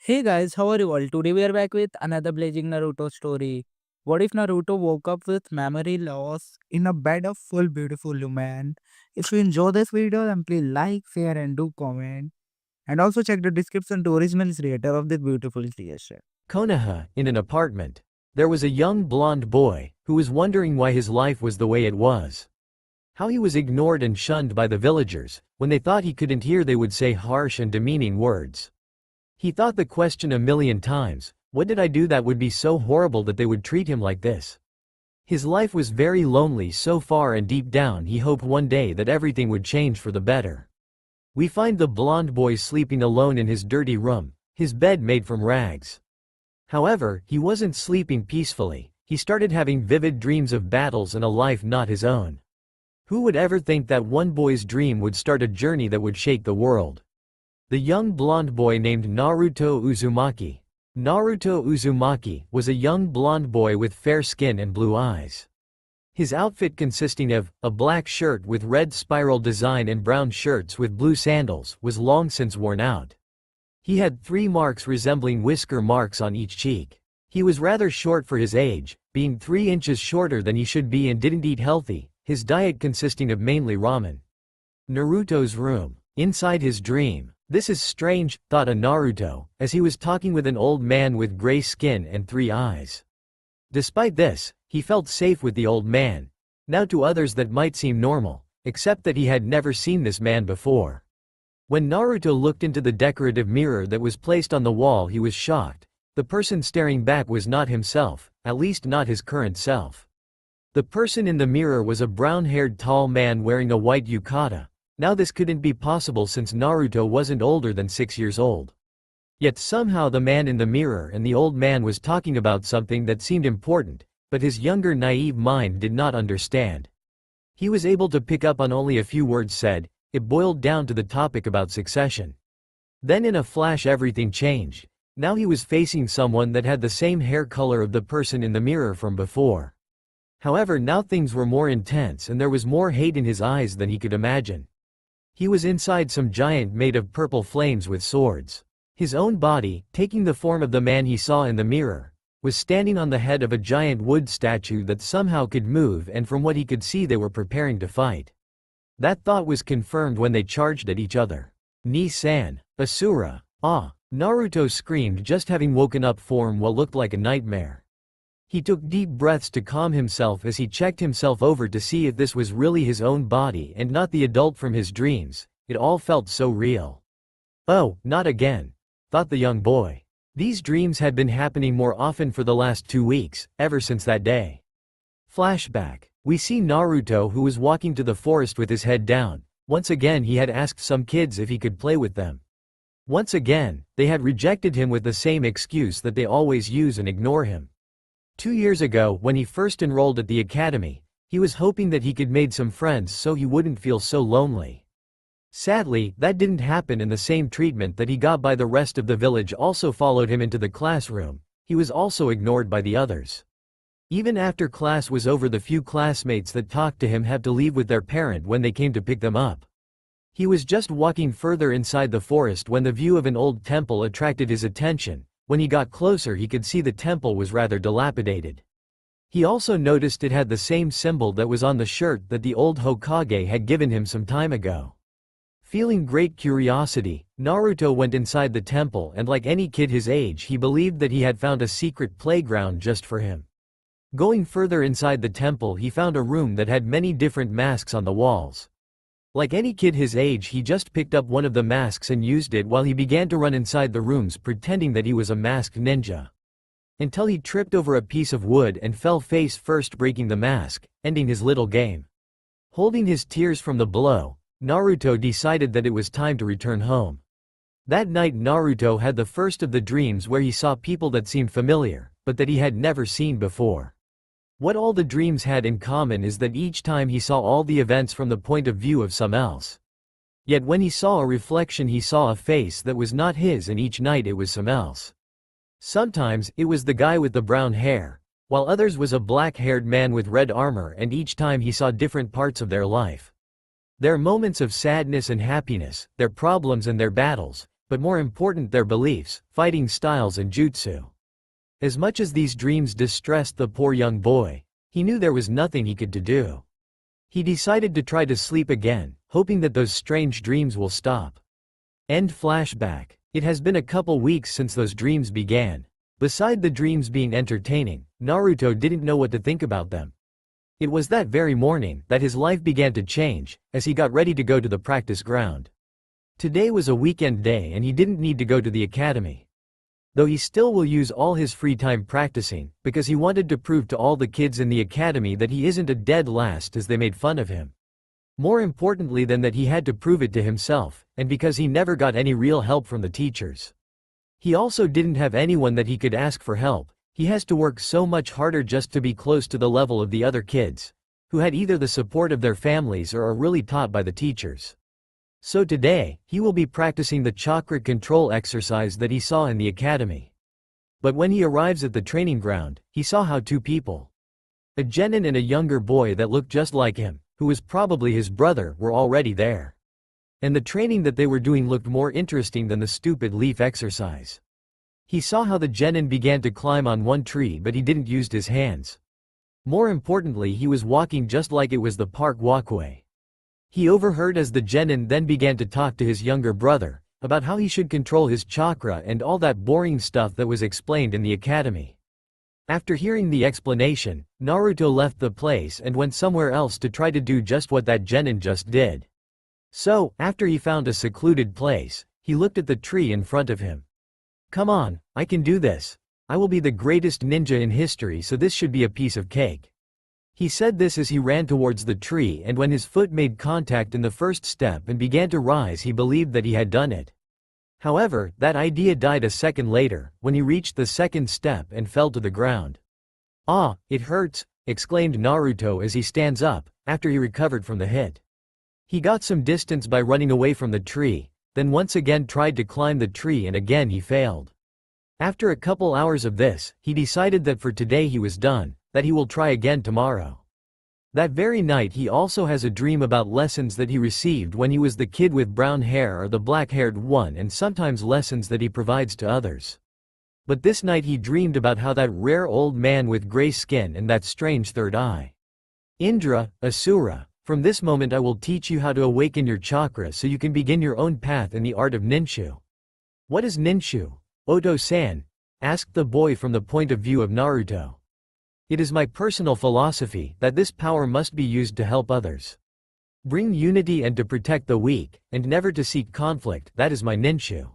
Hey guys, how are you all? Today we are back with another blazing Naruto story. What if Naruto woke up with memory loss in a bed of full beautiful human? If you enjoy this video, then please like, share and do comment. And also check the description to original creator of this beautiful creation. Konoha, in an apartment. There was a young blonde boy, who was wondering why his life was the way it was. How he was ignored and shunned by the villagers. When they thought he couldn't hear, they would say harsh and demeaning words. He thought the question a million times, what did I do that would be so horrible that they would treat him like this? His life was very lonely so far, and deep down he hoped one day that everything would change for the better. We find the blonde boy sleeping alone in his dirty room, his bed made from rags. However, he wasn't sleeping peacefully. He started having vivid dreams of battles and a life not his own. Who would ever think that one boy's dream would start a journey that would shake the world? The young blonde boy named Naruto Uzumaki. Naruto Uzumaki was a young blonde boy with fair skin and blue eyes. His outfit, consisting of a black shirt with red spiral design and brown shirts with blue sandals, was long since worn out. He had 3 marks resembling whisker marks on each cheek. He was rather short for his age, being 3 inches shorter than he should be, and didn't eat healthy, his diet consisting of mainly ramen. Naruto's room. Inside his dream. This is strange, thought a Naruto, as he was talking with an old man with gray skin and 3 eyes. Despite this, he felt safe with the old man. Now to others that might seem normal, except that he had never seen this man before. When Naruto looked into the decorative mirror that was placed on the wall, he was shocked. The person staring back was not himself, at least not his current self. The person in the mirror was a brown-haired tall man wearing a white yukata. Now this couldn't be possible since Naruto wasn't older than 6 years old. Yet somehow the man in the mirror and the old man was talking about something that seemed important, but his younger naive mind did not understand. He was able to pick up on only a few words said. It boiled down to the topic about succession. Then in a flash everything changed. Now he was facing someone that had the same hair color of the person in the mirror from before. However, now things were more intense and there was more hate in his eyes than he could imagine. He was inside some giant made of purple flames with swords. His own body, taking the form of the man he saw in the mirror, was standing on the head of a giant wood statue that somehow could move, and from what he could see they were preparing to fight. That thought was confirmed when they charged at each other. Ni-san, Asura, ah! Naruto screamed, just having woken up from what looked like a nightmare. He took deep breaths to calm himself as he checked himself over to see if this was really his own body and not the adult from his dreams. It all felt so real. Oh, not again, thought the young boy. These dreams had been happening more often for the last 2 weeks, ever since that day. Flashback. We see Naruto, who was walking to the forest with his head down. Once again he had asked some kids if he could play with them. Once again, they had rejected him with the same excuse that they always use and ignore him. 2 years ago, when he first enrolled at the academy, he was hoping that he could make some friends so he wouldn't feel so lonely. Sadly, that didn't happen, and the same treatment that he got by the rest of the village also followed him into the classroom. He was also ignored by the others. Even after class was over, the few classmates that talked to him had to leave with their parent when they came to pick them up. He was just walking further inside the forest when the view of an old temple attracted his attention. When he got closer, he could see the temple was rather dilapidated. He also noticed it had the same symbol that was on the shirt that the old Hokage had given him some time ago. Feeling great curiosity, Naruto went inside the temple, and like any kid his age, he believed that he had found a secret playground just for him. Going further inside the temple, he found a room that had many different masks on the walls. Like any kid his age, he just picked up one of the masks and used it while he began to run inside the rooms, pretending that he was a masked ninja. Until he tripped over a piece of wood and fell face first, breaking the mask, ending his little game. Holding his tears from the blow, Naruto decided that it was time to return home. That night Naruto had the first of the dreams where he saw people that seemed familiar, but that he had never seen before. What all the dreams had in common is that each time he saw all the events from the point of view of some else. Yet when he saw a reflection, he saw a face that was not his, and each night it was some else. Sometimes it was the guy with the brown hair, while others was a black-haired man with red armor, and each time he saw different parts of their life. Their moments of sadness and happiness, their problems and their battles, but more important their beliefs, fighting styles and jutsu. As much as these dreams distressed the poor young boy, he knew there was nothing he could do. He decided to try to sleep again, hoping that those strange dreams will stop. End flashback. It has been a couple weeks since those dreams began. Beside the dreams being entertaining, Naruto didn't know what to think about them. It was that very morning that his life began to change, as he got ready to go to the practice ground. Today was a weekend day and he didn't need to go to the academy. Though he still will use all his free time practicing, because he wanted to prove to all the kids in the academy that he isn't a dead last as they made fun of him. More importantly than that, he had to prove it to himself, and because he never got any real help from the teachers. He also didn't have anyone that he could ask for help. He has to work so much harder just to be close to the level of the other kids, who had either the support of their families or are really taught by the teachers. So today, he will be practicing the chakra control exercise that he saw in the academy. But when he arrives at the training ground, he saw how two people, a genin and a younger boy that looked just like him, who was probably his brother, were already there. And the training that they were doing looked more interesting than the stupid leaf exercise. He saw how the genin began to climb on one tree, but he didn't use his hands. More importantly, he was walking just like it was the park walkway. He overheard as the genin then began to talk to his younger brother about how he should control his chakra and all that boring stuff that was explained in the academy. After hearing the explanation, Naruto left the place and went somewhere else to try to do just what that genin just did. So, after he found a secluded place, he looked at the tree in front of him. "Come on, I can do this. I will be the greatest ninja in history, so this should be a piece of cake." He said this as he ran towards the tree, and when his foot made contact in the first step and began to rise, he believed that he had done it. However, that idea died a second later, when he reached the second step and fell to the ground. "Ah, it hurts," exclaimed Naruto as he stands up, after he recovered from the hit. He got some distance by running away from the tree, then once again tried to climb the tree and again he failed. After a couple hours of this, he decided that for today he was done, that he will try again tomorrow. That very night he also has a dream about lessons that he received when he was the kid with brown hair or the black-haired one, and sometimes lessons that he provides to others. But this night he dreamed about how that rare old man with gray skin and that strange third eye. "Indra, Asura, from this moment I will teach you how to awaken your chakra so you can begin your own path in the art of ninshu." "What is ninshu, Oto-san?" asked the boy from the point of view of Naruto. "It is my personal philosophy that this power must be used to help others. Bring unity and to protect the weak, and never to seek conflict, that is my ninshu."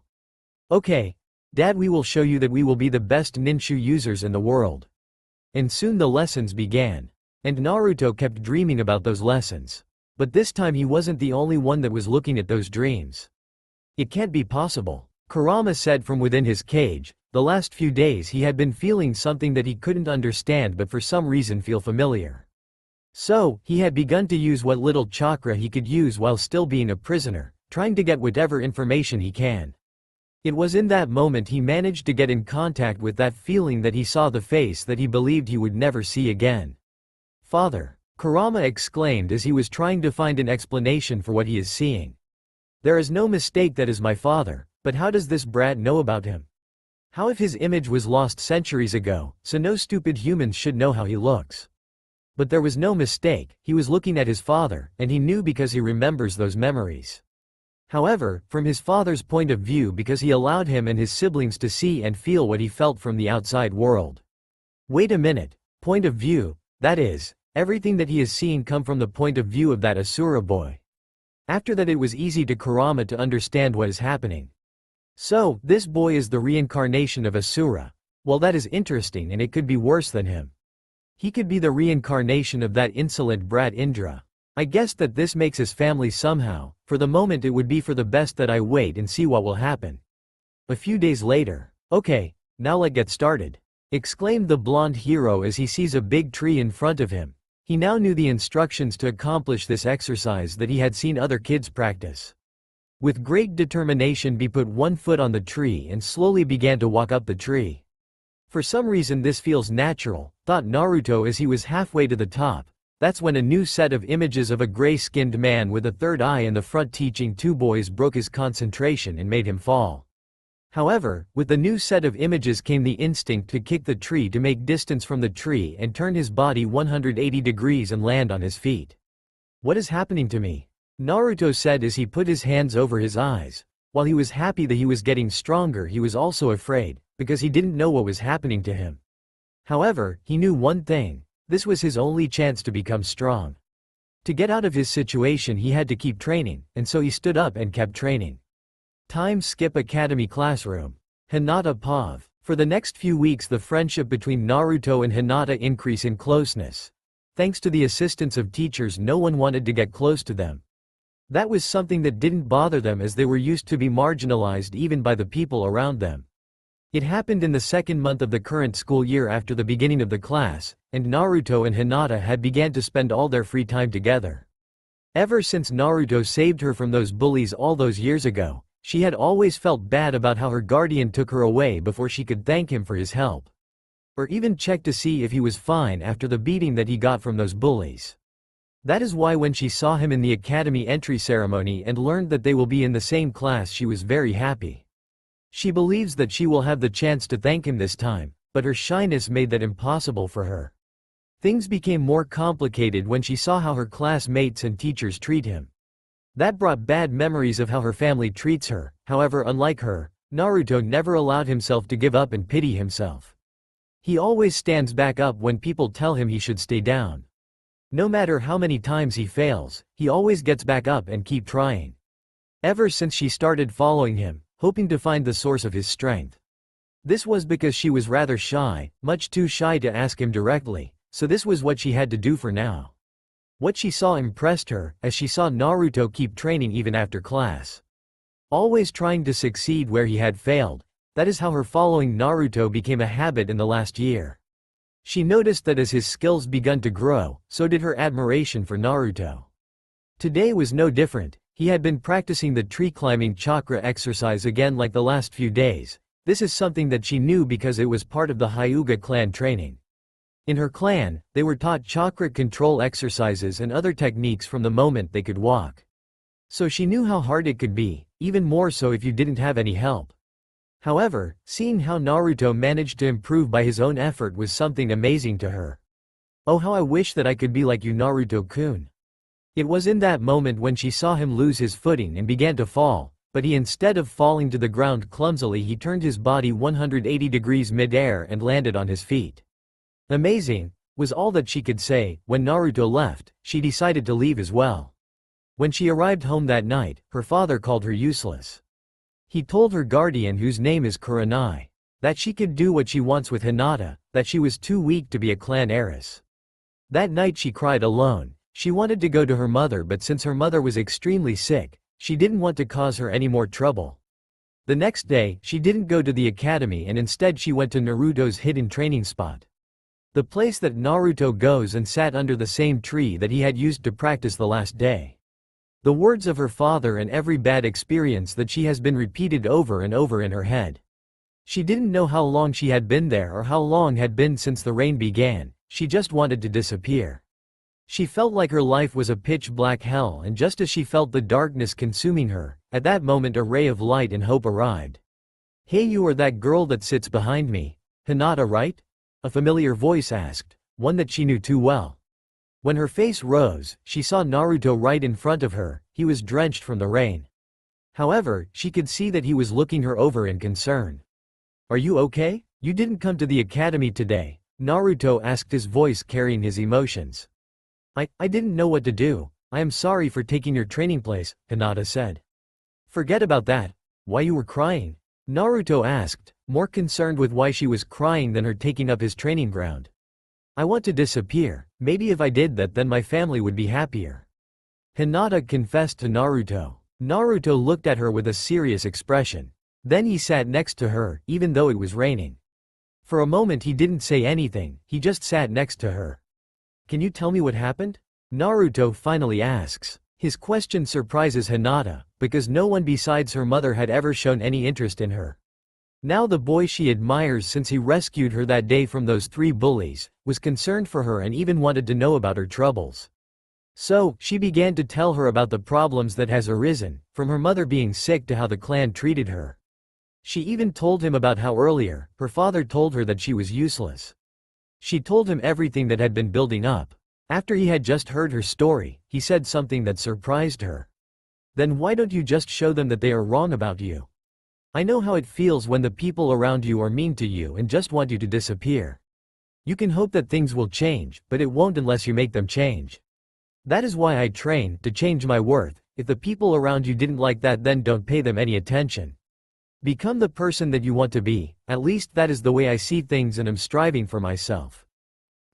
"Okay, Dad, we will show you that we will be the best ninshu users in the world." And soon the lessons began. And Naruto kept dreaming about those lessons. But this time he wasn't the only one that was looking at those dreams. "It can't be possible," Kurama said from within his cage. The last few days he had been feeling something that he couldn't understand but for some reason feel familiar. So, he had begun to use what little chakra he could use while still being a prisoner, trying to get whatever information he can. It was in that moment he managed to get in contact with that feeling that he saw the face that he believed he would never see again. "Father," Kurama exclaimed as he was trying to find an explanation for what he is seeing. "There is no mistake, that is my father, but how does this brat know about him? How if his image was lost centuries ago, so no stupid humans should know how he looks?" But there was no mistake, he was looking at his father, and he knew because he remembers those memories. However, from his father's point of view, because he allowed him and his siblings to see and feel what he felt from the outside world. Wait a minute, point of view, that is, everything that he is seeing come from the point of view of that Asura boy. After that it was easy to Kurama to understand what is happening. So, this boy is the reincarnation of Asura. Well, that is interesting, and it could be worse than him. He could be the reincarnation of that insolent brat Indra. I guess that this makes his family somehow. For the moment it would be for the best that I wait and see what will happen. A few days later. "Okay, now let's get started," exclaimed the blonde hero as he sees a big tree in front of him. He now knew the instructions to accomplish this exercise that he had seen other kids practice. With great determination he put one foot on the tree and slowly began to walk up the tree. For some reason this feels natural, thought Naruto as he was halfway to the top. That's when a new set of images of a gray-skinned man with a third eye in the front teaching two boys broke his concentration and made him fall. However, with the new set of images came the instinct to kick the tree to make distance from the tree and turn his body 180 degrees and land on his feet. "What is happening to me?" Naruto said as he put his hands over his eyes. While he was happy that he was getting stronger, he was also afraid, because he didn't know what was happening to him. However, he knew one thing: this was his only chance to become strong. To get out of his situation, he had to keep training, and so he stood up and kept training. Time skip Academy classroom. Hinata Pav. For the next few weeks, the friendship between Naruto and Hinata increased in closeness. Thanks to the assistance of teachers, no one wanted to get close to them. That was something that didn't bother them, as they were used to be marginalized even by the people around them. It happened in the second month of the current school year after the beginning of the class, and Naruto and Hinata had began to spend all their free time together. Ever since Naruto saved her from those bullies all those years ago, she had always felt bad about how her guardian took her away before she could thank him for his help, or even check to see if he was fine after the beating that he got from those bullies. That is why when she saw him in the academy entry ceremony and learned that they will be in the same class, she was very happy. She believes that she will have the chance to thank him this time, but her shyness made that impossible for her. Things became more complicated when she saw how her classmates and teachers treat him. That brought bad memories of how her family treats her. However, unlike her, Naruto never allowed himself to give up and pity himself. He always stands back up when people tell him he should stay down. No matter how many times he fails, he always gets back up and keep trying. Ever since she started following him, hoping to find the source of his strength. This was because she was rather shy, much too shy to ask him directly, so this was what she had to do for now. What she saw impressed her, as she saw Naruto keep training even after class. Always trying to succeed where he had failed. That is how her following Naruto became a habit in the last year. She noticed that as his skills began to grow, so did her admiration for Naruto. Today was no different. He had been practicing the tree climbing chakra exercise again like the last few days. This is something that she knew because it was part of the Hyuga clan training. In her clan, they were taught chakra control exercises and other techniques from the moment they could walk. So she knew how hard it could be, even more so if you didn't have any help. However, seeing how Naruto managed to improve by his own effort was something amazing to her. "Oh, how I wish that I could be like you, Naruto-kun." It was in that moment when she saw him lose his footing and began to fall, but instead of falling to the ground clumsily, he turned his body 180 degrees mid-air and landed on his feet. "Amazing," was all that she could say. When Naruto left, she decided to leave as well. When she arrived home that night, her father called her useless. He told her guardian, whose name is Kurenai, that she could do what she wants with Hinata, that she was too weak to be a clan heiress. That night she cried alone. She wanted to go to her mother, but since her mother was extremely sick, she didn't want to cause her any more trouble. The next day, she didn't go to the academy and instead she went to Naruto's hidden training spot. The place that Naruto goes and sat under the same tree that he had used to practice the last day. The words of her father and every bad experience that she has been repeated over and over in her head. She didn't know how long she had been there or how long had been since the rain began. She just wanted to disappear. She felt like her life was a pitch-black hell, and just as she felt the darkness consuming her, at that moment a ray of light and hope arrived. "Hey, you are that girl that sits behind me, Hinata, right?" A familiar voice asked, one that she knew too well. When her face rose, she saw Naruto right in front of her. He was drenched from the rain. However, she could see that he was looking her over in concern. "Are you okay? You didn't come to the academy today?" Naruto asked, his voice carrying his emotions. I didn't know what to do. I am sorry for taking your training place," Hinata said. "Forget about that. Why you were crying?" Naruto asked, more concerned with why she was crying than her taking up his training ground. "I want to disappear. Maybe if I did that, then my family would be happier," Hinata confessed to Naruto. Naruto looked at her with a serious expression. Then he sat next to her, even though it was raining. For a moment he didn't say anything, he just sat next to her. "Can you tell me what happened?" Naruto finally asks. His question surprises Hinata, because no one besides her mother had ever shown any interest in her. Now the boy she admires since he rescued her that day from those 3 bullies, was concerned for her and even wanted to know about her troubles. So, she began to tell her about the problems that has arisen, from her mother being sick to how the clan treated her. She even told him about how earlier, her father told her that she was useless. She told him everything that had been building up. After he had just heard her story, he said something that surprised her. Then why don't you just show them that they are wrong about you? I know how it feels when the people around you are mean to you and just want you to disappear. You can hope that things will change, but it won't unless you make them change. That is why I train, to change my worth. If the people around you didn't like that, then don't pay them any attention. Become the person that you want to be, at least that is the way I see things and am striving for myself.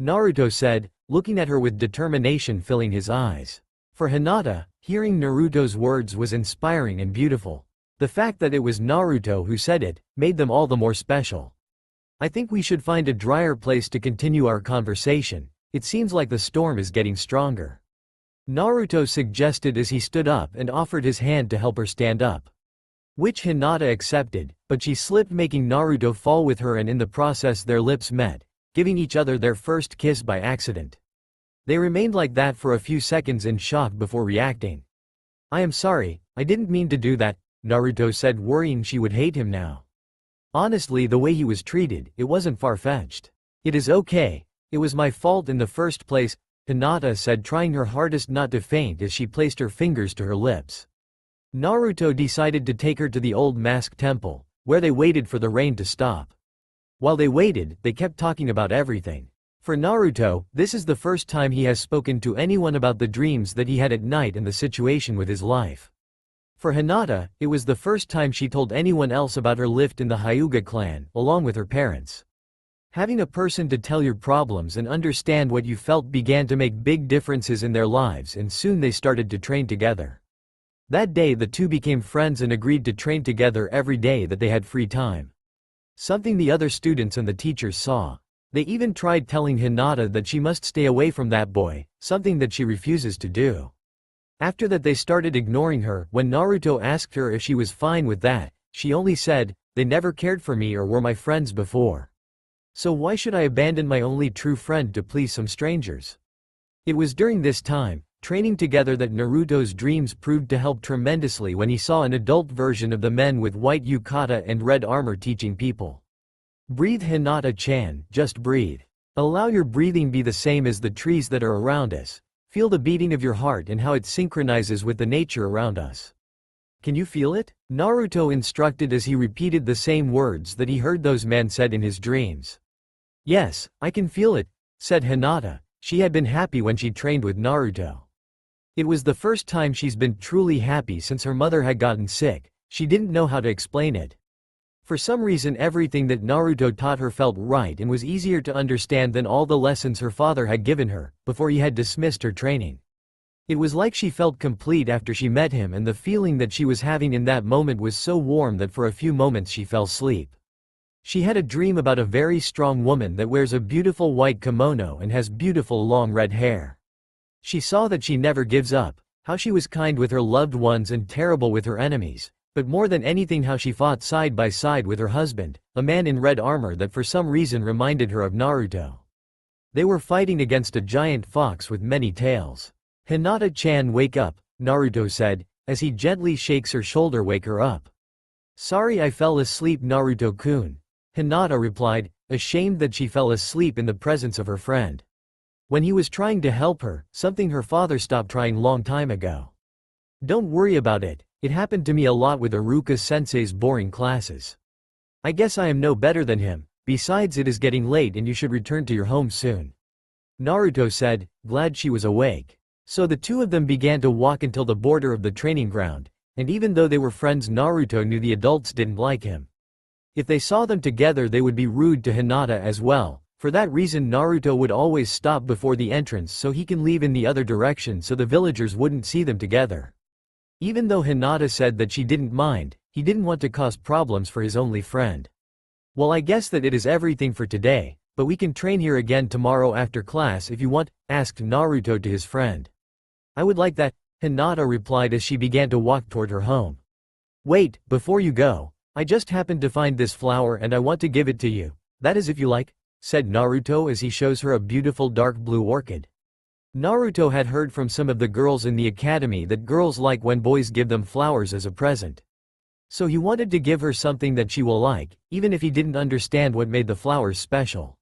Naruto said, looking at her with determination filling his eyes. For Hinata, hearing Naruto's words was inspiring and beautiful. The fact that it was Naruto who said it, made them all the more special. I think we should find a drier place to continue our conversation. It seems like the storm is getting stronger. Naruto suggested as he stood up and offered his hand to help her stand up. Which Hinata accepted, but she slipped, making Naruto fall with her, and in the process their lips met, giving each other their first kiss by accident. They remained like that for a few seconds in shock before reacting. I am sorry, I didn't mean to do that, Naruto said, worrying she would hate him now. Honestly, the way he was treated, it wasn't far-fetched. It is okay, it was my fault in the first place, Hinata said, trying her hardest not to faint as she placed her fingers to her lips. Naruto decided to take her to the old mask temple, where they waited for the rain to stop. While they waited, they kept talking about everything. For Naruto, this is the first time he has spoken to anyone about the dreams that he had at night and the situation with his life. For Hinata, it was the first time she told anyone else about her life in the Hyuga clan, along with her parents. Having a person to tell your problems and understand what you felt began to make big differences in their lives, and soon they started to train together. That day the two became friends and agreed to train together every day that they had free time. Something the other students and the teachers saw. They even tried telling Hinata that she must stay away from that boy, something that she refuses to do. After that they started ignoring her. When Naruto asked her if she was fine with that, she only said, "They never cared for me or were my friends before. So why should I abandon my only true friend to please some strangers?" It was during this time, training together, that Naruto's dreams proved to help tremendously when he saw an adult version of the men with white yukata and red armor teaching people. Breathe, Hinata-chan, just breathe. Allow your breathing be the same as the trees that are around us. Feel the beating of your heart and how it synchronizes with the nature around us. Can you feel it? Naruto instructed as he repeated the same words that he heard those men said in his dreams. Yes, I can feel it, said Hinata. She had been happy when she trained with Naruto. It was the first time she's been truly happy since her mother had gotten sick. She didn't know how to explain it. For some reason everything that Naruto taught her felt right and was easier to understand than all the lessons her father had given her, before he had dismissed her training. It was like she felt complete after she met him, and the feeling that she was having in that moment was so warm that for a few moments she fell asleep. She had a dream about a very strong woman that wears a beautiful white kimono and has beautiful long red hair. She saw that she never gives up, how she was kind with her loved ones and terrible with her enemies, but more than anything how she fought side by side with her husband, a man in red armor that for some reason reminded her of Naruto. They were fighting against a giant fox with many tails. Hinata-chan, wake up, Naruto said, as he gently shakes her shoulder. Wake her up. Sorry, I fell asleep, Naruto-kun. Hinata replied, ashamed that she fell asleep in the presence of her friend. When he was trying to help her, something her father stopped trying long time ago. Don't worry about it, it happened to me a lot with Iruka-sensei's boring classes. I guess I am no better than him, besides it is getting late and you should return to your home soon. Naruto said, glad she was awake. So the two of them began to walk until the border of the training ground, and even though they were friends, Naruto knew the adults didn't like him. If they saw them together they would be rude to Hinata as well. For that reason Naruto would always stop before the entrance so he can leave in the other direction so the villagers wouldn't see them together. Even though Hinata said that she didn't mind, he didn't want to cause problems for his only friend. Well, I guess that it is everything for today, but we can train here again tomorrow after class if you want, asked Naruto to his friend. I would like that, Hinata replied as she began to walk toward her home. Wait, before you go, I just happened to find this flower and I want to give it to you. That is if you like, said Naruto as he shows her a beautiful dark blue orchid. Naruto had heard from some of the girls in the academy that girls like when boys give them flowers as a present. So he wanted to give her something that she will like, even if he didn't understand what made the flowers special.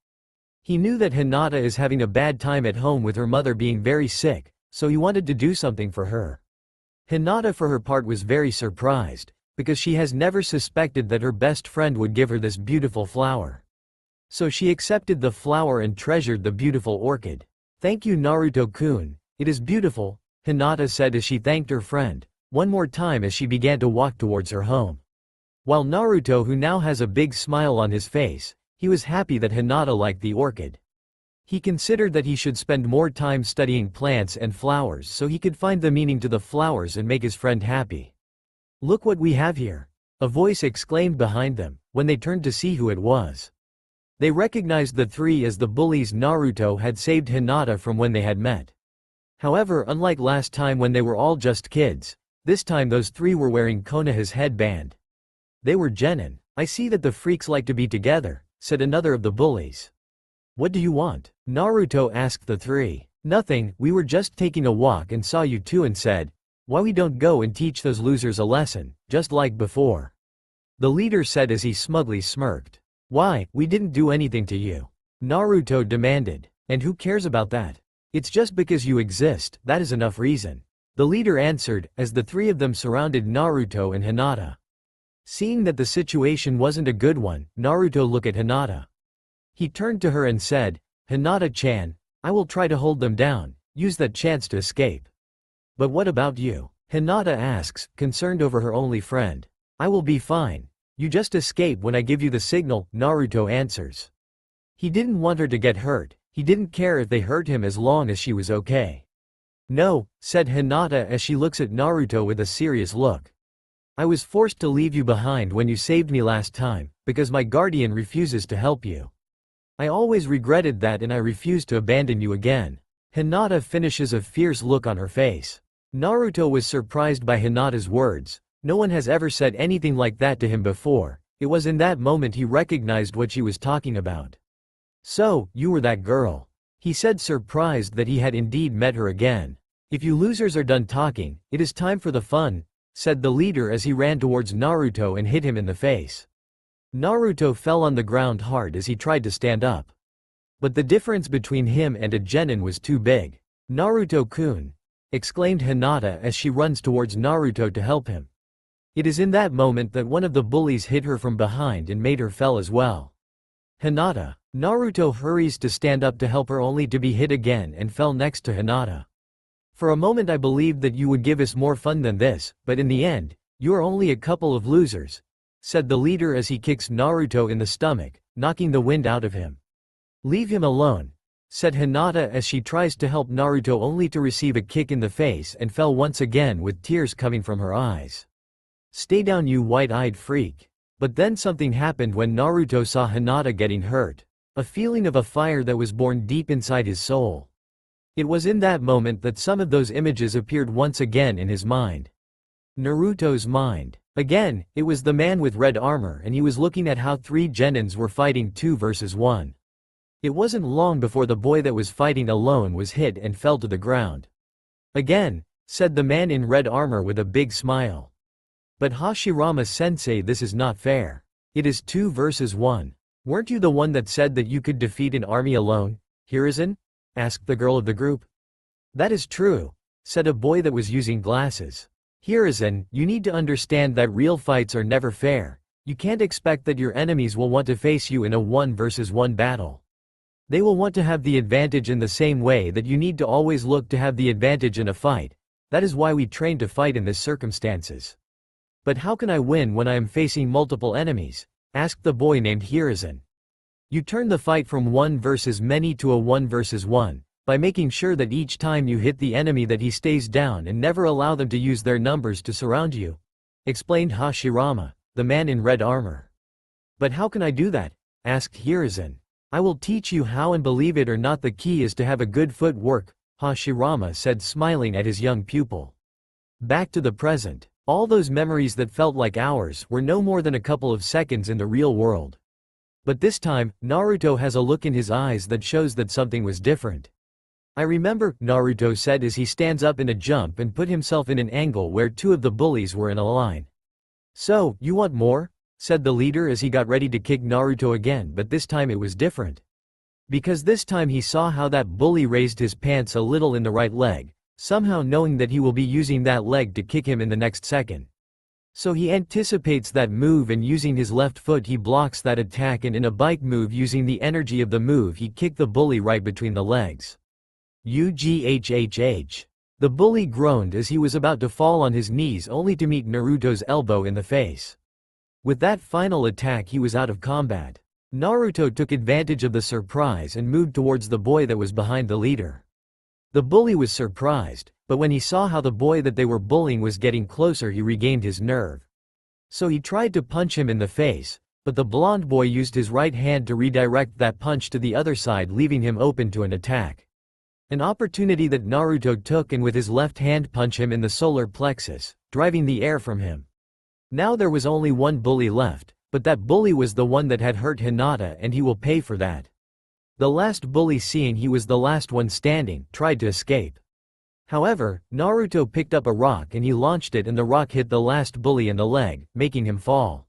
He knew that Hinata is having a bad time at home with her mother being very sick, so he wanted to do something for her. Hinata for her part was very surprised, because she has never suspected that her best friend would give her this beautiful flower. So she accepted the flower and treasured the beautiful orchid. Thank you Naruto-kun, it is beautiful, Hinata said as she thanked her friend, one more time as she began to walk towards her home. While Naruto, who now has a big smile on his face, he was happy that Hinata liked the orchid. He considered that he should spend more time studying plants and flowers so he could find the meaning to the flowers and make his friend happy. Look what we have here, a voice exclaimed behind them, when they turned to see who it was. They recognized the three as the bullies Naruto had saved Hinata from when they had met. However, unlike last time when they were all just kids, this time those three were wearing Konoha's headband. They were genin. I see that the freaks like to be together, said another of the bullies. What do you want? Naruto asked the three. Nothing, we were just taking a walk and saw you two and said, why we don't go and teach those losers a lesson, just like before. The leader said as he smugly smirked. Why, we didn't do anything to you. Naruto demanded. And who cares about that? It's just because you exist, that is enough reason. The leader answered, as the three of them surrounded Naruto and Hinata. Seeing that the situation wasn't a good one, Naruto looked at Hinata. He turned to her and said, Hinata-chan, I will try to hold them down, use that chance to escape. But what about you? Hinata asks, concerned over her only friend. I will be fine. You just escape when I give you the signal, Naruto answers. He didn't want her to get hurt, he didn't care if they hurt him as long as she was okay. No, said Hinata as she looks at Naruto with a serious look. I was forced to leave you behind when you saved me last time, because my guardian refuses to help you. I always regretted that and I refuse to abandon you again. Hinata finishes a fierce look on her face. Naruto was surprised by Hinata's words. No one has ever said anything like that to him before. It was in that moment he recognized what she was talking about. So, you were that girl. He said, surprised that he had indeed met her again. If you losers are done talking, it is time for the fun, said the leader as he ran towards Naruto and hit him in the face. Naruto fell on the ground hard as he tried to stand up. But the difference between him and a genin was too big. Naruto-kun, exclaimed Hinata as she runs towards Naruto to help him. It is in that moment that one of the bullies hit her from behind and made her fell as well. Hinata. Naruto hurries to stand up to help her only to be hit again and fell next to Hinata. For a moment I believed that you would give us more fun than this, but in the end, you are only a couple of losers, said the leader as he kicks Naruto in the stomach, knocking the wind out of him. Leave him alone, said Hinata as she tries to help Naruto only to receive a kick in the face and fell once again with tears coming from her eyes. Stay down you white-eyed freak. But then something happened when Naruto saw Hinata getting hurt. A feeling of a fire that was born deep inside his soul. It was in that moment that some of those images appeared once again in his mind. Naruto's mind. Again, it was the man with red armor and he was looking at how three genins were fighting 2 versus 1. It wasn't long before the boy that was fighting alone was hit and fell to the ground. Again, said the man in red armor with a big smile. But Hashirama-sensei, this is not fair. It is 2 versus 1. Weren't you the one that said that you could defeat an army alone, Hiruzen? Asked the girl of the group. That is true, said a boy that was using glasses. Hiruzen, you need to understand that real fights are never fair. You can't expect that your enemies will want to face you in a 1 versus 1 battle. They will want to have the advantage in the same way that you need to always look to have the advantage in a fight. That is why we train to fight in this circumstances. But how can I win when I am facing multiple enemies? Asked the boy named Hiruzen. You turn the fight from 1 versus many to a 1 versus 1, by making sure that each time you hit the enemy that he stays down and never allow them to use their numbers to surround you, explained Hashirama, the man in red armor. But how can I do that? Asked Hiruzen. I will teach you how, and believe it or not, the key is to have a good footwork, Hashirama said, smiling at his young pupil. Back to the present. All those memories that felt like hours were no more than a couple of seconds in the real world. But this time, Naruto has a look in his eyes that shows that something was different. I remember, Naruto said as he stands up in a jump and put himself in an angle where two of the bullies were in a line. So, you want more? Said the leader as he got ready to kick Naruto again, but this time it was different. Because this time he saw how that bully raised his pants a little in the right leg, somehow knowing that he will be using that leg to kick him in the next second. So he anticipates that move and using his left foot he blocks that attack, and in a bike move using the energy of the move he kicked the bully right between the legs. Ughhh. The bully groaned as he was about to fall on his knees only to meet Naruto's elbow in the face. With that final attack he was out of combat. Naruto took advantage of the surprise and moved towards the boy that was behind the leader. The bully was surprised, but when he saw how the boy that they were bullying was getting closer he regained his nerve. So he tried to punch him in the face, but the blonde boy used his right hand to redirect that punch to the other side, leaving him open to an attack. An opportunity that Naruto took and with his left hand punch him in the solar plexus, driving the air from him. Now there was only one bully left, but that bully was the one that had hurt Hinata and he will pay for that. The last bully, seeing he was the last one standing, tried to escape. However, Naruto picked up a rock and he launched it and the rock hit the last bully in the leg, making him fall.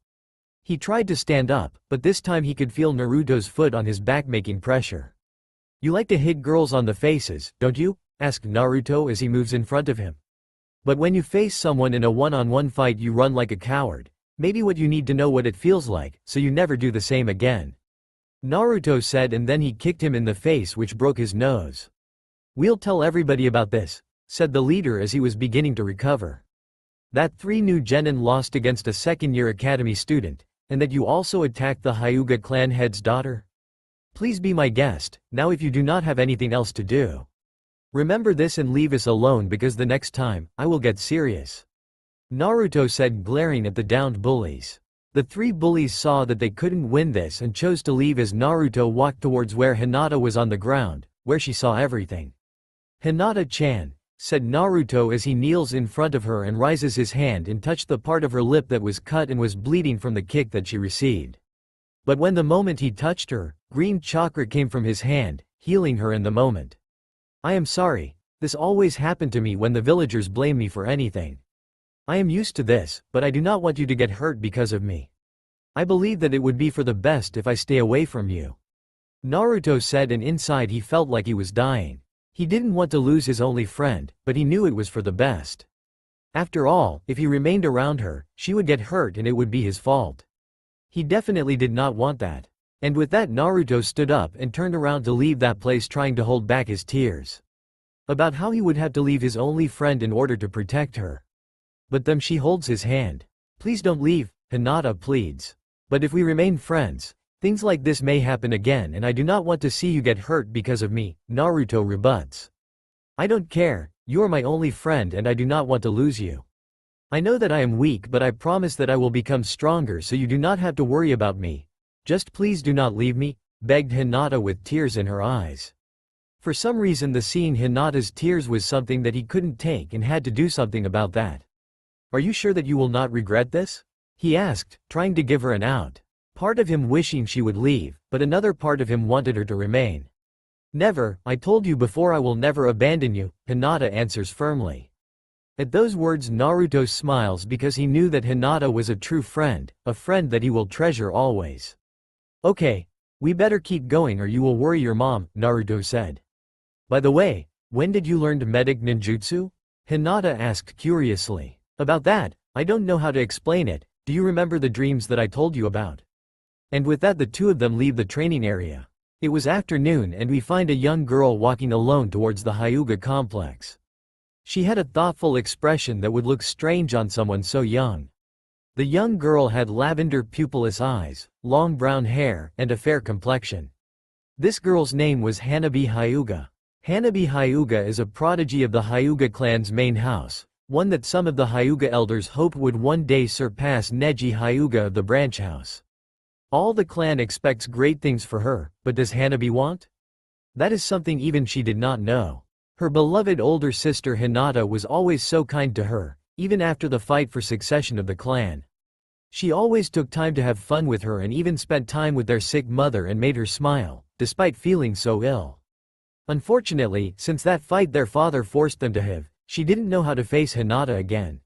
He tried to stand up, but this time he could feel Naruto's foot on his back making pressure. You like to hit girls on the faces, don't you? Asked Naruto as he moves in front of him. But when you face someone in a one-on-one fight you run like a coward. Maybe what you need to know what it feels like, so you never do the same again. Naruto said, and then he kicked him in the face which broke his nose. We'll tell everybody about this, said the leader as he was beginning to recover. That 3 new genin lost against a second-year academy student, and that you also attacked the Hyuga clan head's daughter? Please be my guest, now if you do not have anything else to do. Remember this and leave us alone because the next time, I will get serious. Naruto said, glaring at the downed bullies. The 3 bullies saw that they couldn't win this and chose to leave as Naruto walked towards where Hinata was on the ground, where she saw everything. Hinata-chan, said Naruto as he kneels in front of her and rises his hand and touched the part of her lip that was cut and was bleeding from the kick that she received. But when the moment he touched her, green chakra came from his hand, healing her in the moment. I am sorry, this always happened to me when the villagers blame me for anything. I am used to this, but I do not want you to get hurt because of me. I believe that it would be for the best if I stay away from you. Naruto said, and inside he felt like he was dying. He didn't want to lose his only friend, but he knew it was for the best. After all, if he remained around her, she would get hurt and it would be his fault. He definitely did not want that. And with that Naruto stood up and turned around to leave that place, trying to hold back his tears. About how he would have to leave his only friend in order to protect her. But then she holds his hand. Please don't leave, Hinata pleads. But if we remain friends, things like this may happen again and I do not want to see you get hurt because of me, Naruto rebuts. I don't care, you are my only friend and I do not want to lose you. I know that I am weak, but I promise that I will become stronger so you do not have to worry about me. Just please do not leave me, begged Hinata with tears in her eyes. For some reason the seeing Hinata's tears was something that he couldn't take and had to do something about that. Are you sure that you will not regret this? He asked, trying to give her an out. Part of him wishing she would leave, but another part of him wanted her to remain. Never, I told you before, I will never abandon you, Hinata answers firmly. At those words Naruto smiles because he knew that Hinata was a true friend, a friend that he will treasure always. Okay, we better keep going or you will worry your mom, Naruto said. By the way, when did you learn medic ninjutsu? Hinata asked curiously. About that, I don't know how to explain it. Do you remember the dreams that I told you about? And with that the two of them leave the training area. It was afternoon and we find a young girl walking alone towards the Hyuga complex. She had a thoughtful expression that would look strange on someone so young. The young girl had lavender pupilless eyes, long brown hair, and a fair complexion. This girl's name was Hanabi Hyuga. Hanabi Hyuga is a prodigy of the Hyuga clan's main house, one that some of the Hyuga elders hoped would one day surpass Neji Hyuga of the branch house. All the clan expects great things for her, but does Hanabi want? That is something even she did not know. Her beloved older sister Hinata was always so kind to her, even after the fight for succession of the clan. She always took time to have fun with her and even spent time with their sick mother and made her smile, despite feeling so ill. Unfortunately, since that fight their father forced them to have, she didn't know how to face Hinata again.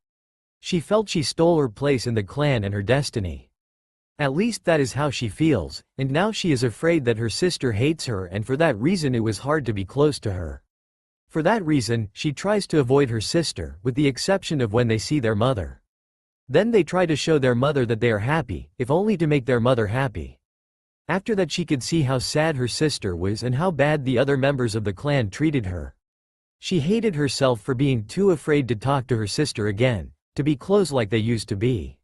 She felt she stole her place in the clan and her destiny. At least that is how she feels, and now she is afraid that her sister hates her, and for that reason it was hard to be close to her. For that reason, she tries to avoid her sister, with the exception of when they see their mother. Then they try to show their mother that they are happy, if only to make their mother happy. After that she could see how sad her sister was and how bad the other members of the clan treated her. She hated herself for being too afraid to talk to her sister again, to be close like they used to be.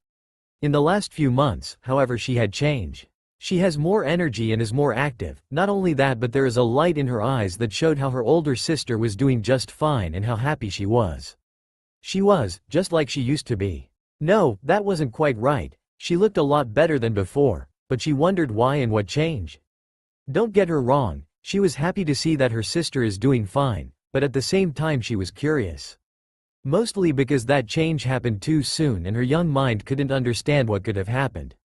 In the last few months, however, she had changed. She has more energy and is more active. Not only that, but there is a light in her eyes that showed how her older sister was doing just fine and how happy she was. She was, just like she used to be. No, that wasn't quite right. She looked a lot better than before, but she wondered why and what changed. Don't get her wrong, she was happy to see that her sister is doing fine, but at the same time she was curious. Mostly because that change happened too soon and her young mind couldn't understand what could have happened.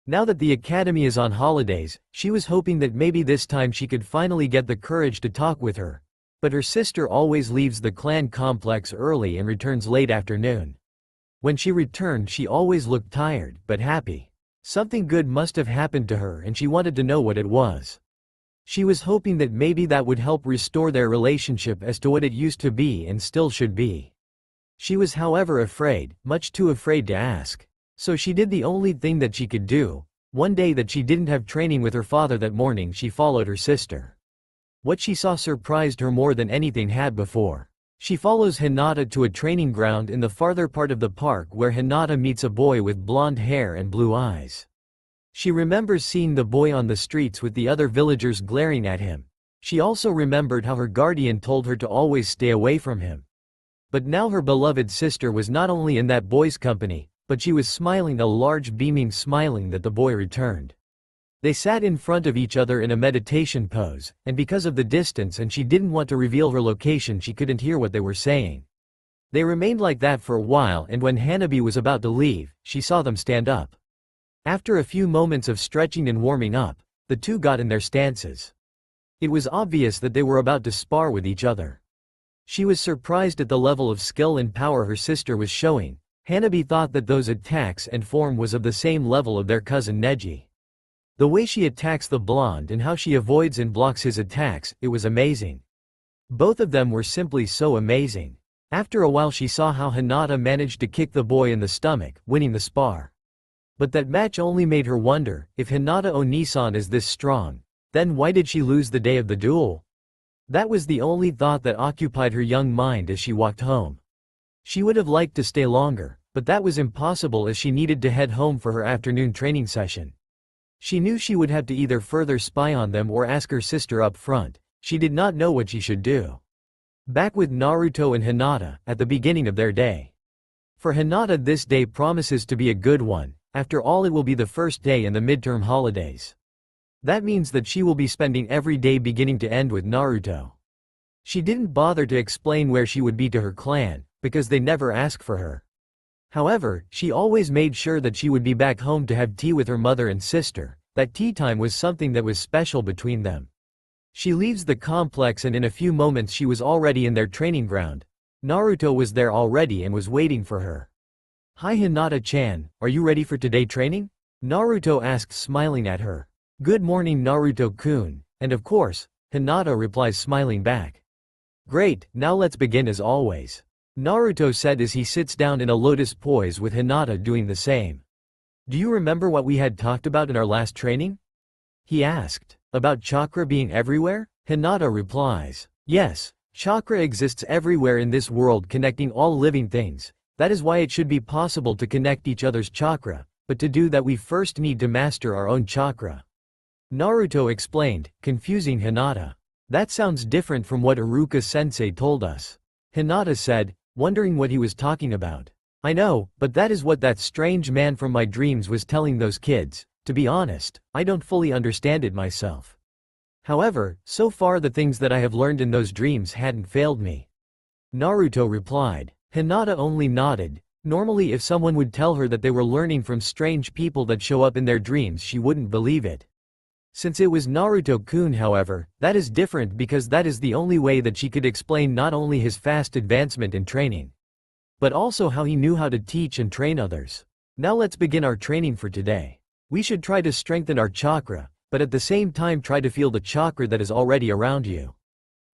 Now that the academy is on holidays, she was hoping that maybe this time she could finally get the courage to talk with her. But her sister always leaves the clan complex early and returns late afternoon. When she returned, she always looked tired, but happy. Something good must have happened to her and she wanted to know what it was. She was hoping that maybe that would help restore their relationship as to what it used to be and still should be. She was however afraid, much too afraid to ask. So she did the only thing that she could do. One day that she didn't have training with her father that morning, she followed her sister. What she saw surprised her more than anything had before. She follows Hinata to a training ground in the farther part of the park where Hinata meets a boy with blonde hair and blue eyes. She remembers seeing the boy on the streets with the other villagers glaring at him. She also remembered how her guardian told her to always stay away from him. But now her beloved sister was not only in that boy's company, but she was smiling, a large beaming smiling that the boy returned. They sat in front of each other in a meditation pose, and because of the distance and she didn't want to reveal her location, she couldn't hear what they were saying. They remained like that for a while, and when Hanabi was about to leave, she saw them stand up. After a few moments of stretching and warming up, the two got in their stances. It was obvious that they were about to spar with each other. She was surprised at the level of skill and power her sister was showing. Hanabi thought that those attacks and form was of the same level of their cousin Neji. The way she attacks the blonde and how she avoids and blocks his attacks, it was amazing. Both of them were simply so amazing. After a while she saw how Hinata managed to kick the boy in the stomach, winning the spar. But that match only made her wonder, if Hinata Onisan is this strong, then why did she lose the day of the duel? That was the only thought that occupied her young mind as she walked home. She would have liked to stay longer, but that was impossible as she needed to head home for her afternoon training session. She knew she would have to either further spy on them or ask her sister up front. She did not know what she should do. Back with Naruto and Hinata, at the beginning of their day. For Hinata, this day promises to be a good one. After all, it will be the first day in the midterm holidays. That means that she will be spending every day beginning to end with Naruto. She didn't bother to explain where she would be to her clan, because they never asked for her. However, she always made sure that she would be back home to have tea with her mother and sister. That tea time was something that was special between them. She leaves the complex and in a few moments she was already in their training ground. Naruto was there already and was waiting for her. "Hi Hinata-chan, are you ready for today training?" Naruto asked, smiling at her. "Good morning Naruto-kun," and of course, Hinata replies, smiling back. "Great, now let's begin as always," Naruto said as he sits down in a lotus pose with Hinata doing the same. "Do you remember what we had talked about in our last training?" he asked. "About chakra being everywhere?" Hinata replies. "Yes, chakra exists everywhere in this world, connecting all living things. That is why it should be possible to connect each other's chakra, but to do that we first need to master our own chakra," Naruto explained, confusing Hinata. "That sounds different from what Iruka-sensei told us," Hinata said, wondering what he was talking about. "I know, but that is what that strange man from my dreams was telling those kids. To be honest, I don't fully understand it myself. However, so far the things that I have learned in those dreams hadn't failed me," Naruto replied. Hinata only nodded. Normally if someone would tell her that they were learning from strange people that show up in their dreams, she wouldn't believe it. Since it was Naruto-kun, however, that is different because that is the only way that she could explain not only his fast advancement in training, but also how he knew how to teach and train others. Now let's begin our training for today. We should try to strengthen our chakra, but at the same time try to feel the chakra that is already around you.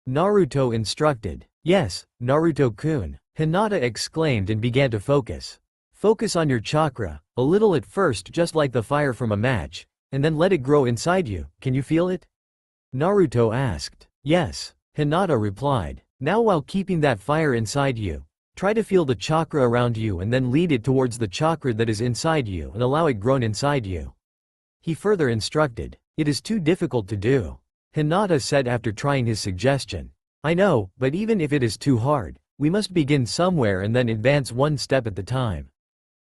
Naruto instructed. Yes, Naruto-kun, Hinata exclaimed and began to focus. Focus on your chakra, a little at first just like the fire from a match, and then let it grow inside you. Can you feel it? Naruto asked. Yes, Hinata replied. Now while keeping that fire inside you, try to feel the chakra around you and then lead it towards the chakra that is inside you and allow it grown inside you. He further instructed. It is too difficult to do, Hinata said after trying his suggestion. I know, but even if it is too hard, we must begin somewhere and then advance one step at the time.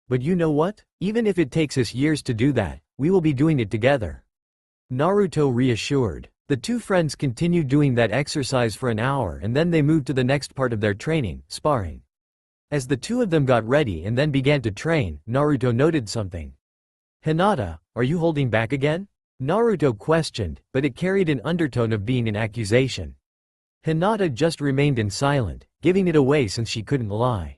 But you know what? Even if it takes us years to do that, we will be doing it together. Naruto reassured. The two friends continued doing that exercise for an hour and then they moved to the next part of their training, sparring. As the two of them got ready and then began to train, Naruto noted something. Hinata, are you holding back again? Naruto questioned, but it carried an undertone of being an accusation. Hinata just remained in silent, giving it away since she couldn't lie.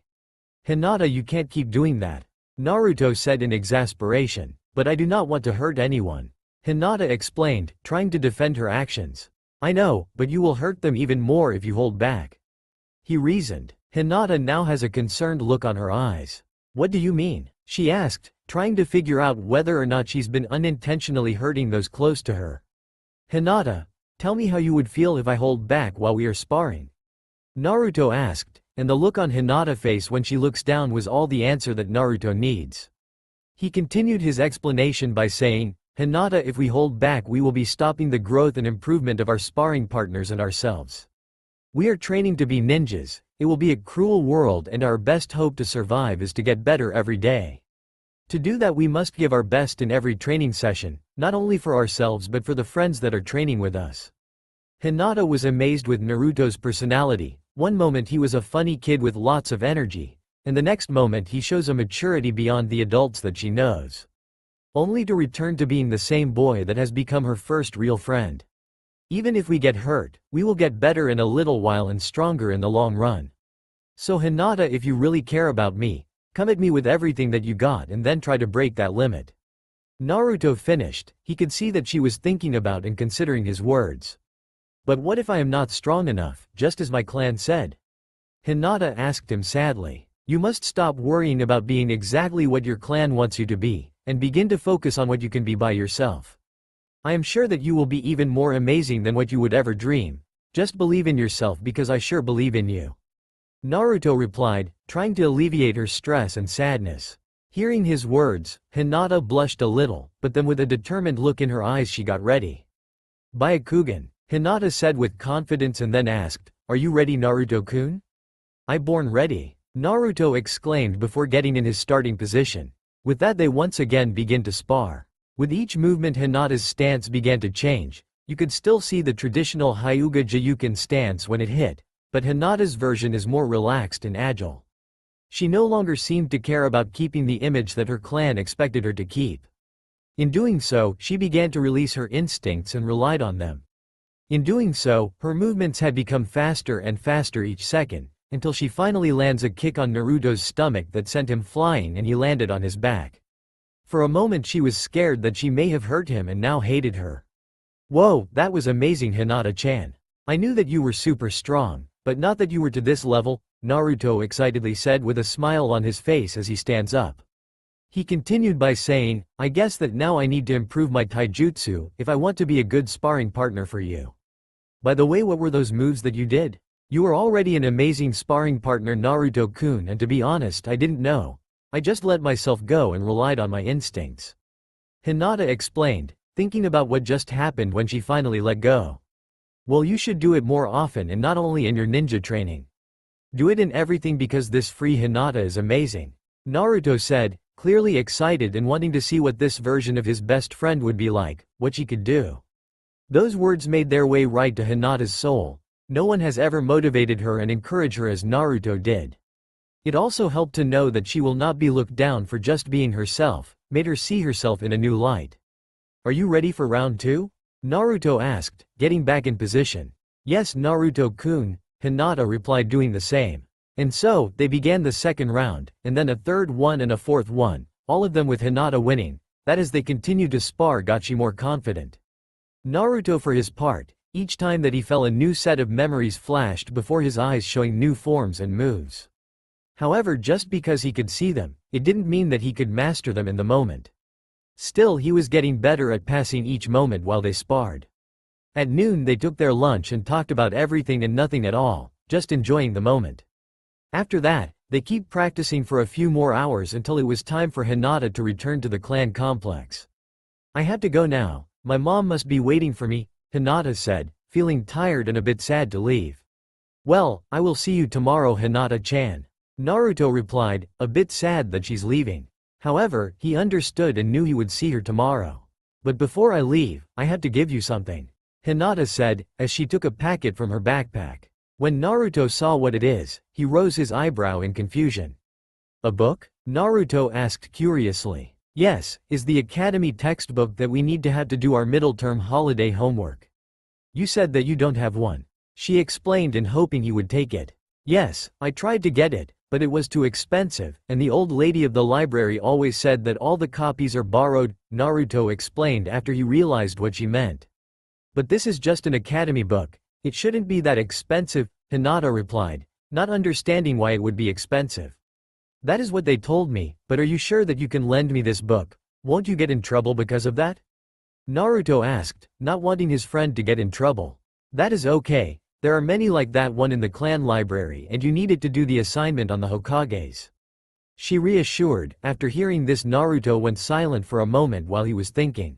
Hinata, you can't keep doing that, Naruto said in exasperation. But I do not want to hurt anyone, Hinata explained, trying to defend her actions. I know, but you will hurt them even more if you hold back, he reasoned. Hinata now has a concerned look on her eyes. What do you mean? She asked, trying to figure out whether or not she's been unintentionally hurting those close to her. Hinata, tell me how you would feel if I hold back while we are sparring, Naruto asked, and the look on Hinata's face when she looks down was all the answer that Naruto needs. He continued his explanation by saying, Hinata, if we hold back we will be stopping the growth and improvement of our sparring partners and ourselves. We are training to be ninjas, it will be a cruel world and our best hope to survive is to get better every day. To do that we must give our best in every training session, not only for ourselves but for the friends that are training with us. Hinata was amazed with Naruto's personality. One moment he was a funny kid with lots of energy, and the next moment he shows a maturity beyond the adults that she knows. Only to return to being the same boy that has become her first real friend. Even if we get hurt, we will get better in a little while and stronger in the long run. So Hinata, if you really care about me, come at me with everything that you got and then try to break that limit. Naruto finished. He could see that she was thinking about and considering his words. But what if I am not strong enough, just as my clan said? Hinata asked him sadly. You must stop worrying about being exactly what your clan wants you to be, and begin to focus on what you can be by yourself. I am sure that you will be even more amazing than what you would ever dream. Just believe in yourself because I sure believe in you, Naruto replied, trying to alleviate her stress and sadness. Hearing his words, Hinata blushed a little, but then with a determined look in her eyes she got ready. Byakugan, Hinata said with confidence and then asked, are you ready, Naruto-kun? I born ready, Naruto exclaimed before getting in his starting position. With that they once again begin to spar. With each movement Hinata's stance began to change. You could still see the traditional Hyuga Jayuken stance when it hit, but Hinata's version is more relaxed and agile. She no longer seemed to care about keeping the image that her clan expected her to keep. In doing so, she began to release her instincts and relied on them. In doing so, her movements had become faster and faster each second, until she finally lands a kick on Naruto's stomach that sent him flying and he landed on his back. For a moment she was scared that she may have hurt him and now hated her. Whoa, that was amazing, Hinata-chan. I knew that you were super strong, but not that you were to this level, Naruto excitedly said with a smile on his face as he stands up. He continued by saying, I guess that now I need to improve my taijutsu if I want to be a good sparring partner for you. By the way, what were those moves that you did? You were already an amazing sparring partner, Naruto-kun, and to be honest I didn't know. I just let myself go and relied on my instincts, Hinata explained, thinking about what just happened when she finally let go. Well, you should do it more often and not only in your ninja training. Do it in everything because this free Hinata is amazing, Naruto said, clearly excited and wanting to see what this version of his best friend would be like, what she could do. Those words made their way right to Hinata's soul. No one has ever motivated her and encouraged her as Naruto did. It also helped to know that she will not be looked down for just being herself, made her see herself in a new light. Are you ready for round 2? Naruto asked, getting back in position. Yes, Naruto-kun, Hinata replied, doing the same. And so, they began the second round, and then a third one and a fourth one, all of them with Hinata winning. That as they continued to spar got she more confident. Naruto for his part, each time that he fell a new set of memories flashed before his eyes showing new forms and moves. However, just because he could see them, it didn't mean that he could master them in the moment. Still, he was getting better at passing each moment while they sparred. At noon they took their lunch and talked about everything and nothing at all, just enjoying the moment. After that, they keep practicing for a few more hours until it was time for Hinata to return to the clan complex. I have to go now, my mom must be waiting for me, Hinata said, feeling tired and a bit sad to leave. Well, I will see you tomorrow, Hinata-chan. Naruto replied, a bit sad that she's leaving. However, he understood and knew he would see her tomorrow. But before I leave, I have to give you something, Hinata said, as she took a packet from her backpack. When Naruto saw what it is, he rose his eyebrow in confusion. A book? Naruto asked curiously. Yes, is the academy textbook that we need to have to do our middle-term holiday homework. You said that you don't have one. She explained, and hoping he would take it. Yes, I tried to get it, but it was too expensive, and the old lady of the library always said that all the copies are borrowed, Naruto explained after he realized what she meant. But this is just an academy book. It shouldn't be that expensive, Hinata replied, not understanding why it would be expensive. That is what they told me, but are you sure that you can lend me this book? Won't you get in trouble because of that? Naruto asked, not wanting his friend to get in trouble. That is okay, there are many like that one in the clan library and you needed to do the assignment on the Hokages. She reassured. After hearing this, Naruto went silent for a moment while he was thinking.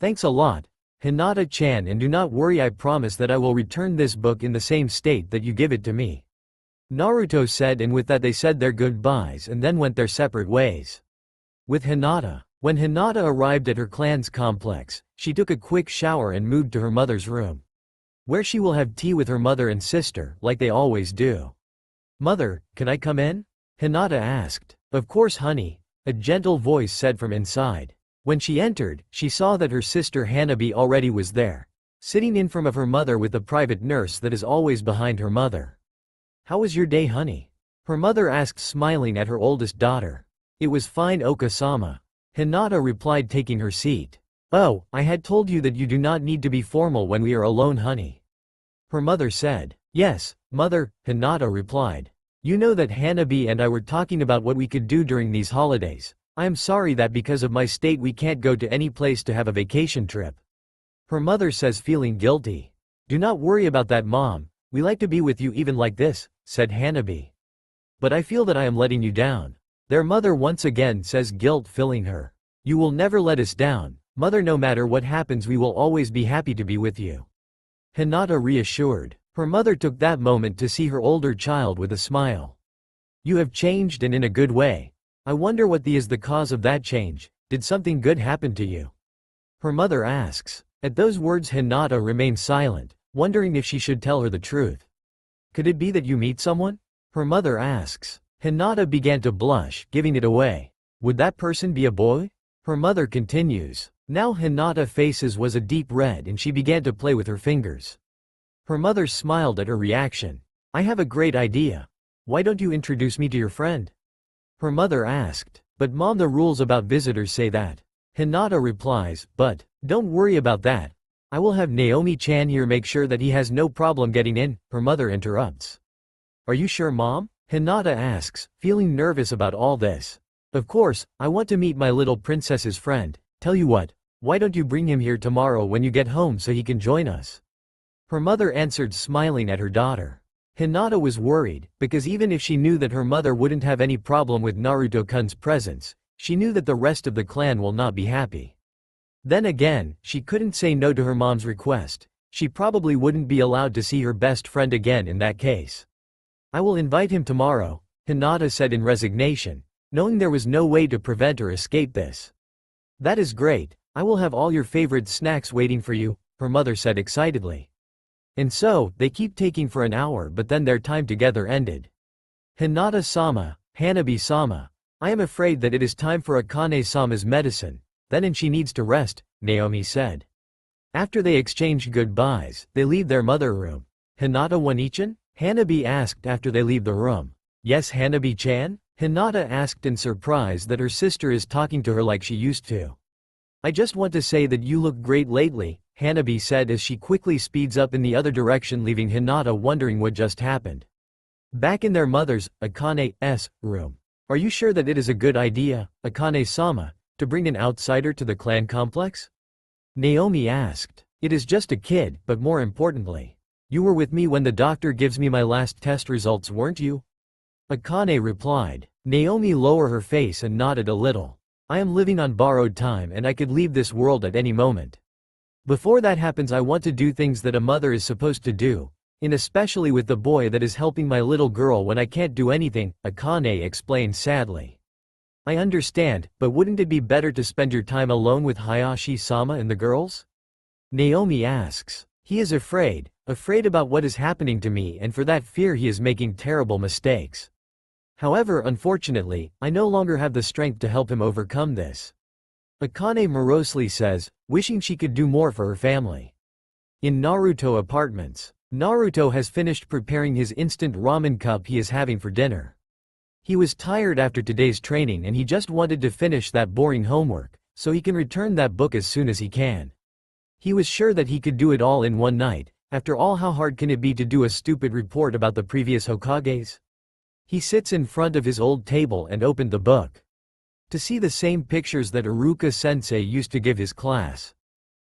Thanks a lot, Hinata-chan, and do not worry, I promise that I will return this book in the same state that you give it to me. Naruto said, and with that they said their goodbyes and then went their separate ways. With Hinata. When Hinata arrived at her clan's complex, she took a quick shower and moved to her mother's room, where she will have tea with her mother and sister, like they always do. Mother, can I come in? Hinata asked. Of course, honey, a gentle voice said from inside. When she entered, she saw that her sister Hanabi already was there, sitting in front of her mother with the private nurse that is always behind her mother. How was your day, honey? Her mother asked, smiling at her oldest daughter. It was fine, Oka-sama. Hinata replied, taking her seat. Oh, I had told you that you do not need to be formal when we are alone, honey. Her mother said. Yes, mother, Hinata replied. You know that Hanabi and I were talking about what we could do during these holidays. I am sorry that because of my state we can't go to any place to have a vacation trip. Her mother says, feeling guilty. Do not worry about that, mom. We like to be with you even like this, said Hanabi. But I feel that I am letting you down. Their mother once again says, guilt filling her. You will never let us down, mother. No matter what happens we will always be happy to be with you. Hinata reassured. Her mother took that moment to see her older child with a smile. You have changed, and in a good way. I wonder what is the cause of that change. Did something good happen to you? Her mother asks. At those words Hinata remained silent, wondering if she should tell her the truth. Could it be that you meet someone? Her mother asks. Hinata began to blush, giving it away. Would that person be a boy? Her mother continues. Now Hinata's face was a deep red and she began to play with her fingers. Her mother smiled at her reaction. I have a great idea. Why don't you introduce me to your friend? Her mother asked. But mom, the rules about visitors say that. Hinata replies, but, don't worry about that. I will have Naomi-chan here make sure that he has no problem getting in, her mother interrupts. Are you sure, mom? Hinata asks, feeling nervous about all this. Of course, I want to meet my little princess's friend. Tell you what, why don't you bring him here tomorrow when you get home so he can join us? Her mother answered, smiling at her daughter. Hinata was worried, because even if she knew that her mother wouldn't have any problem with Naruto-kun's presence, she knew that the rest of the clan will not be happy. Then again, she couldn't say no to her mom's request. She probably wouldn't be allowed to see her best friend again in that case. I will invite him tomorrow, Hinata said in resignation, knowing there was no way to prevent or escape this. That is great, I will have all your favorite snacks waiting for you, her mother said excitedly. And so, they keep taking for an hour, but then their time together ended. Hinata-sama, Hanabi-sama. I am afraid that it is time for Akane-sama's medicine. Then and she needs to rest, Naomi said. After they exchange goodbyes, they leave their mother room. Hinata Wanichan? Hanabi asked after they leave the room. Yes, Hanabi-chan? Hinata asked in surprise that her sister is talking to her like she used to. I just want to say that you look great lately, Hanabi said as she quickly speeds up in the other direction, leaving Hinata wondering what just happened. Back in their mother's, Akane's, room. Are you sure that it is a good idea, Akane-sama, to bring an outsider to the clan complex? Naomi asked. It is just a kid, but more importantly, you were with me when the doctor gives me my last test results, weren't you? Akane replied. Naomi lowered her face and nodded a little. I am living on borrowed time and I could leave this world at any moment. Before that happens, I want to do things that a mother is supposed to do, and especially with the boy that is helping my little girl when I can't do anything, Akane explained sadly. I understand, but wouldn't it be better to spend your time alone with Hayashi-sama and the girls? Naomi asks. He is afraid about what is happening to me, and for that fear he is making terrible mistakes. However, unfortunately, I no longer have the strength to help him overcome this. Akane morosely says, wishing she could do more for her family. In Naruto apartments, Naruto has finished preparing his instant ramen cup he is having for dinner. He was tired after today's training and he just wanted to finish that boring homework, so he can return that book as soon as he can. He was sure that he could do it all in one night. After all, how hard can it be to do a stupid report about the previous Hokages? He sits in front of his old table and opened the book to see the same pictures that Iruka-sensei used to give his class.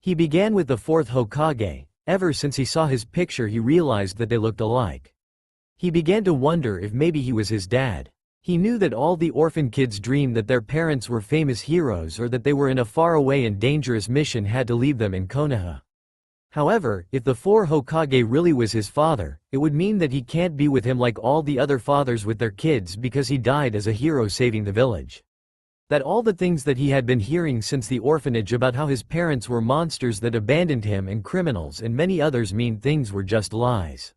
He began with the fourth Hokage. Ever since he saw his picture, he realized that they looked alike. He began to wonder if maybe he was his dad. He knew that all the orphan kids dream that their parents were famous heroes or that they were in a faraway and dangerous mission had to leave them in Konoha. However, if the 4 Hokage really was his father, it would mean that he can't be with him like all the other fathers with their kids because he died as a hero saving the village. That all the things that he had been hearing since the orphanage about how his parents were monsters that abandoned him and criminals and many others mean things were just lies.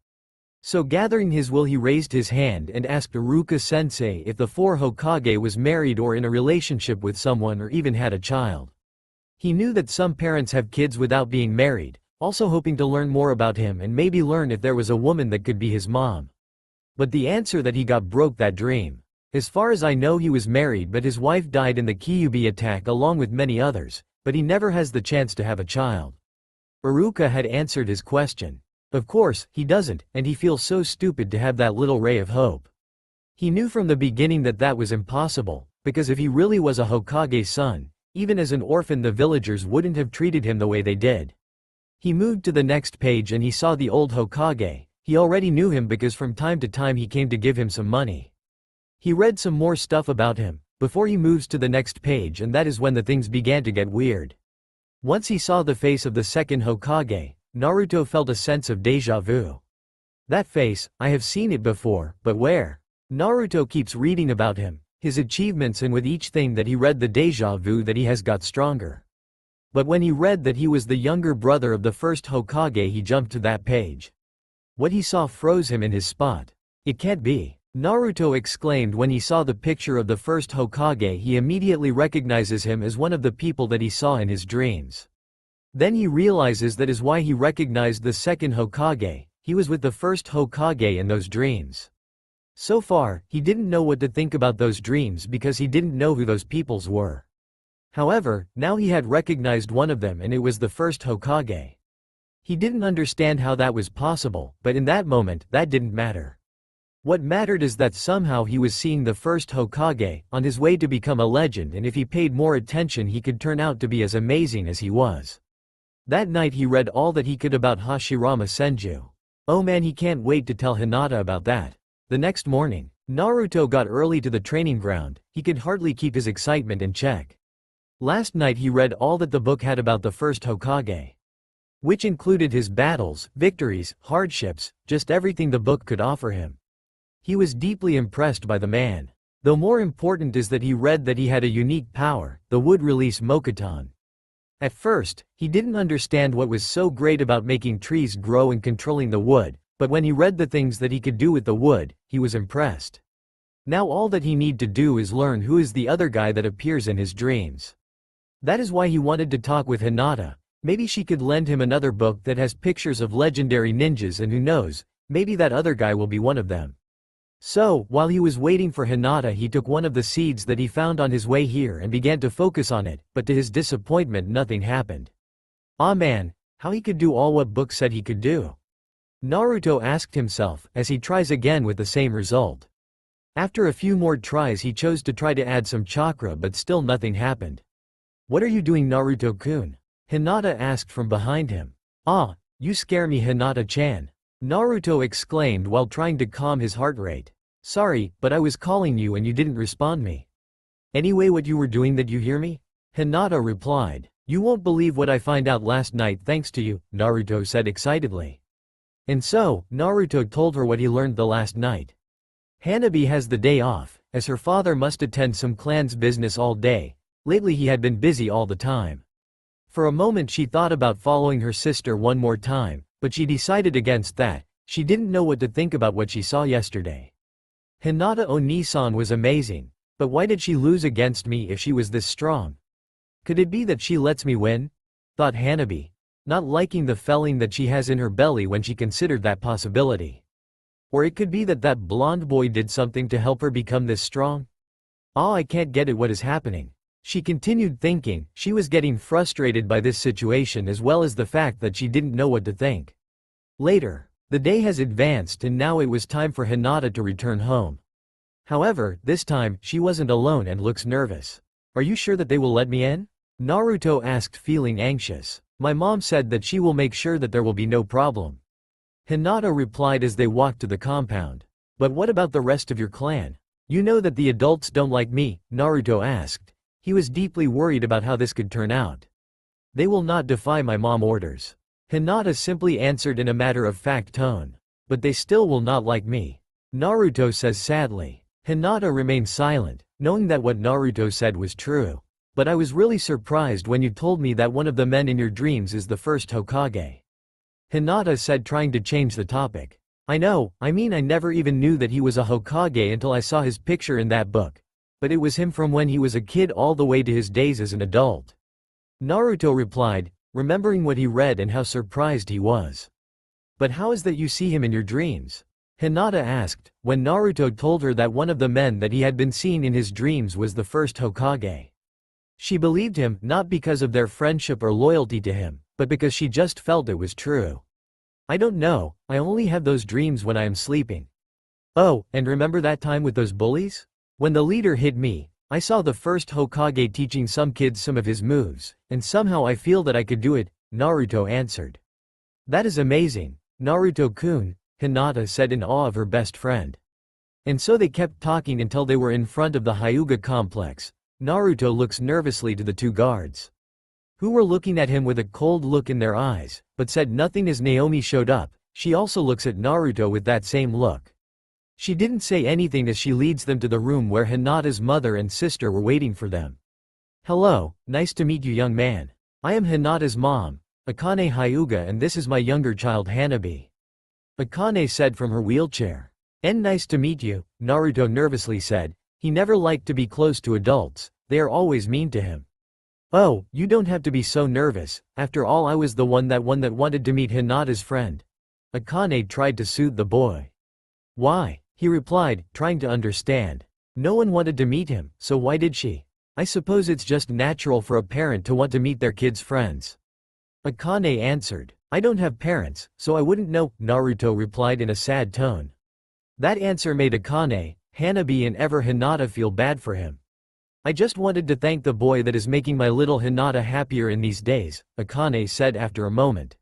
So gathering his will, he raised his hand and asked Iruka-sensei if the 4 Hokage was married or in a relationship with someone or even had a child. He knew that some parents have kids without being married, also hoping to learn more about him and maybe learn if there was a woman that could be his mom. But the answer that he got broke that dream. As far as I know, he was married, but his wife died in the Kyuubi attack along with many others, but he never has the chance to have a child. Iruka had answered his question. Of course, he doesn't, and he feels so stupid to have that little ray of hope. He knew from the beginning that that was impossible, because if he really was a Hokage's son, even as an orphan the villagers wouldn't have treated him the way they did. He moved to the next page and he saw the old Hokage. He already knew him because from time to time he came to give him some money. He read some more stuff about him, before he moves to the next page, and that is when the things began to get weird. Once he saw the face of the second Hokage, Naruto felt a sense of déjà vu. That face, I have seen it before, but where? Naruto keeps reading about him, his achievements, and with each thing that he read the déjà vu that he has got stronger. But when he read that he was the younger brother of the first Hokage, he jumped to that page. What he saw froze him in his spot. It can't be. Naruto exclaimed when he saw the picture of the first Hokage. He immediately recognizes him as one of the people that he saw in his dreams. Then he realizes that is why he recognized the second Hokage. He was with the first Hokage in those dreams. So far, he didn't know what to think about those dreams because he didn't know who those peoples were. However, now he had recognized one of them and it was the first Hokage. He didn't understand how that was possible, but in that moment, that didn't matter. What mattered is that somehow he was seeing the first Hokage, on his way to become a legend, and if he paid more attention he could turn out to be as amazing as he was. That night he read all that he could about Hashirama Senju. Oh man, he can't wait to tell Hinata about that. The next morning, Naruto got early to the training ground. He could hardly keep his excitement in check. Last night he read all that the book had about the first Hokage, which included his battles, victories, hardships, just everything the book could offer him. He was deeply impressed by the man. Though more important is that he read that he had a unique power, the wood release Mokuton. At first, he didn't understand what was so great about making trees grow and controlling the wood, but when he read the things that he could do with the wood, he was impressed. Now all that he need to do is learn who is the other guy that appears in his dreams. That is why he wanted to talk with Hinata. Maybe she could lend him another book that has pictures of legendary ninjas, and who knows, maybe that other guy will be one of them. So, while he was waiting for Hinata, he took one of the seeds that he found on his way here and began to focus on it, but to his disappointment nothing happened. Ah man, how he could do all what book said he could do? Naruto asked himself, as he tries again with the same result. After a few more tries he chose to try to add some chakra, but still nothing happened. What are you doing, Naruto-kun? Hinata asked from behind him. Ah, you scare me, Hinata-chan. Naruto exclaimed while trying to calm his heart rate. Sorry, but I was calling you and you didn't respond me. Anyway, what you were doing, did you hear me? Hinata replied. You won't believe what I find out last night thanks to you, Naruto said excitedly. And so, Naruto told her what he learned the last night. Hanabi has the day off, as her father must attend some clan's business all day. Lately he had been busy all the time. For a moment she thought about following her sister one more time, but she decided against that. She didn't know what to think about what she saw yesterday. Hinata Onisan was amazing, but why did she lose against me if she was this strong? Could it be that she lets me win? Thought Hanabi, not liking the feeling that she has in her belly when she considered that possibility. Or it could be that that blonde boy did something to help her become this strong? Ah, I can't get it, what is happening? She continued thinking. She was getting frustrated by this situation as well as the fact that she didn't know what to think. Later, the day has advanced and now it was time for Hinata to return home. However, this time, she wasn't alone and looks nervous. Are you sure that they will let me in? Naruto asked, feeling anxious. My mom said that she will make sure that there will be no problem. Hinata replied as they walked to the compound. But what about the rest of your clan? You know that the adults don't like me, Naruto asked. He was deeply worried about how this could turn out. They will not defy my mom orders. Hinata simply answered in a matter-of-fact tone. But they still will not like me. Naruto says sadly. Hinata remained silent, knowing that what Naruto said was true. But I was really surprised when you told me that one of the men in your dreams is the first Hokage. Hinata said, trying to change the topic. I know, I mean I never even knew that he was a Hokage until I saw his picture in that book. But it was him from when he was a kid all the way to his days as an adult. Naruto replied, remembering what he read and how surprised he was. But how is that you see him in your dreams? Hinata asked, when Naruto told her that one of the men that he had been seeing in his dreams was the first Hokage. She believed him, not because of their friendship or loyalty to him, but because she just felt it was true. I don't know, I only have those dreams when I am sleeping. Oh, and remember that time with those bullies? When the leader hit me, I saw the first Hokage teaching some kids some of his moves, and somehow I feel that I could do it, Naruto answered. That is amazing, Naruto-kun, Hinata said in awe of her best friend. And so they kept talking until they were in front of the Hyuga complex. Naruto looks nervously to the two guards, who were looking at him with a cold look in their eyes, but said nothing as Naomi showed up. She also looks at Naruto with that same look. She didn't say anything as she leads them to the room where Hinata's mother and sister were waiting for them. Hello, nice to meet you, young man. I am Hinata's mom, Akane Hyuga, and this is my younger child Hanabi. Akane said from her wheelchair. And nice to meet you, Naruto nervously said. He never liked to be close to adults, they are always mean to him. Oh, you don't have to be so nervous, after all I was the one that wanted to meet Hinata's friend. Akane tried to soothe the boy. Why? He replied, trying to understand. No one wanted to meet him, so why did she? I suppose it's just natural for a parent to want to meet their kid's friends. Akane answered. I don't have parents, so I wouldn't know, Naruto replied in a sad tone. That answer made Akane, Hanabi and ever Hinata feel bad for him. I just wanted to thank the boy that is making my little Hinata happier in these days, Akane said after a moment.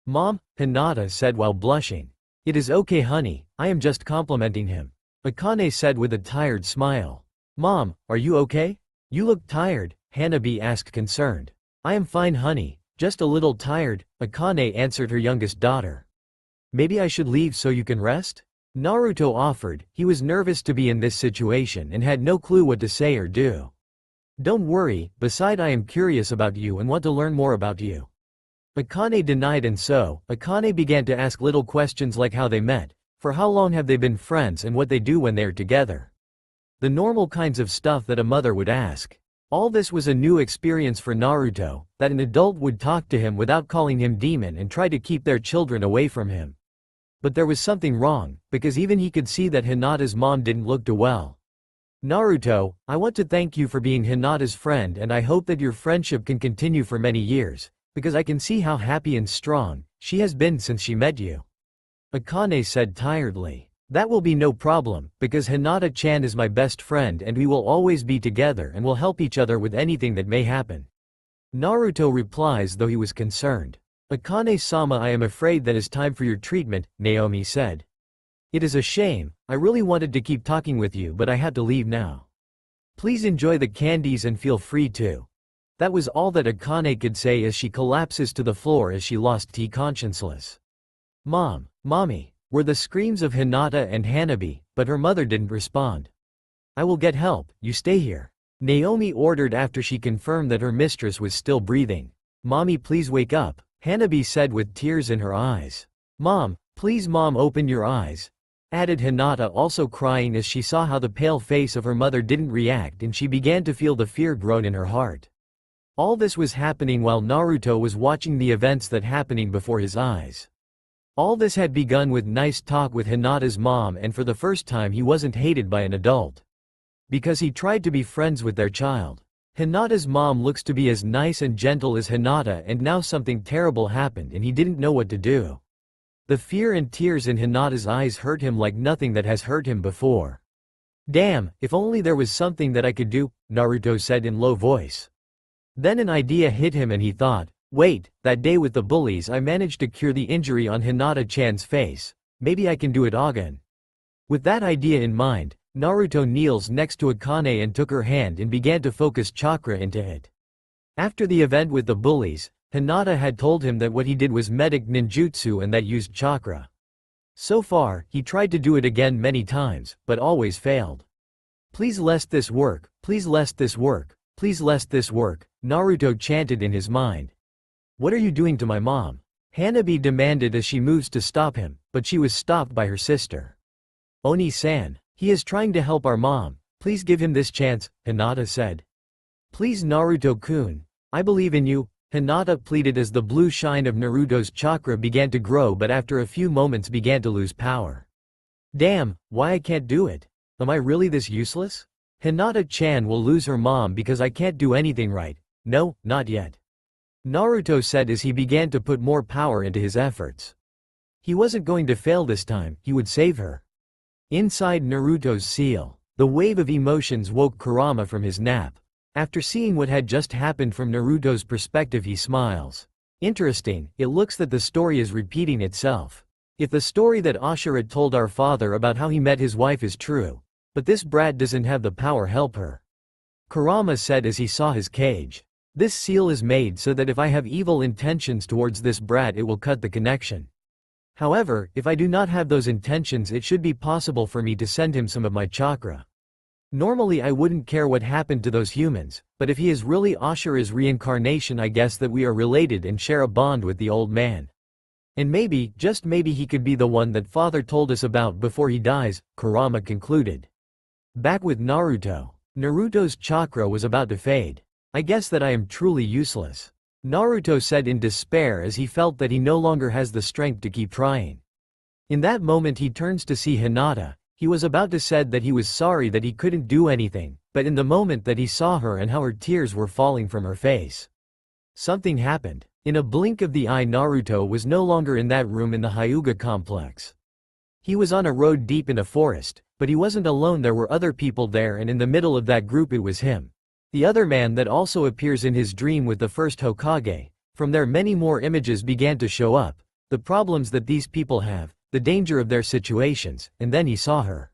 Mom, Hinata said while blushing. It is okay honey, I am just complimenting him. Akane said with a tired smile. Mom, are you okay? You look tired, Hanabi asked concerned. I am fine honey, just a little tired, Akane answered her youngest daughter. Maybe I should leave so you can rest? Naruto offered. He was nervous to be in this situation and had no clue what to say or do. Don't worry, beside I am curious about you and want to learn more about you. Akane denied, and so, Akane began to ask little questions like how they met, for how long have they been friends and what they do when they are together. The normal kinds of stuff that a mother would ask. All this was a new experience for Naruto, that an adult would talk to him without calling him demon and try to keep their children away from him. But there was something wrong, because even he could see that Hinata's mom didn't look too well. Naruto, I want to thank you for being Hinata's friend, and I hope that your friendship can continue for many years, because I can see how happy and strong she has been since she met you. Akane said tiredly. That will be no problem, because Hinata-chan is my best friend and we will always be together and will help each other with anything that may happen. Naruto replies, though he was concerned. Akane-sama, I am afraid that is time for your treatment, Naomi said. It is a shame, I really wanted to keep talking with you but I have to leave now. Please enjoy the candies and feel free to. That was all that Akane could say as she collapses to the floor as she lost tea conscienceless. Mom, Mommy, were the screams of Hinata and Hanabi, but her mother didn't respond. I will get help, you stay here. Naomi ordered after she confirmed that her mistress was still breathing. Mommy, please wake up, Hanabi said with tears in her eyes. Mom, please mom, open your eyes, added Hinata, also crying as she saw how the pale face of her mother didn't react and she began to feel the fear grow in her heart. All this was happening while Naruto was watching the events that happening before his eyes. All this had begun with nice talk with Hinata's mom, and for the first time he wasn't hated by an adult. Because he tried to be friends with their child. Hinata's mom looks to be as nice and gentle as Hinata, and now something terrible happened and he didn't know what to do. The fear and tears in Hinata's eyes hurt him like nothing that has hurt him before. Damn, if only there was something that I could do, Naruto said in low voice. Then an idea hit him and he thought, wait, that day with the bullies I managed to cure the injury on Hinata-chan's face, maybe I can do it again. With that idea in mind, Naruto kneels next to Akane and took her hand and began to focus chakra into it. After the event with the bullies, Hinata had told him that what he did was medic ninjutsu and that used chakra. So far, he tried to do it again many times, but always failed. Please let this work, please let this work, please let this work, Naruto chanted in his mind. What are you doing to my mom? Hanabi demanded as she moves to stop him, but she was stopped by her sister. Oni-san, he is trying to help our mom, please give him this chance, Hinata said. Please Naruto-kun, I believe in you, Hinata pleaded as the blue shine of Naruto's chakra began to grow but after a few moments began to lose power. Damn, why I can't do it? Am I really this useless? Hinata-chan will lose her mom because I can't do anything right. No, not yet. Naruto said as he began to put more power into his efforts. He wasn't going to fail this time, he would save her. Inside Naruto's seal, the wave of emotions woke Kurama from his nap. After seeing what had just happened from Naruto's perspective, he smiles. Interesting, it looks that the story is repeating itself. If the story that Ashura told our father about how he met his wife is true, but this brat doesn't have the power help her. Kurama said as he saw his cage. This seal is made so that if I have evil intentions towards this brat it will cut the connection. However, if I do not have those intentions it should be possible for me to send him some of my chakra. Normally I wouldn't care what happened to those humans, but if he is really Ashura's reincarnation I guess that we are related and share a bond with the old man. And maybe, just maybe he could be the one that father told us about before he dies, Kurama concluded. Back with Naruto. Naruto's chakra was about to fade. I guess that I am truly useless, Naruto said in despair as he felt that he no longer has the strength to keep trying. In that moment he turns to see Hinata. He was about to said that he was sorry that he couldn't do anything, but in the moment that he saw her and how her tears were falling from her face, something happened. In a blink of the eye Naruto was no longer in that room in the Hyuga complex. He was on a road deep in a forest, but he wasn't alone, there were other people there and in the middle of that group it was him. The other man that also appears in his dream with the first Hokage. From there many more images began to show up, the problems that these people have, the danger of their situations, and then he saw her.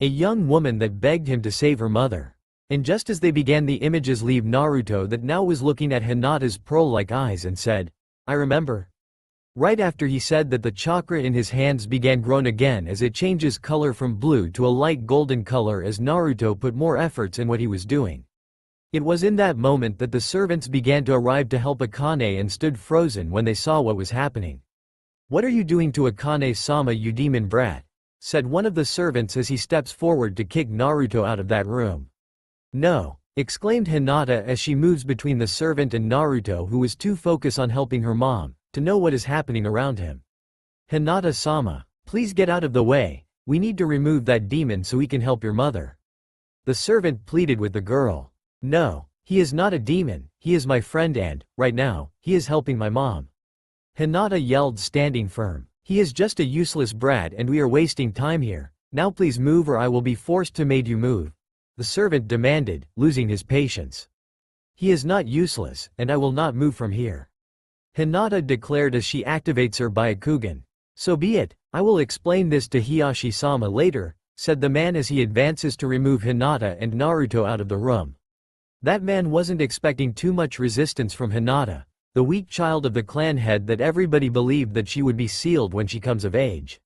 A young woman that begged him to save her mother. And just as they began the images leave Naruto that now was looking at Hinata's pearl-like eyes and said, I remember. Right after he said that the chakra in his hands began grown again as it changes color from blue to a light golden color as Naruto put more efforts in what he was doing. It was in that moment that the servants began to arrive to help Akane and stood frozen when they saw what was happening. What are you doing to Akane-sama, you demon brat? said one of the servants as he steps forward to kick Naruto out of that room. No, exclaimed Hinata as she moves between the servant and Naruto, who is too focused on helping her mom to know what is happening around him. Hinata-sama, please get out of the way, we need to remove that demon so we can help your mother. The servant pleaded with the girl. No, he is not a demon, he is my friend and, right now, he is helping my mom. Hinata yelled, standing firm. He is just a useless brat and we are wasting time here. Now please move or I will be forced to make you move. The servant demanded, losing his patience. He is not useless, and I will not move from here. Hinata declared as she activates her Byakugan. So be it, I will explain this to Hiyashi-sama later, said the man as he advances to remove Hinata and Naruto out of the room. That man wasn't expecting too much resistance from Hinata, the weak child of the clan head that everybody believed that she would be sealed when she comes of age.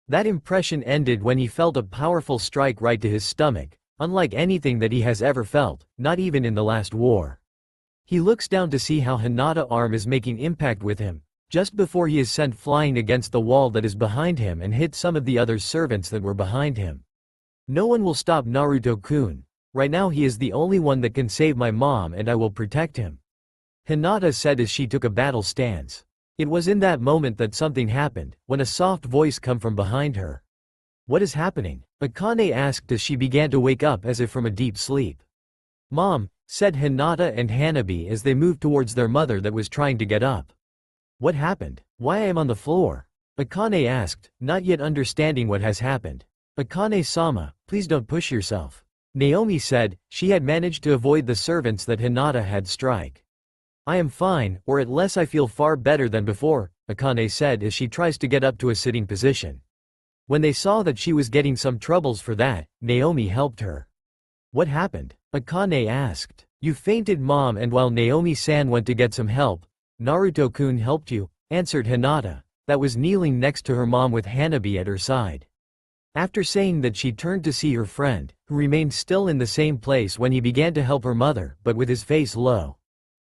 That impression ended when he felt a powerful strike right to his stomach, unlike anything that he has ever felt, not even in the last war. He looks down to see how Hinata's arm is making impact with him, just before he is sent flying against the wall that is behind him and hit some of the other servants that were behind him. No one will stop Naruto-kun. Right now he is the only one that can save my mom and I will protect him. Hinata said as she took a battle stance. It was in that moment that something happened, when a soft voice came from behind her. What is happening? Akane asked as she began to wake up as if from a deep sleep. Mom, said Hinata and Hanabi as they moved towards their mother that was trying to get up. What happened? Why I am on the floor? Akane asked, not yet understanding what has happened. Akane-sama, please don't push yourself. Naomi said, she had managed to avoid the servants that Hinata had strike. I am fine, or at least I feel far better than before, Akane said as she tries to get up to a sitting position. When they saw that she was getting some troubles for that, Naomi helped her. What happened? Akane asked. You fainted, Mom, and while Naomi-san went to get some help, Naruto-kun helped you, answered Hinata, that was kneeling next to her mom with Hanabi at her side. After saying that, she turned to see her friend, who remained still in the same place when he began to help her mother, but with his face low.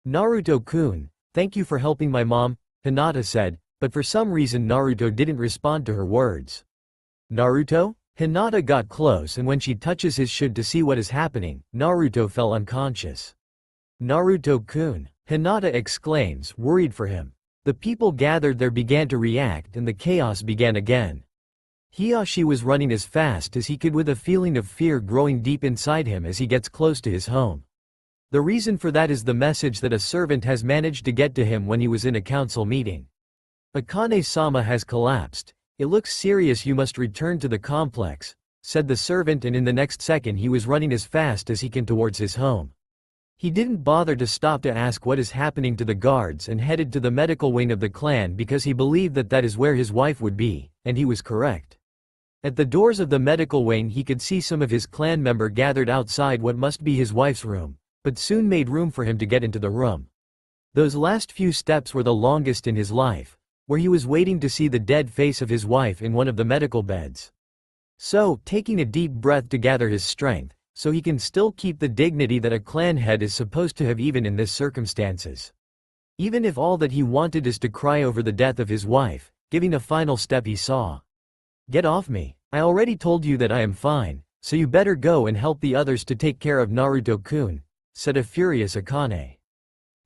Naruto-kun, thank you for helping my mom, Hinata said, but for some reason Naruto didn't respond to her words. Naruto? Hinata got close and when she touches his should to see what is happening, Naruto fell unconscious. Naruto-kun, Hinata exclaims, worried for him. The people gathered there began to react and the chaos began again. Hiyashi was running as fast as he could with a feeling of fear growing deep inside him as he gets close to his home. The reason for that is the message that a servant has managed to get to him when he was in a council meeting. Akane-sama has collapsed. It looks serious, you must return to the complex, said the servant, and in the next second he was running as fast as he can towards his home. He didn't bother to stop to ask what is happening to the guards and headed to the medical wing of the clan because he believed that that is where his wife would be, and he was correct. At the doors of the medical wing he could see some of his clan member gathered outside what must be his wife's room, but soon made room for him to get into the room. Those last few steps were the longest in his life, where he was waiting to see the dead face of his wife in one of the medical beds. So, taking a deep breath to gather his strength, so he can still keep the dignity that a clan head is supposed to have even in this circumstances. Even if all that he wanted is to cry over the death of his wife, giving a final step he saw. Get off me, I already told you that I am fine, so you better go and help the others to take care of Naruto-kun, said a furious Akane.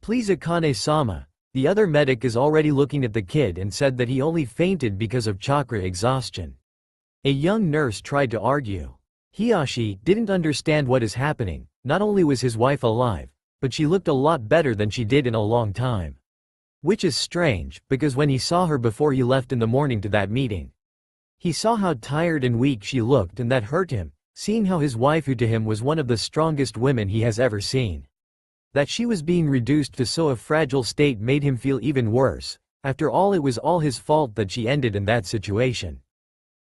Please Akane-sama, the other medic is already looking at the kid and said that he only fainted because of chakra exhaustion. A young nurse tried to argue. Hiyashi didn't understand what is happening. Not only was his wife alive, but she looked a lot better than she did in a long time. Which is strange, because when he saw her before he left in the morning to that meeting, he saw how tired and weak she looked and that hurt him, seeing how his wife, who to him was one of the strongest women he has ever seen. That she was being reduced to so a fragile state made him feel even worse. After all, it was all his fault that she ended in that situation.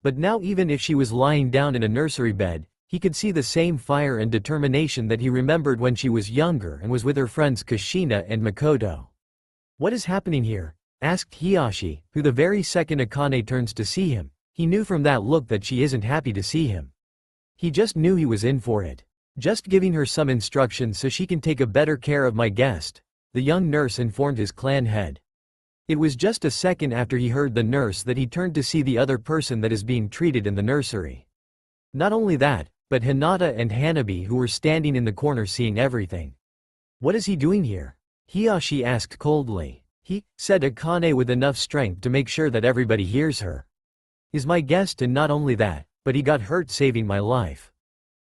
But now even if she was lying down in a nursery bed, he could see the same fire and determination that he remembered when she was younger and was with her friends Kushina and Makoto. What is happening here? Asked Hiyashi, who the very second Akane turns to see him, he knew from that look that she isn't happy to see him. He just knew he was in for it. Just giving her some instructions so she can take a better care of my guest, the young nurse informed his clan head. It was just a second after he heard the nurse that he turned to see the other person that is being treated in the nursery. Not only that, but Hinata and Hanabi who were standing in the corner seeing everything. "What is he doing here?" Hiyashi asked coldly. "He," said Akane with enough strength to make sure that everybody hears her, "is my guest, and not only that, but he got hurt saving my life.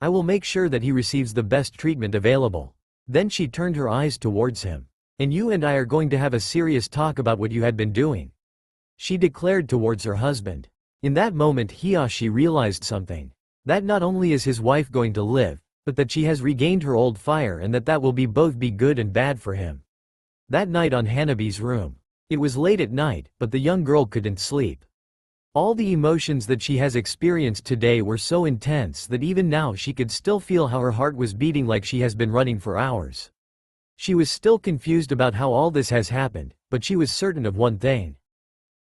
I will make sure that he receives the best treatment available." Then she turned her eyes towards him. "And you and I are going to have a serious talk about what you had been doing," she declared towards her husband. In that moment Hiyashi realized something. That not only is his wife going to live, but that she has regained her old fire and that will be both be good and bad for him. That night on Hanabi's room. It was late at night, but the young girl couldn't sleep. All the emotions that she has experienced today were so intense that even now she could still feel how her heart was beating like she has been running for hours. She was still confused about how all this has happened, but she was certain of one thing.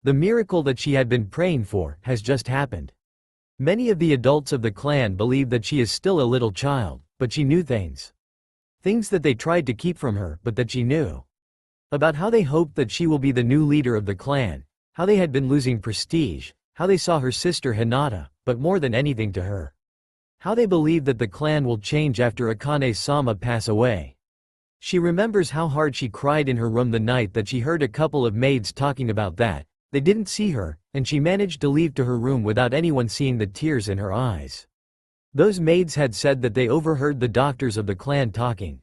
The miracle that she had been praying for has just happened. Many of the adults of the clan believe that she is still a little child, but she knew things. Things that they tried to keep from her, but that she knew. About how they hoped that she will be the new leader of the clan, how they had been losing prestige, how they saw her sister Hinata, but more than anything to her. How they believe that the clan will change after Akane-sama pass away. She remembers how hard she cried in her room the night that she heard a couple of maids talking about that. They didn't see her, and she managed to leave to her room without anyone seeing the tears in her eyes. Those maids had said that they overheard the doctors of the clan talking,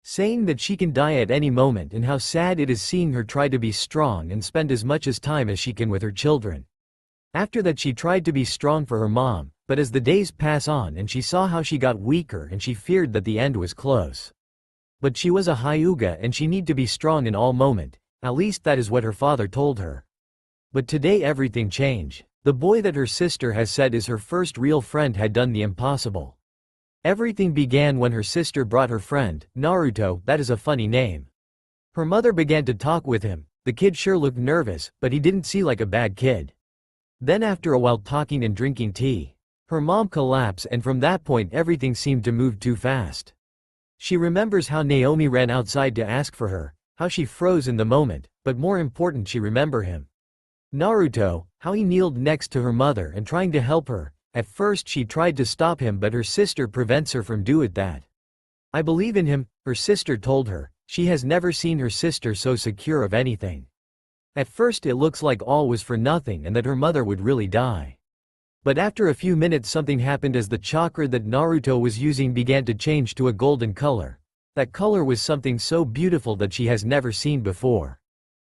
saying that she can die at any moment and how sad it is seeing her try to be strong and spend as much as time as she can with her children. After that she tried to be strong for her mom, but as the days pass on and she saw how she got weaker and she feared that the end was close. But she was a Hyuga and she need to be strong in all moment, at least that is what her father told her. But today everything changed. The boy that her sister has said is her first real friend had done the impossible. Everything began when her sister brought her friend, Naruto, that is a funny name. Her mother began to talk with him. The kid sure looked nervous, but he didn't seem like a bad kid. Then after a while talking and drinking tea, her mom collapsed and from that point everything seemed to move too fast. She remembers how Naomi ran outside to ask for her, how she froze in the moment, but more important she remember him. Naruto, how he kneeled next to her mother and trying to help her. At first she tried to stop him but her sister prevents her from doing that. "I believe in him," her sister told her. She has never seen her sister so secure of anything. At first it looks like all was for nothing and that her mother would really die. But after a few minutes something happened as the chakra that Naruto was using began to change to a golden color. That color was something so beautiful that she has never seen before.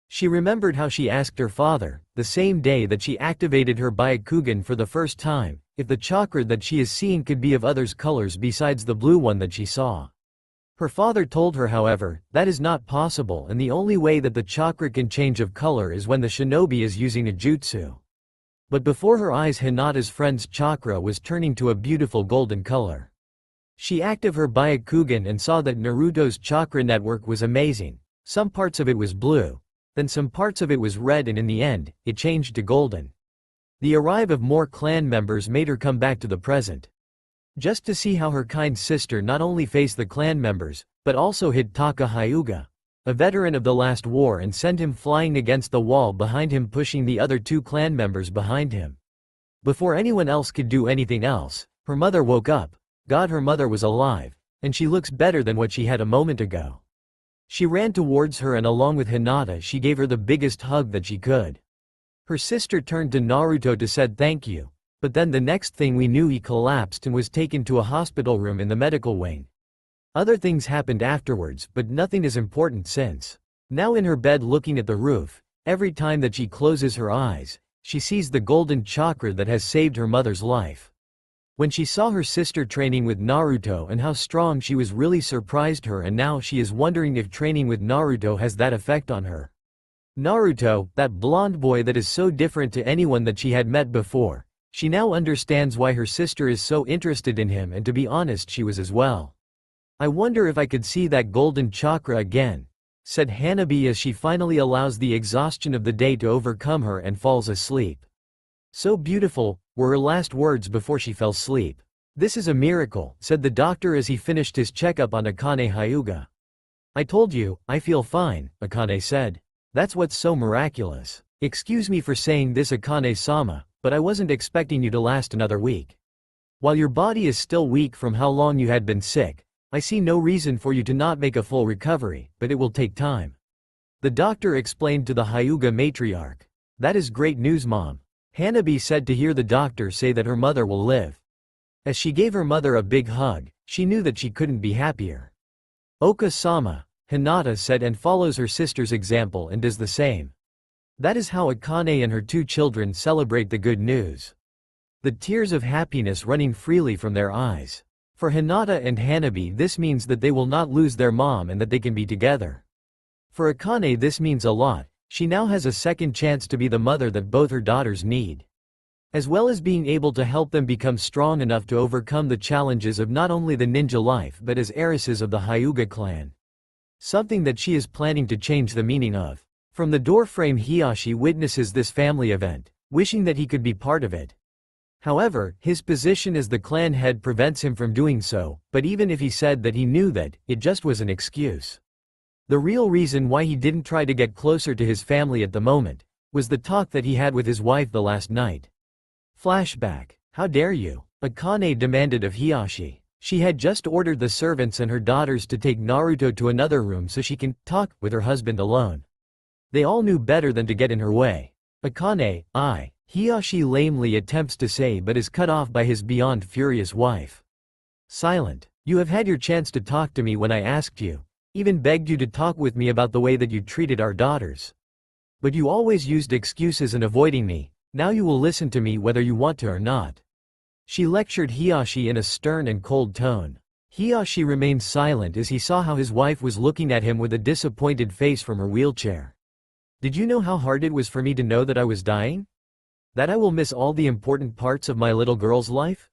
She remembered how she asked her father, the same day that she activated her Byakugan for the first time, if the chakra that she is seeing could be of others' colors besides the blue one that she saw. Her father told her however, that is not possible and the only way that the chakra can change of color is when the shinobi is using a jutsu. But before her eyes Hinata's friend's chakra was turning to a beautiful golden color. She activated her Byakugan and saw that Naruto's chakra network was amazing. Some parts of it was blue. Then some parts of it was red and in the end, it changed to golden. The arrival of more clan members made her come back to the present. Just to see how her kind sister not only faced the clan members, but also hid Taka Hyuga, a veteran of the last war and sent him flying against the wall behind him pushing the other two clan members behind him. Before anyone else could do anything else, her mother woke up. God, her mother was alive, and she looks better than what she had a moment ago. She ran towards her and along with Hinata she gave her the biggest hug that she could. Her sister turned to Naruto to said thank you, but then the next thing we knew he collapsed and was taken to a hospital room in the medical wing. Other things happened afterwards but nothing is important since. Now in her bed looking at the roof, every time that she closes her eyes, she sees the golden chakra that has saved her mother's life. When she saw her sister training with Naruto and how strong she was really surprised her and now she is wondering if training with Naruto has that effect on her. Naruto, that blonde boy that is so different to anyone that she had met before, she now understands why her sister is so interested in him and to be honest she was as well. I wonder if I could see that golden chakra again, said Hanabi as she finally allows the exhaustion of the day to overcome her and falls asleep. So beautiful, were her last words before she fell asleep. This is a miracle, said the doctor as he finished his checkup on Akane Hyuga. I told you, I feel fine, Akane said. That's what's so miraculous. Excuse me for saying this, Akane-sama, but I wasn't expecting you to last another week. While your body is still weak from how long you had been sick, I see no reason for you to not make a full recovery, but it will take time. The doctor explained to the Hyuga matriarch. That is great news, Mom. Hanabi said to hear the doctor say that her mother will live. As she gave her mother a big hug, she knew that she couldn't be happier. Oka-sama, Hinata said, and follows her sister's example and does the same. That is how Akane and her two children celebrate the good news. The tears of happiness running freely from their eyes. For Hinata and Hanabi, this means that they will not lose their mom and that they can be together. For Akane, this means a lot. She now has a second chance to be the mother that both her daughters need. As well as being able to help them become strong enough to overcome the challenges of not only the ninja life but as heiresses of the Hyuga clan. Something that she is planning to change the meaning of. From the doorframe, Hiyashi witnesses this family event, wishing that he could be part of it. However, his position as the clan head prevents him from doing so, but even if he said that he knew that, it just was an excuse. The real reason why he didn't try to get closer to his family at the moment was the talk that he had with his wife the last night. Flashback. How dare you? Akane demanded of Hiyashi. She had just ordered the servants and her daughters to take Naruto to another room so she can talk with her husband alone. They all knew better than to get in her way. Akane, Hiyashi lamely attempts to say but is cut off by his beyond furious wife. Silent. You have had your chance to talk to me when I asked you. Even begged you to talk with me about the way that you treated our daughters. But you always used excuses and avoiding me. Now you will listen to me whether you want to or not. She lectured Hiyashi in a stern and cold tone. Hiyashi remained silent as he saw how his wife was looking at him with a disappointed face from her wheelchair. Did you know how hard it was for me to know that I was dying? That I will miss all the important parts of my little girl's life?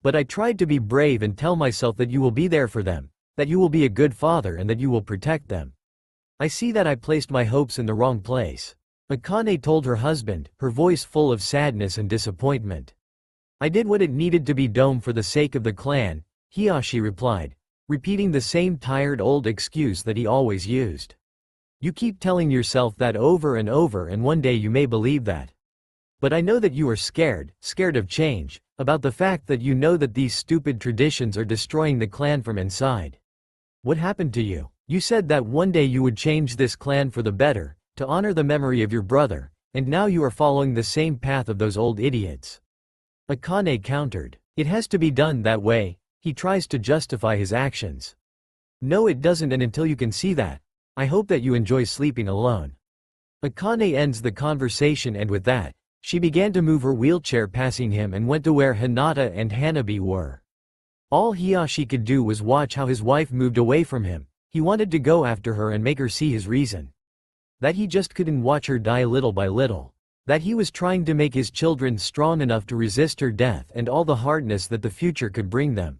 But I tried to be brave and tell myself that you will be there for them, that you will be a good father and that you will protect them. I see that I placed my hopes in the wrong place. Akane told her husband, her voice full of sadness and disappointment. I did what it needed to be done for the sake of the clan, Hiyashi replied, repeating the same tired old excuse that he always used. You keep telling yourself that over and over, and one day you may believe that. But I know that you are scared of change, about the fact that you know that these stupid traditions are destroying the clan from inside. What happened to you? You said that one day you would change this clan for the better, to honor the memory of your brother, and now you are following the same path of those old idiots. Akane countered. It has to be done that way. He tries to justify his actions. No, it doesn't, and until you can see that, I hope that you enjoy sleeping alone. Akane ends the conversation, and with that, she began to move her wheelchair passing him and went to where Hinata and Hanabi were. All Hiyashi could do was watch how his wife moved away from him. He wanted to go after her and make her see his reason. That he just couldn't watch her die little by little. That he was trying to make his children strong enough to resist her death and all the hardness that the future could bring them.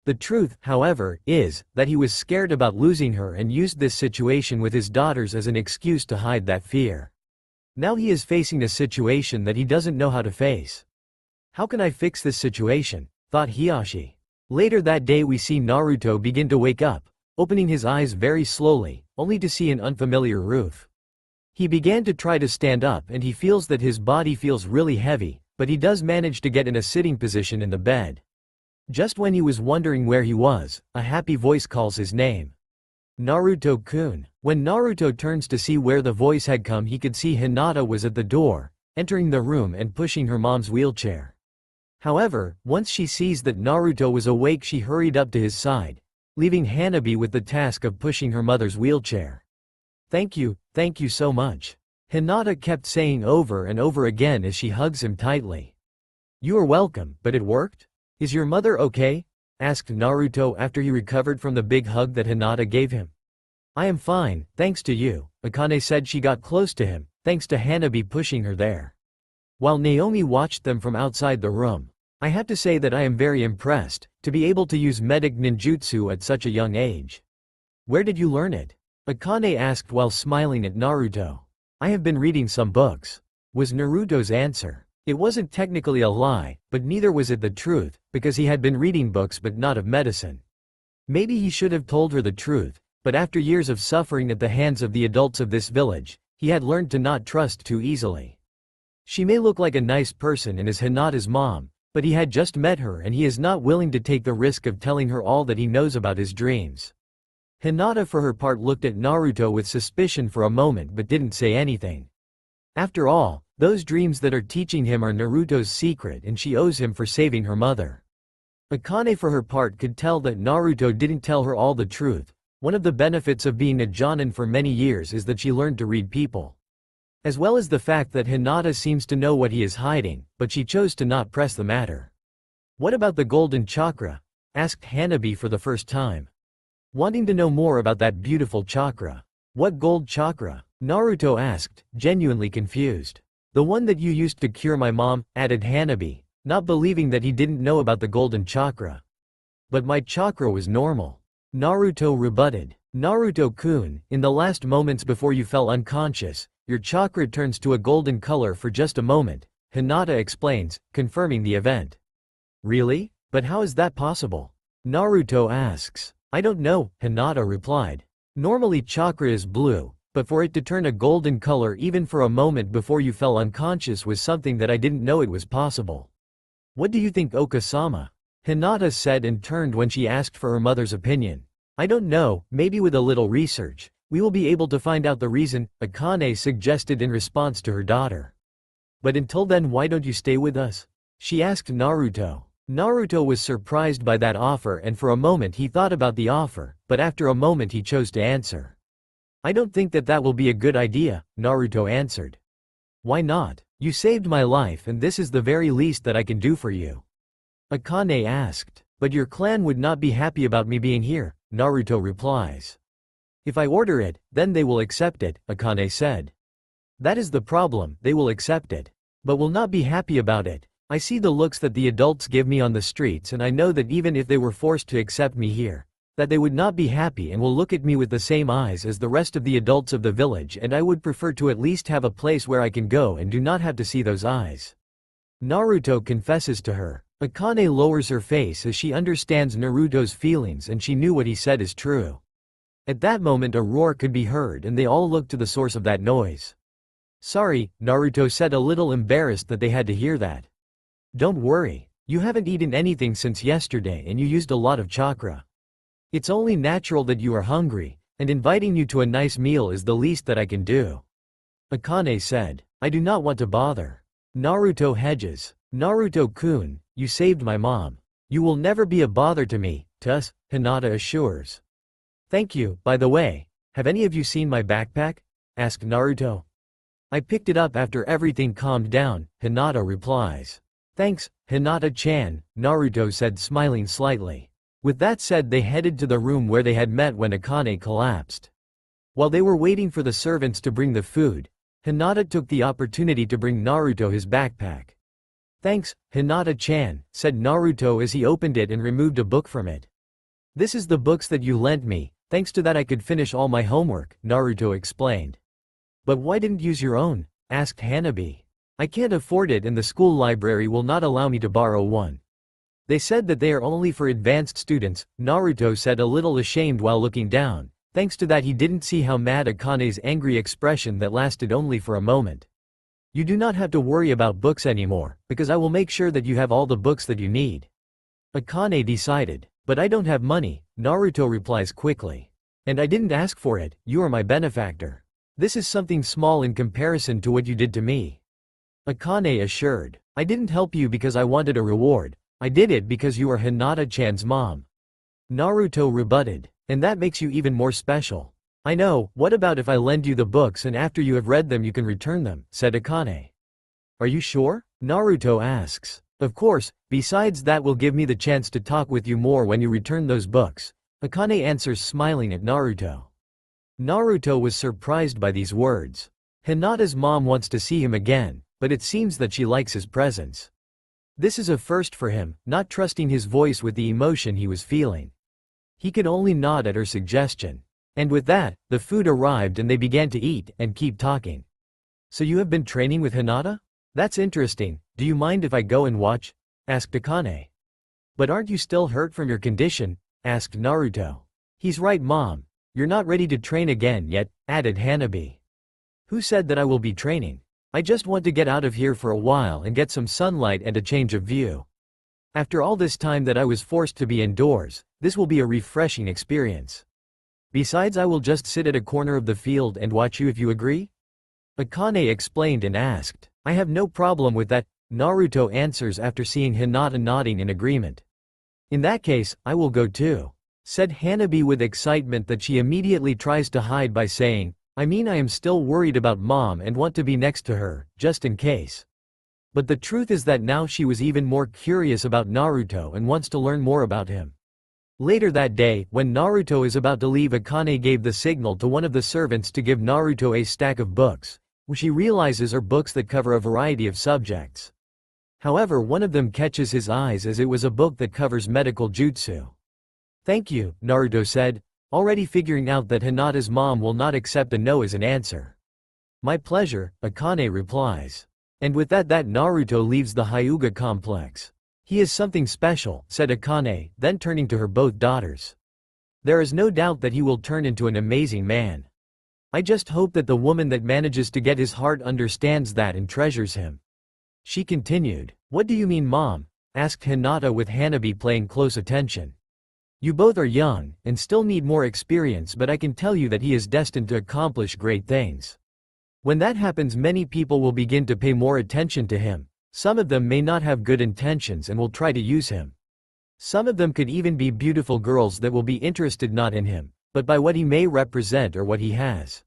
The truth, however, is that he was scared about losing her and used this situation with his daughters as an excuse to hide that fear. Now he is facing a situation that he doesn't know how to face. How can I fix this situation? Thought Hiyashi. Later that day we see Naruto begin to wake up, opening his eyes very slowly, only to see an unfamiliar roof. He began to try to stand up and he feels that his body feels really heavy, but he does manage to get in a sitting position in the bed. Just when he was wondering where he was, a happy voice calls his name. Naruto-kun. When Naruto turns to see where the voice had come, he could see Hinata was at the door, entering the room and pushing her mom's wheelchair. However, once she sees that Naruto was awake, she hurried up to his side, leaving Hanabi with the task of pushing her mother's wheelchair. Thank you so much. Hinata kept saying over and over again as she hugs him tightly. You are welcome, but it worked? Is your mother okay? Asked Naruto after he recovered from the big hug that Hinata gave him. I am fine, thanks to you, Akane said. She got close to him, thanks to Hanabi pushing her there. While Naomi watched them from outside the room. I have to say that I am very impressed, to be able to use medic ninjutsu at such a young age. Where did you learn it? Akane asked while smiling at Naruto. I have been reading some books, was Naruto's answer. It wasn't technically a lie, but neither was it the truth, because he had been reading books but not of medicine. Maybe he should have told her the truth, but after years of suffering at the hands of the adults of this village, He had learned to not trust too easily. She may look like a nice person and is Hinata's mom, but he had just met her and he is not willing to take the risk of telling her all that he knows about his dreams. Hinata for her part looked at Naruto with suspicion for a moment but didn't say anything. After all, those dreams that are teaching him are Naruto's secret and she owes him for saving her mother. Akane for her part could tell that Naruto didn't tell her all the truth. One of the benefits of being a Jonin for many years is that she learned to read people. As well as the fact that Hinata seems to know what he is hiding, but she chose to not press the matter. What about the golden chakra? Asked Hanabi for the first time. Wanting to know more about that beautiful chakra. What gold chakra? Naruto asked, genuinely confused. The one that you used to cure my mom, added Hanabi, not believing that he didn't know about the golden chakra. But my chakra was normal. Naruto rebutted. Naruto-kun, in the last moments before you fell unconscious, your chakra turns to a golden color for just a moment, Hinata explains, confirming the event. Really? But how is that possible? Naruto asks. I don't know, Hinata replied. Normally chakra is blue, but for it to turn a golden color even for a moment before you fell unconscious was something that I didn't know it was possible. What do you think, Okasama? Hinata said and turned when she asked for her mother's opinion. I don't know, maybe with a little research, we will be able to find out the reason, Akane suggested in response to her daughter. But until then, why don't you stay with us? She asked Naruto. Naruto was surprised by that offer and for a moment he thought about the offer, but after a moment he chose to answer. I don't think that will be a good idea, Naruto answered. Why not? You saved my life and this is the very least that I can do for you. Akane asked. But your clan would not be happy about me being here, Naruto replies. If I order it, then they will accept it, Akane said. That is the problem, they will accept it. But will not be happy about it. I see the looks that the adults give me on the streets and I know that even if they were forced to accept me here, that they would not be happy and will look at me with the same eyes as the rest of the adults of the village and I would prefer to at least have a place where I can go and do not have to see those eyes. Naruto confesses to her. Akane lowers her face as she understands Naruto's feelings and she knew what he said is true. At that moment a roar could be heard and they all looked to the source of that noise. Sorry, Naruto said, a little embarrassed that they had to hear that. Don't worry, you haven't eaten anything since yesterday and you used a lot of chakra. It's only natural that you are hungry, and inviting you to a nice meal is the least that I can do. Akane said. I do not want to bother. Naruto hedges. Naruto-kun, you saved my mom. You will never be a bother to me, Tus, Hinata assures. Thank you, by the way, have any of you seen my backpack? Asked Naruto. I picked it up after everything calmed down, Hinata replies. Thanks, Hinata-chan, Naruto said, smiling slightly. With that said, they headed to the room where they had met when Akane collapsed. While they were waiting for the servants to bring the food, Hinata took the opportunity to bring Naruto his backpack. Thanks, Hinata-chan, said Naruto as he opened it and removed a book from it. This is the books that you lent me, thanks to that I could finish all my homework, Naruto explained. But why didn't you use your own? Asked Hanabi. I can't afford it and the school library will not allow me to borrow one. They said that they are only for advanced students, Naruto said, a little ashamed while looking down. Thanks to that he didn't see how mad Akane's angry expression that lasted only for a moment. You do not have to worry about books anymore, because I will make sure that you have all the books that you need. Akane decided. But I don't have money, Naruto replies quickly. And I didn't ask for it, you are my benefactor. This is something small in comparison to what you did to me. Akane assured. I didn't help you because I wanted a reward, I did it because you are Hinata-chan's mom. Naruto rebutted. And that makes you even more special. I know, what about if I lend you the books and after you have read them you can return them, said Akane. Are you sure? Naruto asks. Of course, besides that will give me the chance to talk with you more when you return those books, Akane answers, smiling at Naruto. Naruto was surprised by these words. Hinata's mom wants to see him again, but it seems that she likes his presence. This is a first for him, not trusting his voice with the emotion he was feeling. He could only nod at her suggestion. And with that, the food arrived and they began to eat and keep talking. So you have been training with Hinata? That's interesting, do you mind if I go and watch? Asked Akane. But aren't you still hurt from your condition? Asked Naruto. He's right, mom. You're not ready to train again yet, added Hanabi. Who said that I will be training? I just want to get out of here for a while and get some sunlight and a change of view. After all this time that I was forced to be indoors, this will be a refreshing experience. Besides, I will just sit at a corner of the field and watch you if you agree? Akane explained and asked. I have no problem with that, Naruto answers after seeing Hinata nodding in agreement. In that case, I will go too, said Hanabi with excitement that she immediately tries to hide by saying, I mean, I am still worried about mom and want to be next to her, just in case. But the truth is that now she was even more curious about Naruto and wants to learn more about him. Later that day, when Naruto is about to leave, Akane gave the signal to one of the servants to give Naruto a stack of books, which he realizes are books that cover a variety of subjects. However, one of them catches his eyes as it was a book that covers medical jutsu. Thank you, Naruto said, already figuring out that Hinata's mom will not accept a no as an answer. My pleasure, Akane replies. And with that Naruto leaves the Hyuga complex. He is something special, said Akane, then turning to her both daughters. There is no doubt that he will turn into an amazing man. I just hope that the woman that manages to get his heart understands that and treasures him. She continued. What do you mean, mom? Asked Hinata with Hanabi paying close attention. You both are young, and still need more experience, but I can tell you that he is destined to accomplish great things. When that happens, many people will begin to pay more attention to him. Some of them may not have good intentions and will try to use him. Some of them could even be beautiful girls that will be interested not in him, but by what he may represent or what he has.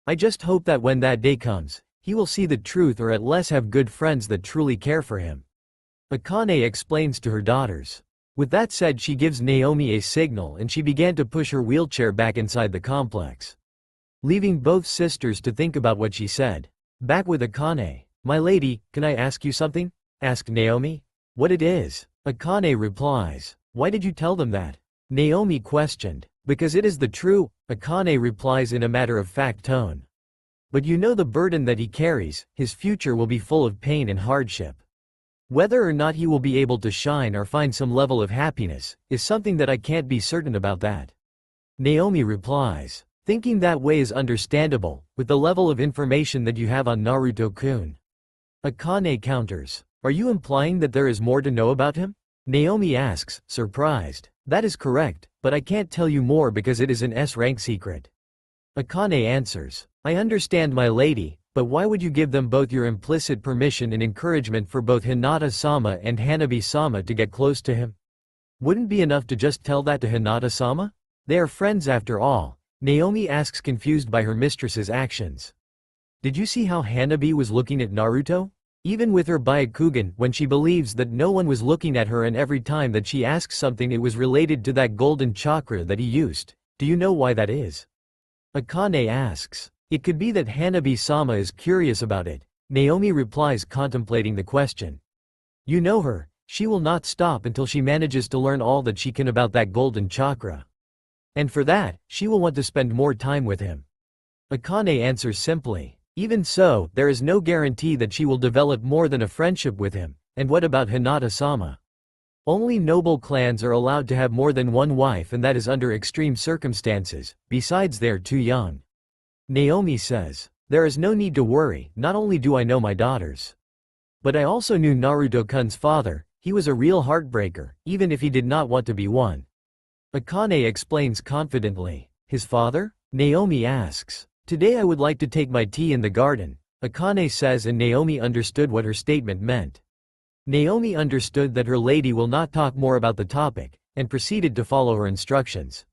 I just hope that when that day comes, he will see the truth or at least have good friends that truly care for him. Akane explains to her daughters. With that said, she gives Naomi a signal and she began to push her wheelchair back inside the complex, leaving both sisters to think about what she said. Back with Akane. My lady, can I ask you something? Asked Naomi. What it is? Akane replies. Why did you tell them that? Naomi questioned. Because it is the true, Akane replies in a matter-of-fact tone. But you know the burden that he carries, his future will be full of pain and hardship. Whether or not he will be able to shine or find some level of happiness, is something that I can't be certain about that. Naomi replies. Thinking that way is understandable, with the level of information that you have on Naruto-kun. Akane counters. Are you implying that there is more to know about him? Naomi asks, surprised. That is correct, but I can't tell you more because it is an S-rank secret. Akane answers. I understand, my lady, but why would you give them both your implicit permission and encouragement for both Hinata-sama and Hanabi-sama to get close to him? Wouldn't be enough to just tell that to Hinata-sama? They are friends after all. Naomi asks, confused by her mistress's actions. Did you see how Hanabi was looking at Naruto? Even with her Byakugan, when she believes that no one was looking at her, and every time that she asks something it was related to that golden chakra that he used. Do you know why that is? Akane asks. It could be that Hanabi-sama is curious about it. Naomi replies, contemplating the question. You know her, she will not stop until she manages to learn all that she can about that golden chakra. And for that, she will want to spend more time with him. Akane answers simply. Even so, there is no guarantee that she will develop more than a friendship with him. And what about Hinata-sama? Only noble clans are allowed to have more than one wife, and that is under extreme circumstances. Besides, they are too young. Naomi says. There is no need to worry, not only do I know my daughters, but I also knew Naruto-kun's father. He was a real heartbreaker, even if he did not want to be one. Akane explains confidently. His father? Naomi asks. Today I would like to take my tea in the garden, Akane says, and Naomi understood what her statement meant. Naomi understood that her lady will not talk more about the topic, and proceeded to follow her instructions.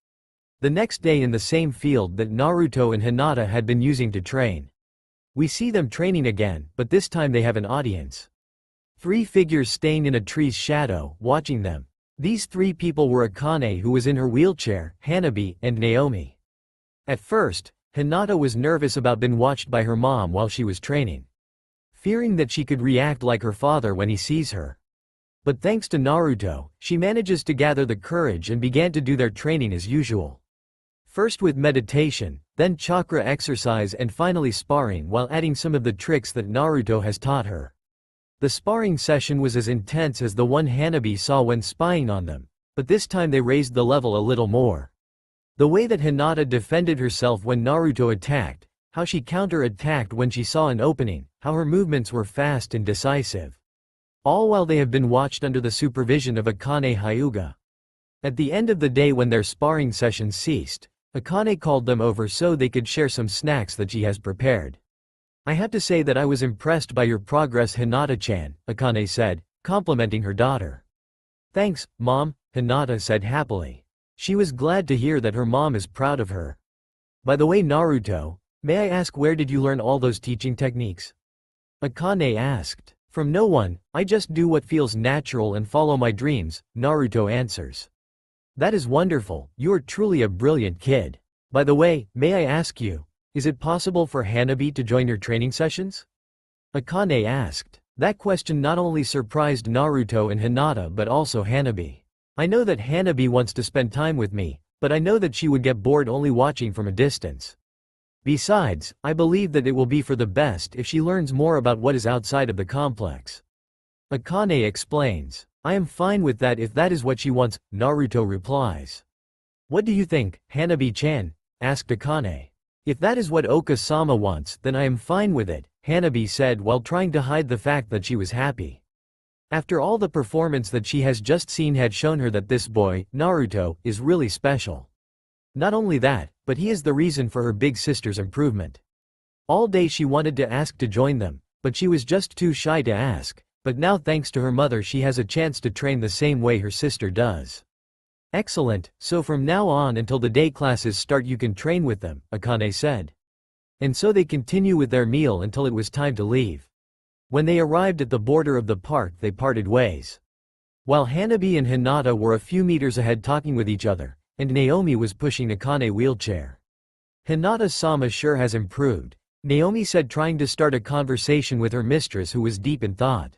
The next day, in the same field that Naruto and Hinata had been using to train, we see them training again, but this time they have an audience. 3 figures staying in a tree's shadow, watching them. These 3 people were Akane, who was in her wheelchair, Hanabi, and Naomi. At first, Hinata was nervous about being watched by her mom while she was training, fearing that she could react like her father when he sees her. But thanks to Naruto, she manages to gather the courage and began to do their training as usual. First with meditation, then chakra exercise, and finally sparring, while adding some of the tricks that Naruto has taught her. The sparring session was as intense as the one Hanabi saw when spying on them, but this time they raised the level a little more. The way that Hinata defended herself when Naruto attacked, how she counter-attacked when she saw an opening, how her movements were fast and decisive. All while they have been watched under the supervision of Akane Hyuga. At the end of the day when their sparring sessions ceased, Akane called them over so they could share some snacks that she has prepared. I have to say that I was impressed by your progress, Hinata-chan, Akane said, complimenting her daughter. Thanks, Mom, Hinata said happily. She was glad to hear that her mom is proud of her. By the way, Naruto, may I ask where did you learn all those teaching techniques? Akane asked. From no one, I just do what feels natural and follow my dreams, Naruto answers. That is wonderful, you are truly a brilliant kid. By the way, may I ask you, is it possible for Hanabi to join your training sessions? Akane asked. That question not only surprised Naruto and Hinata but also Hanabi. I know that Hanabi wants to spend time with me, but I know that she would get bored only watching from a distance. Besides, I believe that it will be for the best if she learns more about what is outside of the complex. Akane explains. I am fine with that if that is what she wants, Naruto replies. What do you think, Hanabi-chan? Asked Akane. If that is what Oka-sama wants, then I am fine with it, Hanabi said while trying to hide the fact that she was happy. After all, the performance that she has just seen had shown her that this boy, Naruto, is really special. Not only that, but he is the reason for her big sister's improvement. All day she wanted to ask to join them, but she was just too shy to ask, but now thanks to her mother she has a chance to train the same way her sister does. Excellent, so from now on until the day classes start you can train with them, Akane said. And so they continue with their meal until it was time to leave. When they arrived at the border of the park they parted ways. While Hanabi and Hinata were a few meters ahead talking with each other, and Naomi was pushing Akane wheelchair. Hinata-sama sure has improved, Naomi said trying to start a conversation with her mistress who was deep in thought.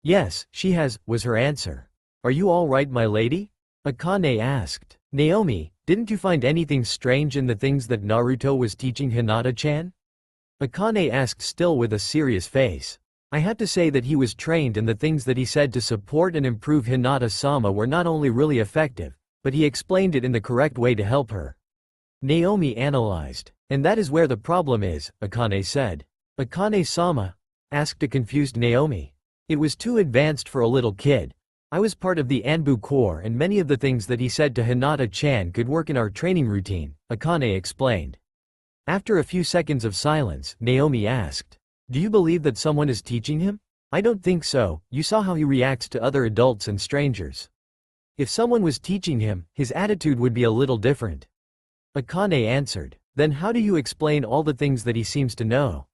Yes, she has, was her answer. Are you all right, my lady? Akane asked. Naomi, didn't you find anything strange in the things that Naruto was teaching Hinata-chan? Akane asked still with a serious face. I have to say that he was trained and the things that he said to support and improve Hinata-sama were not only really effective, but he explained it in the correct way to help her. Naomi analyzed. And that is where the problem is, Akane said. Akane-sama? Asked a confused Naomi. It was too advanced for a little kid. I was part of the Anbu Corps and many of the things that he said to Hinata-chan could work in our training routine, Akane explained. After a few seconds of silence, Naomi asked. Do you believe that someone is teaching him? I don't think so, you saw how he reacts to other adults and strangers. If someone was teaching him, his attitude would be a little different. Akane answered. Then how do you explain all the things that he seems to know?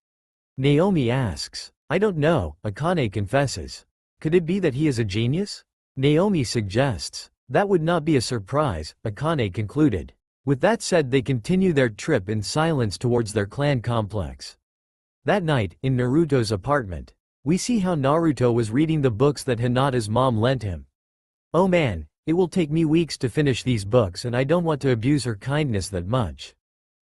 Naomi asks. I don't know, Akane confesses. Could it be that he is a genius? Naomi suggests. That would not be a surprise, Akane concluded. With that said, they continue their trip in silence towards their clan complex. That night, in Naruto's apartment, we see how Naruto was reading the books that Hinata's mom lent him. Oh man, it will take me weeks to finish these books and I don't want to abuse her kindness that much.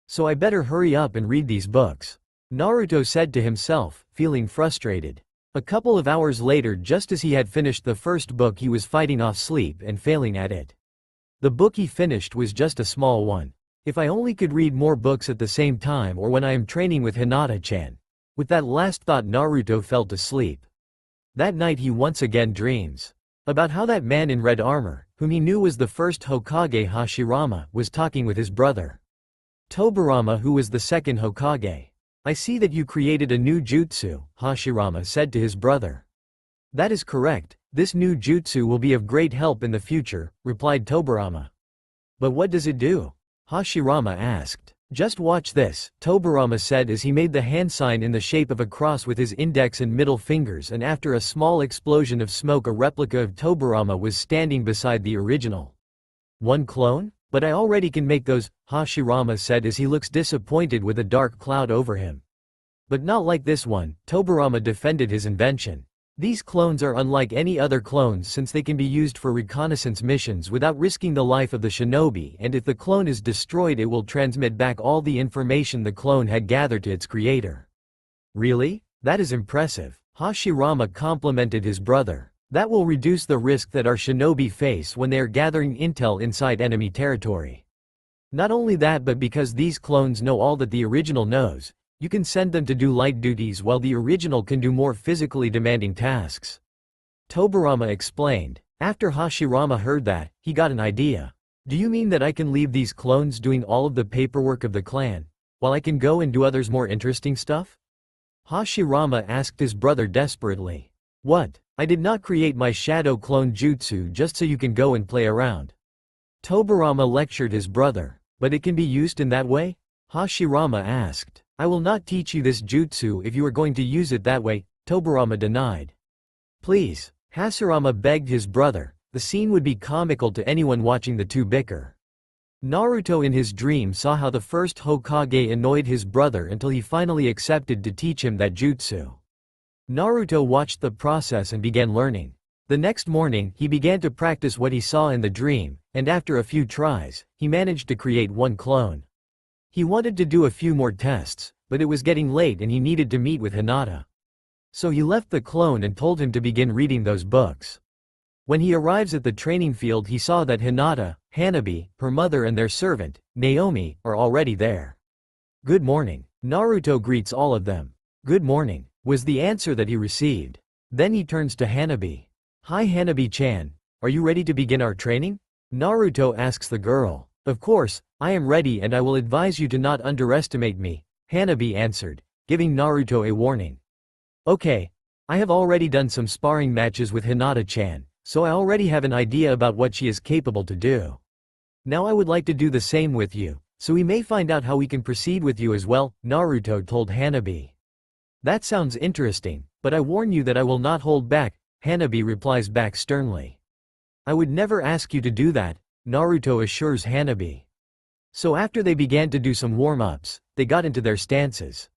So I better hurry up and read these books. Naruto said to himself, feeling frustrated. A couple of hours later, just as he had finished the first book, he was fighting off sleep and failing at it. The book he finished was just a small one. If I only could read more books at the same time or when I am training with Hinata-chan. With that last thought, Naruto fell to sleep. That night he once again dreams about how that man in red armor, whom he knew was the first Hokage Hashirama, was talking with his brother Tobirama, who was the second Hokage. I see that you created a new jutsu, Hashirama said to his brother. That is correct, this new jutsu will be of great help in the future, replied Tobirama. But what does it do? Hashirama asked. Just watch this, Tobirama said as he made the hand sign in the shape of a cross with his index and middle fingers, and after a small explosion of smoke a replica of Tobirama was standing beside the original. One clone? But I already can make those, Hashirama said as he looks disappointed with a dark cloud over him. But not like this one, Tobirama defended his invention. These clones are unlike any other clones since they can be used for reconnaissance missions without risking the life of the shinobi, and if the clone is destroyed it will transmit back all the information the clone had gathered to its creator. Really? That is impressive, Hashirama complimented his brother. That will reduce the risk that our shinobi face when they are gathering intel inside enemy territory. Not only that, but because these clones know all that the original knows, You can send them to do light duties while the original can do more physically demanding tasks. Tobirama explained. After Hashirama heard that, he got an idea. Do you mean that I can leave these clones doing all of the paperwork of the clan, while I can go and do others more interesting stuff? Hashirama asked his brother desperately. What? I did not create my shadow clone jutsu just so you can go and play around. Tobirama lectured his brother. But it can be used in that way? Hashirama asked. I will not teach you this jutsu if you are going to use it that way, Tobirama denied. Please, Hashirama begged his brother. The scene would be comical to anyone watching the two bicker. Naruto in his dream saw how the first Hokage annoyed his brother until he finally accepted to teach him that jutsu. Naruto watched the process and began learning. The next morning, he began to practice what he saw in the dream, and after a few tries, he managed to create one clone. He wanted to do a few more tests, but it was getting late and he needed to meet with Hinata. So he left the clone and told him to begin reading those books. When he arrives at the training field, he saw that Hinata, Hanabi, her mother and their servant, Naomi, are already there. Good morning. Naruto greets all of them. Good morning, was the answer that he received. Then he turns to Hanabi. Hi Hanabi-chan, are you ready to begin our training? Naruto asks the girl. Of course, I am ready and I will advise you to not underestimate me, Hanabi answered, giving Naruto a warning. Okay, I have already done some sparring matches with Hinata-chan, so I already have an idea about what she is capable to do. Now I would like to do the same with you, so we may find out how we can proceed with you as well, Naruto told Hanabi. That sounds interesting, but I warn you that I will not hold back, Hanabi replies back sternly. I would never ask you to do that, Naruto assures Hanabi. So after they began to do some warm-ups, they got into their stances.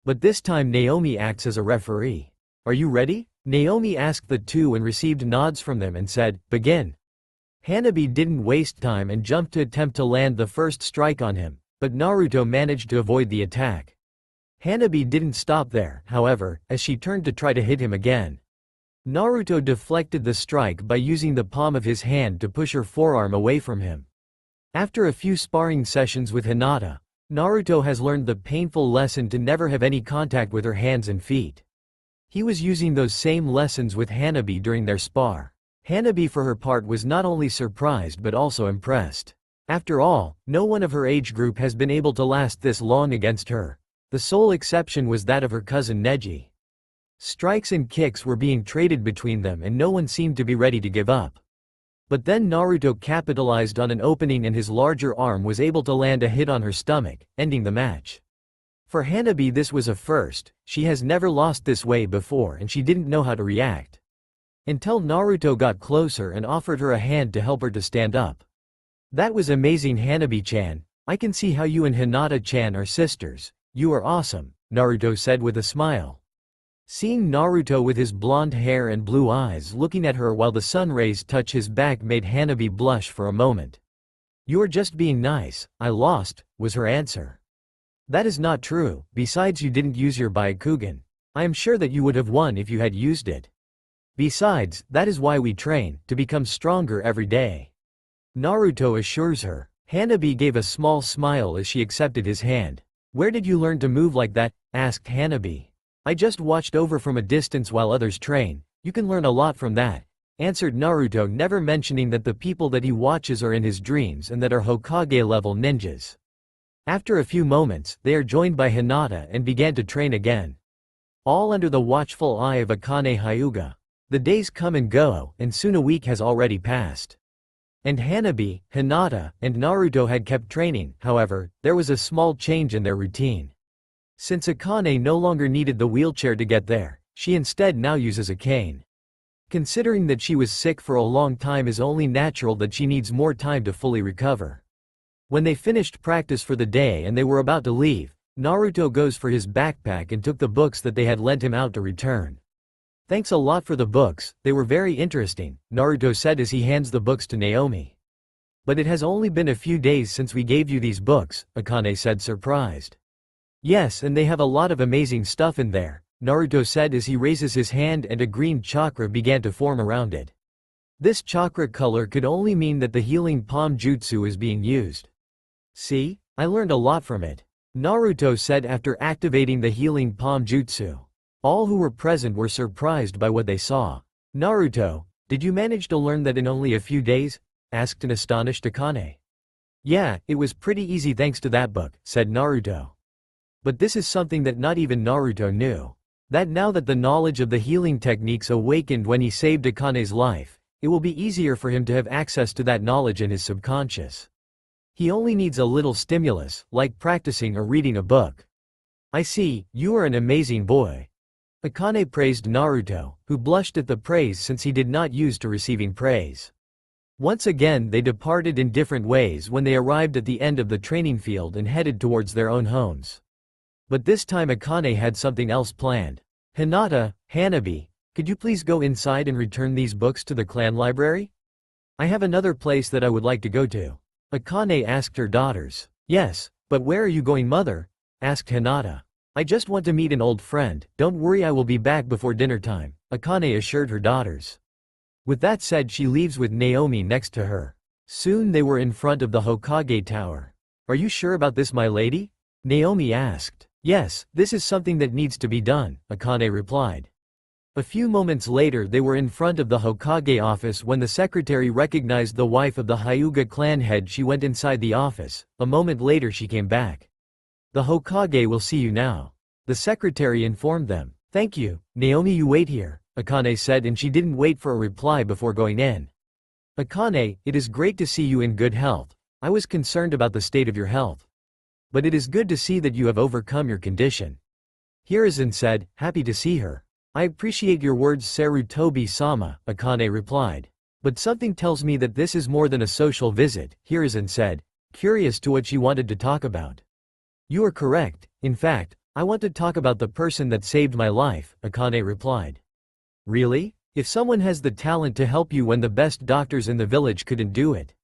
But this time Naomi acts as a referee. Are you ready? Naomi asked the two and received nods from them and said, begin. Hanabi didn't waste time and jumped to attempt to land the first strike on him, but Naruto managed to avoid the attack. Hanabi didn't stop there, however, as she turned to try to hit him again. Naruto deflected the strike by using the palm of his hand to push her forearm away from him. After a few sparring sessions with Hinata, Naruto has learned the painful lesson to never have any contact with her hands and feet. He was using those same lessons with Hanabi during their spar. Hanabi for her part was not only surprised but also impressed. After all, no one of her age group has been able to last this long against her. The sole exception was that of her cousin Neji. Strikes and kicks were being traded between them and no one seemed to be ready to give up. But then Naruto capitalized on an opening and his larger arm was able to land a hit on her stomach, ending the match. For Hanabi this was a first, she has never lost this way before and she didn't know how to react. Until Naruto got closer and offered her a hand to help her to stand up. That was amazing Hanabi-chan, I can see how you and Hinata-chan are sisters, you are awesome, Naruto said with a smile. Seeing Naruto with his blonde hair and blue eyes looking at her while the sun rays touch his back made Hanabi blush for a moment. You are just being nice, I lost, was her answer. That is not true, besides you didn't use your Byakugan. I am sure that you would have won if you had used it. Besides, that is why we train, to become stronger every day. Naruto assures her. Hanabi gave a small smile as she accepted his hand. Where did you learn to move like that? Asked Hanabi. I just watched over from a distance while others train, you can learn a lot from that, answered Naruto, never mentioning that the people that he watches are in his dreams and that are Hokage-level ninjas. After a few moments, they are joined by Hinata and began to train again. All under the watchful eye of Akane Hyuga. The days come and go, and soon a week has already passed. And Hanabi, Hinata, and Naruto had kept training, however, there was a small change in their routine. Since Akane no longer needed the wheelchair to get there, she instead now uses a cane. Considering that she was sick for a long time, is only natural that she needs more time to fully recover. When they finished practice for the day and they were about to leave, Naruto goes for his backpack and took the books that they had lent him out to return. Thanks a lot for the books, they were very interesting, Naruto said as he hands the books to Naomi. But it has only been a few days since we gave you these books, Akane said, surprised. Yes, and they have a lot of amazing stuff in there, Naruto said as he raises his hand and a green chakra began to form around it. This chakra color could only mean that the healing palm jutsu is being used. See? I learned a lot from it. Naruto said after activating the healing palm jutsu. All who were present were surprised by what they saw. Naruto, did you manage to learn that in only a few days? Asked an astonished Akane. Yeah, it was pretty easy thanks to that book, said Naruto. But this is something that not even Naruto knew. That now that the knowledge of the healing techniques awakened when he saved Akane's life, it will be easier for him to have access to that knowledge in his subconscious. He only needs a little stimulus, like practicing or reading a book. I see, you are an amazing boy. Akane praised Naruto, who blushed at the praise since he did not use to receiving praise. Once again they departed in different ways when they arrived at the end of the training field and headed towards their own homes. But this time Akane had something else planned. Hinata, Hanabi, could you please go inside and return these books to the clan library? I have another place that I would like to go to. Akane asked her daughters. Yes, but where are you going, mother? Asked Hinata. I just want to meet an old friend, don't worry, I will be back before dinner time, Akane assured her daughters. With that said, she leaves with Naomi next to her. Soon they were in front of the Hokage tower. Are you sure about this, my lady? Naomi asked. Yes, this is something that needs to be done, Akane replied. A few moments later they were in front of the Hokage office when the secretary recognized the wife of the Hyuga clan head. She went inside the office. A moment later she came back. The Hokage will see you now. The secretary informed them. Thank you, Naomi, you wait here, Akane said, and she didn't wait for a reply before going in. Akane, it is great to see you in good health. I was concerned about the state of your health. But it is good to see that you have overcome your condition. Hiruzen said, happy to see her. I appreciate your words, Sarutobi-sama, Akane replied. But something tells me that this is more than a social visit, Hiruzen said, curious to what she wanted to talk about. You are correct, in fact, I want to talk about the person that saved my life, Akane replied. Really? If someone has the talent to help you when the best doctors in the village couldn't do it,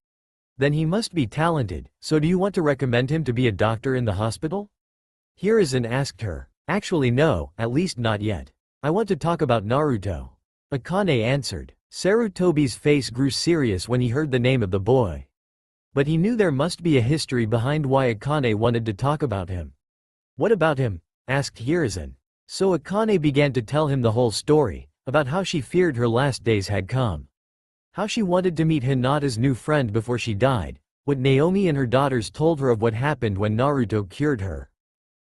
then he must be talented, so do you want to recommend him to be a doctor in the hospital? Hiruzen asked her. Actually no, at least not yet. I want to talk about Naruto. Akane answered. Sarutobi's face grew serious when he heard the name of the boy. But he knew there must be a history behind why Akane wanted to talk about him. What about him? Asked Hiruzen. So Akane began to tell him the whole story, about how she feared her last days had come. How she wanted to meet Hinata's new friend before she died, what Naomi and her daughters told her of what happened when Naruto cured her.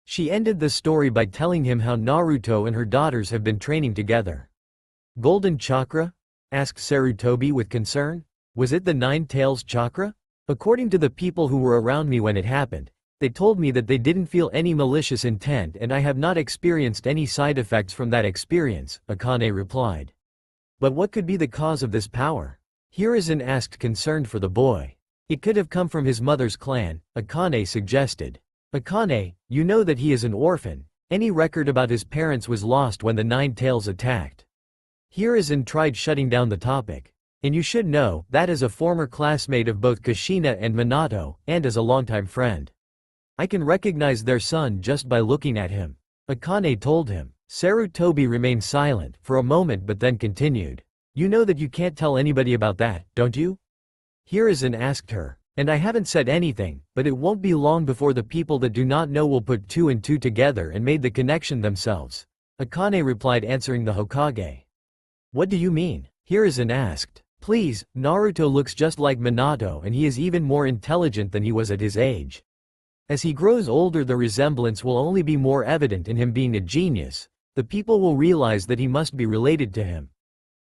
She ended the story by telling him how Naruto and her daughters have been training together. Golden chakra? Asked Sarutobi with concern. Was it the Nine Tails chakra? According to the people who were around me when it happened, they told me that they didn't feel any malicious intent and I have not experienced any side effects from that experience, Akane replied. But what could be the cause of this power? Hiruzen asked, concerned for the boy. It could have come from his mother's clan, Akane suggested. Akane, you know that he is an orphan. Any record about his parents was lost when the Nine Tails attacked. Hiruzen tried shutting down the topic. And you should know, that as a former classmate of both Kushina and Minato, and as a longtime friend. I can recognize their son just by looking at him. Akane told him. Sarutobi remained silent for a moment but then continued. You know that you can't tell anybody about that, don't you? Hiruzen asked her. And I haven't said anything, but it won't be long before the people that do not know will put two and two together and made the connection themselves. Akane replied, answering the Hokage. What do you mean? Hiruzen asked. Please, Naruto looks just like Minato and he is even more intelligent than he was at his age. As he grows older the resemblance will only be more evident in him being a genius. The people will realize that he must be related to him.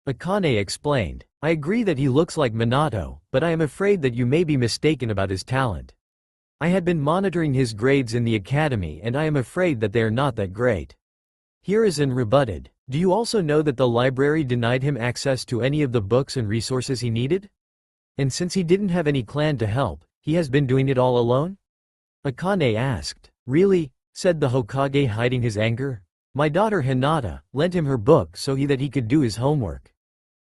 Akane explained. I agree that he looks like Minato, but I am afraid that you may be mistaken about his talent. I had been monitoring his grades in the academy and I am afraid that they are not that great. Hiruzen rebutted. Do you also know that the library denied him access to any of the books and resources he needed? And since he didn't have any clan to help, he has been doing it all alone? Akane asked. Really? Said the Hokage, hiding his anger. My daughter Hinata lent him her book so that he could do his homework.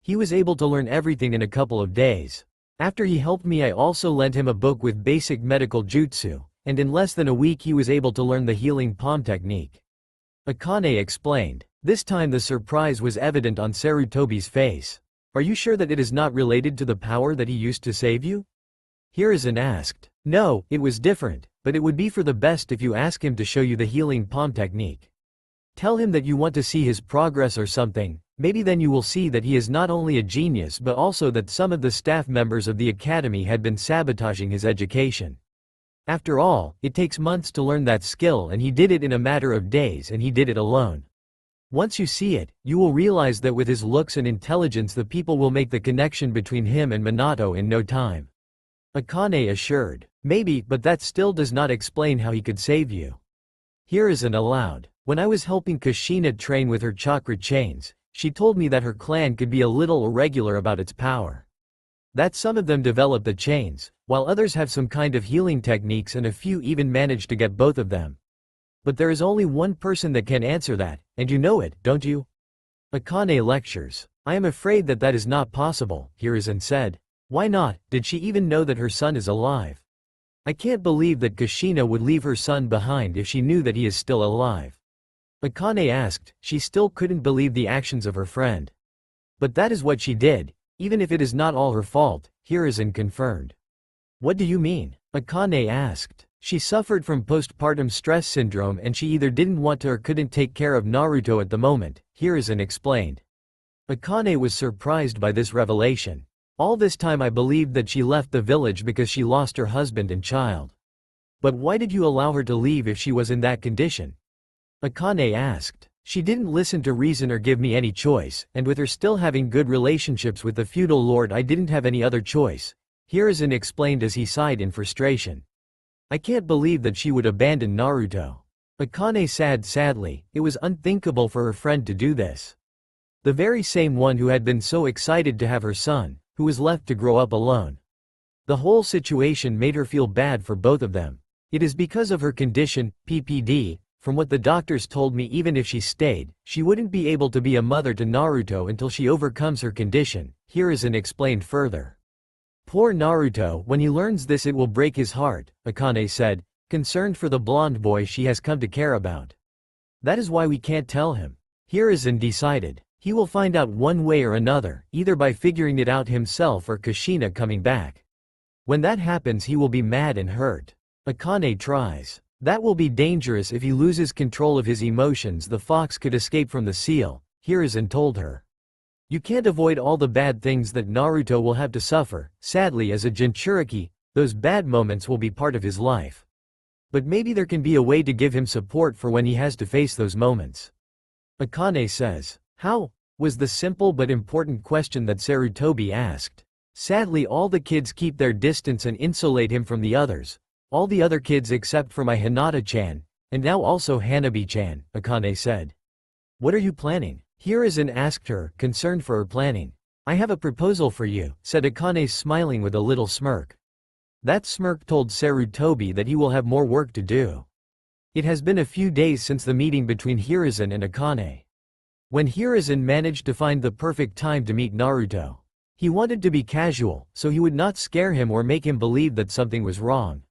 He was able to learn everything in a couple of days. After he helped me I also lent him a book with basic medical jutsu, and in less than a week he was able to learn the healing palm technique. Akane explained. This time the surprise was evident on Sarutobi's face. Are you sure that it is not related to the power that he used to save you? Hiruzen asked. No, it was different, but it would be for the best if you ask him to show you the healing palm technique. Tell him that you want to see his progress or something, maybe then you will see that he is not only a genius but also that some of the staff members of the academy had been sabotaging his education. After all, it takes months to learn that skill and he did it in a matter of days and he did it alone. Once you see it, you will realize that with his looks and intelligence the people will make the connection between him and Minato in no time. Akane assured. Maybe, but that still does not explain how he could save you. Hiruzen allowed. When I was helping Kushina train with her chakra chains, she told me that her clan could be a little irregular about its power. That some of them develop the chains, while others have some kind of healing techniques and a few even manage to get both of them. But there is only one person that can answer that, and you know it, don't you? Akane lectures. I am afraid that that is not possible, Hiruzen said. Why not? Did she even know that her son is alive? I can't believe that Kushina would leave her son behind if she knew that he is still alive. Akane asked, she still couldn't believe the actions of her friend. But that is what she did, even if it is not all her fault, Hiruzen confirmed. What do you mean? Akane asked. She suffered from postpartum stress syndrome and she either didn't want to or couldn't take care of Naruto at the moment, Hiruzen explained. Akane was surprised by this revelation. All this time I believed that she left the village because she lost her husband and child. But why did you allow her to leave if she was in that condition? Akane asked. She didn't listen to reason or give me any choice, and with her still having good relationships with the feudal lord I didn't have any other choice, Hiruzen explained as he sighed in frustration. I can't believe that she would abandon Naruto. Akane said sadly, it was unthinkable for her friend to do this. The very same one who had been so excited to have her son, who was left to grow up alone. The whole situation made her feel bad for both of them. It is because of her condition, PPD, from what the doctors told me even if she stayed, she wouldn't be able to be a mother to Naruto until she overcomes her condition, Hiruzen explained further. Poor Naruto, when he learns this it will break his heart, Akane said, concerned for the blonde boy she has come to care about. That is why we can't tell him. Hiruzen decided. He will find out one way or another, either by figuring it out himself or Kushina coming back. When that happens he will be mad and hurt. Akane tries. That will be dangerous if he loses control of his emotions. The fox could escape from the seal, Hiruzen told her. You can't avoid all the bad things that Naruto will have to suffer. Sadly, as a Jinchuriki, those bad moments will be part of his life. But maybe there can be a way to give him support for when he has to face those moments. Akane says. How? Was the simple but important question that Sarutobi asked. Sadly all the kids keep their distance and insulate him from the others. All the other kids except for my Hinata-chan, and now also Hanabi-chan, Akane said. What are you planning? Hiruzen asked her, concerned for her planning. I have a proposal for you, said Akane smiling with a little smirk. That smirk told Sarutobi that he will have more work to do. It has been a few days since the meeting between Hiruzen and Akane. When Hiruzen managed to find the perfect time to meet Naruto. He wanted to be casual, so he would not scare him or make him believe that something was wrong.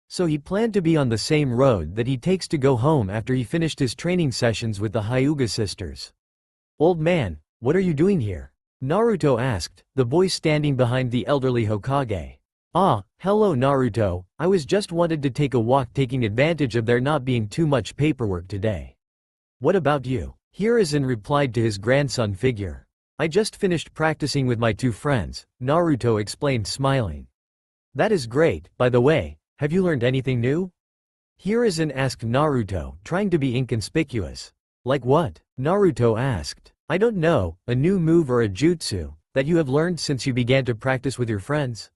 So he planned to be on the same road that he takes to go home after he finished his training sessions with the Hyuga sisters. Old man, what are you doing here? Naruto asked, the boy standing behind the elderly Hokage. Ah, hello Naruto, I was just wanted to take a walk taking advantage of there not being too much paperwork today. What about you? Hiruzen replied to his grandson figure. I just finished practicing with my two friends, Naruto explained smiling. That is great, by the way, have you learned anything new? Hiruzen asked Naruto, trying to be inconspicuous. Like what? Naruto asked. I don't know, a new move or a jutsu, that you have learned since you began to practice with your friends?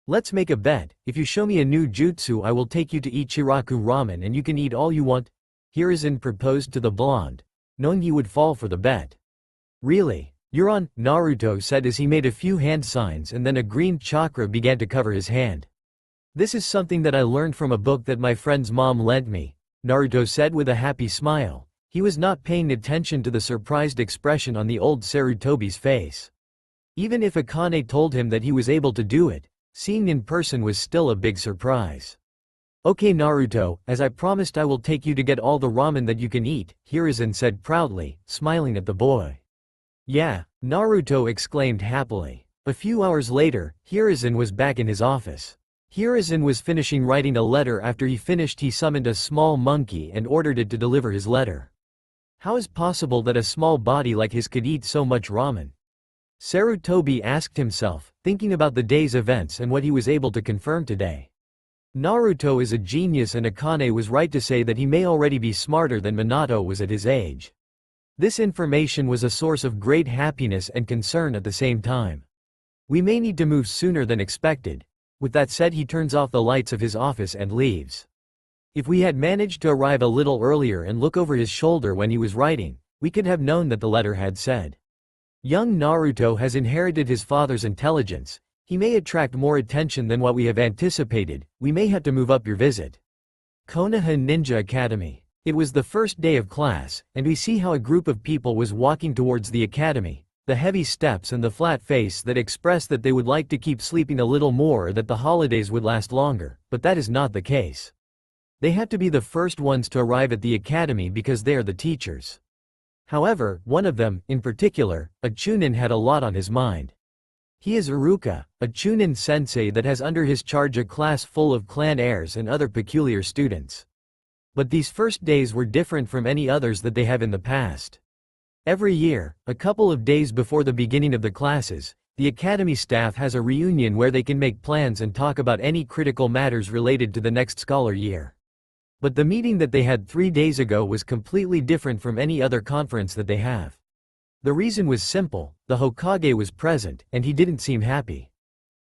Let's make a bet, if you show me a new jutsu I will take you to eat Chiraku ramen and you can eat all you want. Hiruzen proposed to the blonde, knowing he would fall for the bet. Really? You're on, Naruto said as he made a few hand signs and then a green chakra began to cover his hand. This is something that I learned from a book that my friend's mom lent me, Naruto said with a happy smile. He was not paying attention to the surprised expression on the old Sarutobi's face. Even if Akane told him that he was able to do it, seeing in person was still a big surprise. Okay Naruto, as I promised I will take you to get all the ramen that you can eat, Hiruzen said proudly, smiling at the boy. Yeah, Naruto exclaimed happily. A few hours later, Hiruzen was back in his office. Hiruzen was finishing writing a letter. After he finished, he summoned a small monkey and ordered it to deliver his letter. How is possible that a small body like his could eat so much ramen? Sarutobi asked himself, thinking about the day's events and what he was able to confirm today. Naruto is a genius, and Akane was right to say that he may already be smarter than Minato was at his age. This information was a source of great happiness and concern at the same time. We may need to move sooner than expected. With that said, he turns off the lights of his office and leaves. If we had managed to arrive a little earlier and look over his shoulder when he was writing, we could have known that the letter had said, "Young Naruto has inherited his father's intelligence. He may attract more attention than what we have anticipated. We may have to move up your visit." Konoha Ninja Academy. It was the first day of class, and we see how a group of people was walking towards the academy. The heavy steps and the flat face that expressed that they would like to keep sleeping a little more or that the holidays would last longer, but that is not the case. They had to be the first ones to arrive at the academy because they are the teachers. However, one of them, in particular, a Chunin, had a lot on his mind. He is Iruka, a Chunin sensei that has under his charge a class full of clan heirs and other peculiar students. But these first days were different from any others that they have in the past. Every year, a couple of days before the beginning of the classes, the academy staff has a reunion where they can make plans and talk about any critical matters related to the next scholar year. But the meeting that they had 3 days ago was completely different from any other conference that they have. The reason was simple: the Hokage was present, and he didn't seem happy.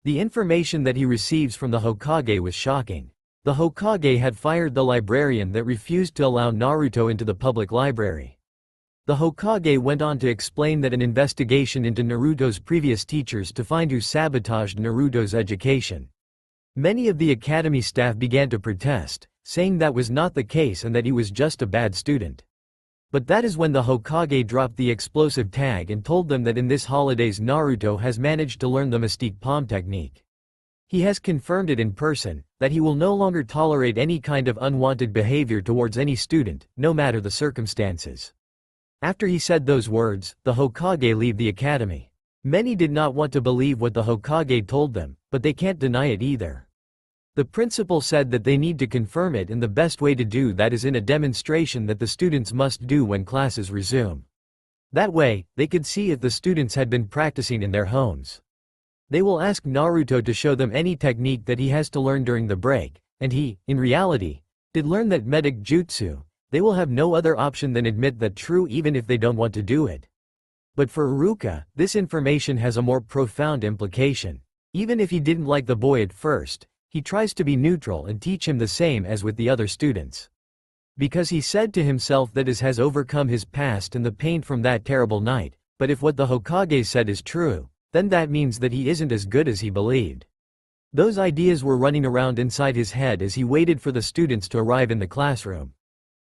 The information that he receives from the Hokage was shocking. The Hokage had fired the librarian that refused to allow Naruto into the public library. The Hokage went on to explain that an investigation into Naruto's previous teachers to find who sabotaged Naruto's education. Many of the academy staff began to protest, saying that was not the case and that he was just a bad student. But that is when the Hokage dropped the explosive tag and told them that in this holidays Naruto has managed to learn the Mystique Palm technique. He has confirmed it in person, that he will no longer tolerate any kind of unwanted behavior towards any student, no matter the circumstances. After he said those words, the Hokage leave the academy. Many did not want to believe what the Hokage told them, but they can't deny it either. The principal said that they need to confirm it, and the best way to do that is in a demonstration that the students must do when classes resume. That way, they could see if the students had been practicing in their homes. They will ask Naruto to show them any technique that he has to learn during the break, and he, in reality, did learn that medic jutsu. They will have no other option than admit that true even if they don't want to do it. But for Iruka, this information has a more profound implication. Even if he didn't like the boy at first, he tries to be neutral and teach him the same as with the other students. Because he said to himself that he has overcome his past and the pain from that terrible night, but if what the Hokage said is true, then that means that he isn't as good as he believed. Those ideas were running around inside his head as he waited for the students to arrive in the classroom.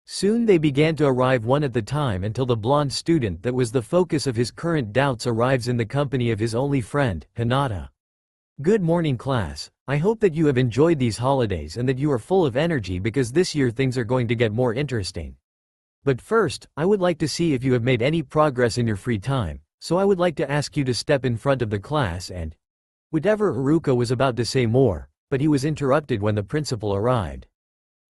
Soon they began to arrive one at a time until the blonde student that was the focus of his current doubts arrives in the company of his only friend, Hinata. Good morning class, I hope that you have enjoyed these holidays and that you are full of energy because this year things are going to get more interesting. But first, I would like to see if you have made any progress in your free time, so I would like to ask you to step in front of the class and… Whatever Iruka was about to say more, but he was interrupted when the principal arrived.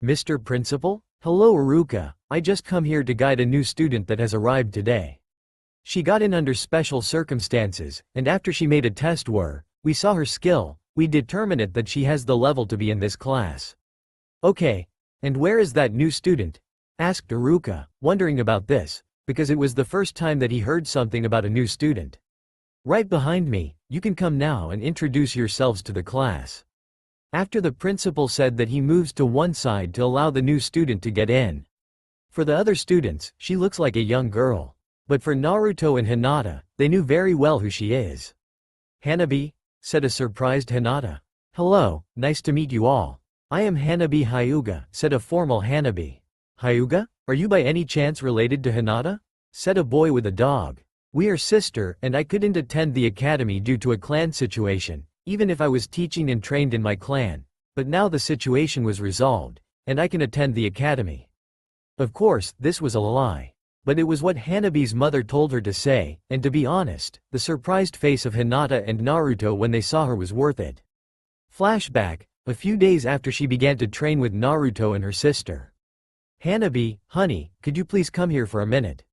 Mr. Principal? Hello Iruka, I just come here to guide a new student that has arrived today. She got in under special circumstances, and after she made a test we saw her skill, we determined it that she has the level to be in this class. Okay, and where is that new student? Asked Iruka, wondering about this, because it was the first time that he heard something about a new student. Right behind me, you can come now and introduce yourselves to the class. After the principal said that he moves to one side to allow the new student to get in. For the other students, she looks like a young girl. But for Naruto and Hinata, they knew very well who she is. Hanabi? Said a surprised Hinata. Hello, nice to meet you all. I am Hanabi Hyuga, said a formal Hanabi. Hyuga? Are you by any chance related to Hinata? Said a boy with a dog. We are sister, and I couldn't attend the academy due to a clan situation, even if I was teaching and trained in my clan, but now the situation was resolved, and I can attend the academy. Of course, this was a lie. But it was what Hanabi's mother told her to say, and to be honest, the surprised face of Hinata and Naruto when they saw her was worth it. Flashback, a few days after she began to train with Naruto and her sister. "Hanabi, honey, could you please come here for a minute?"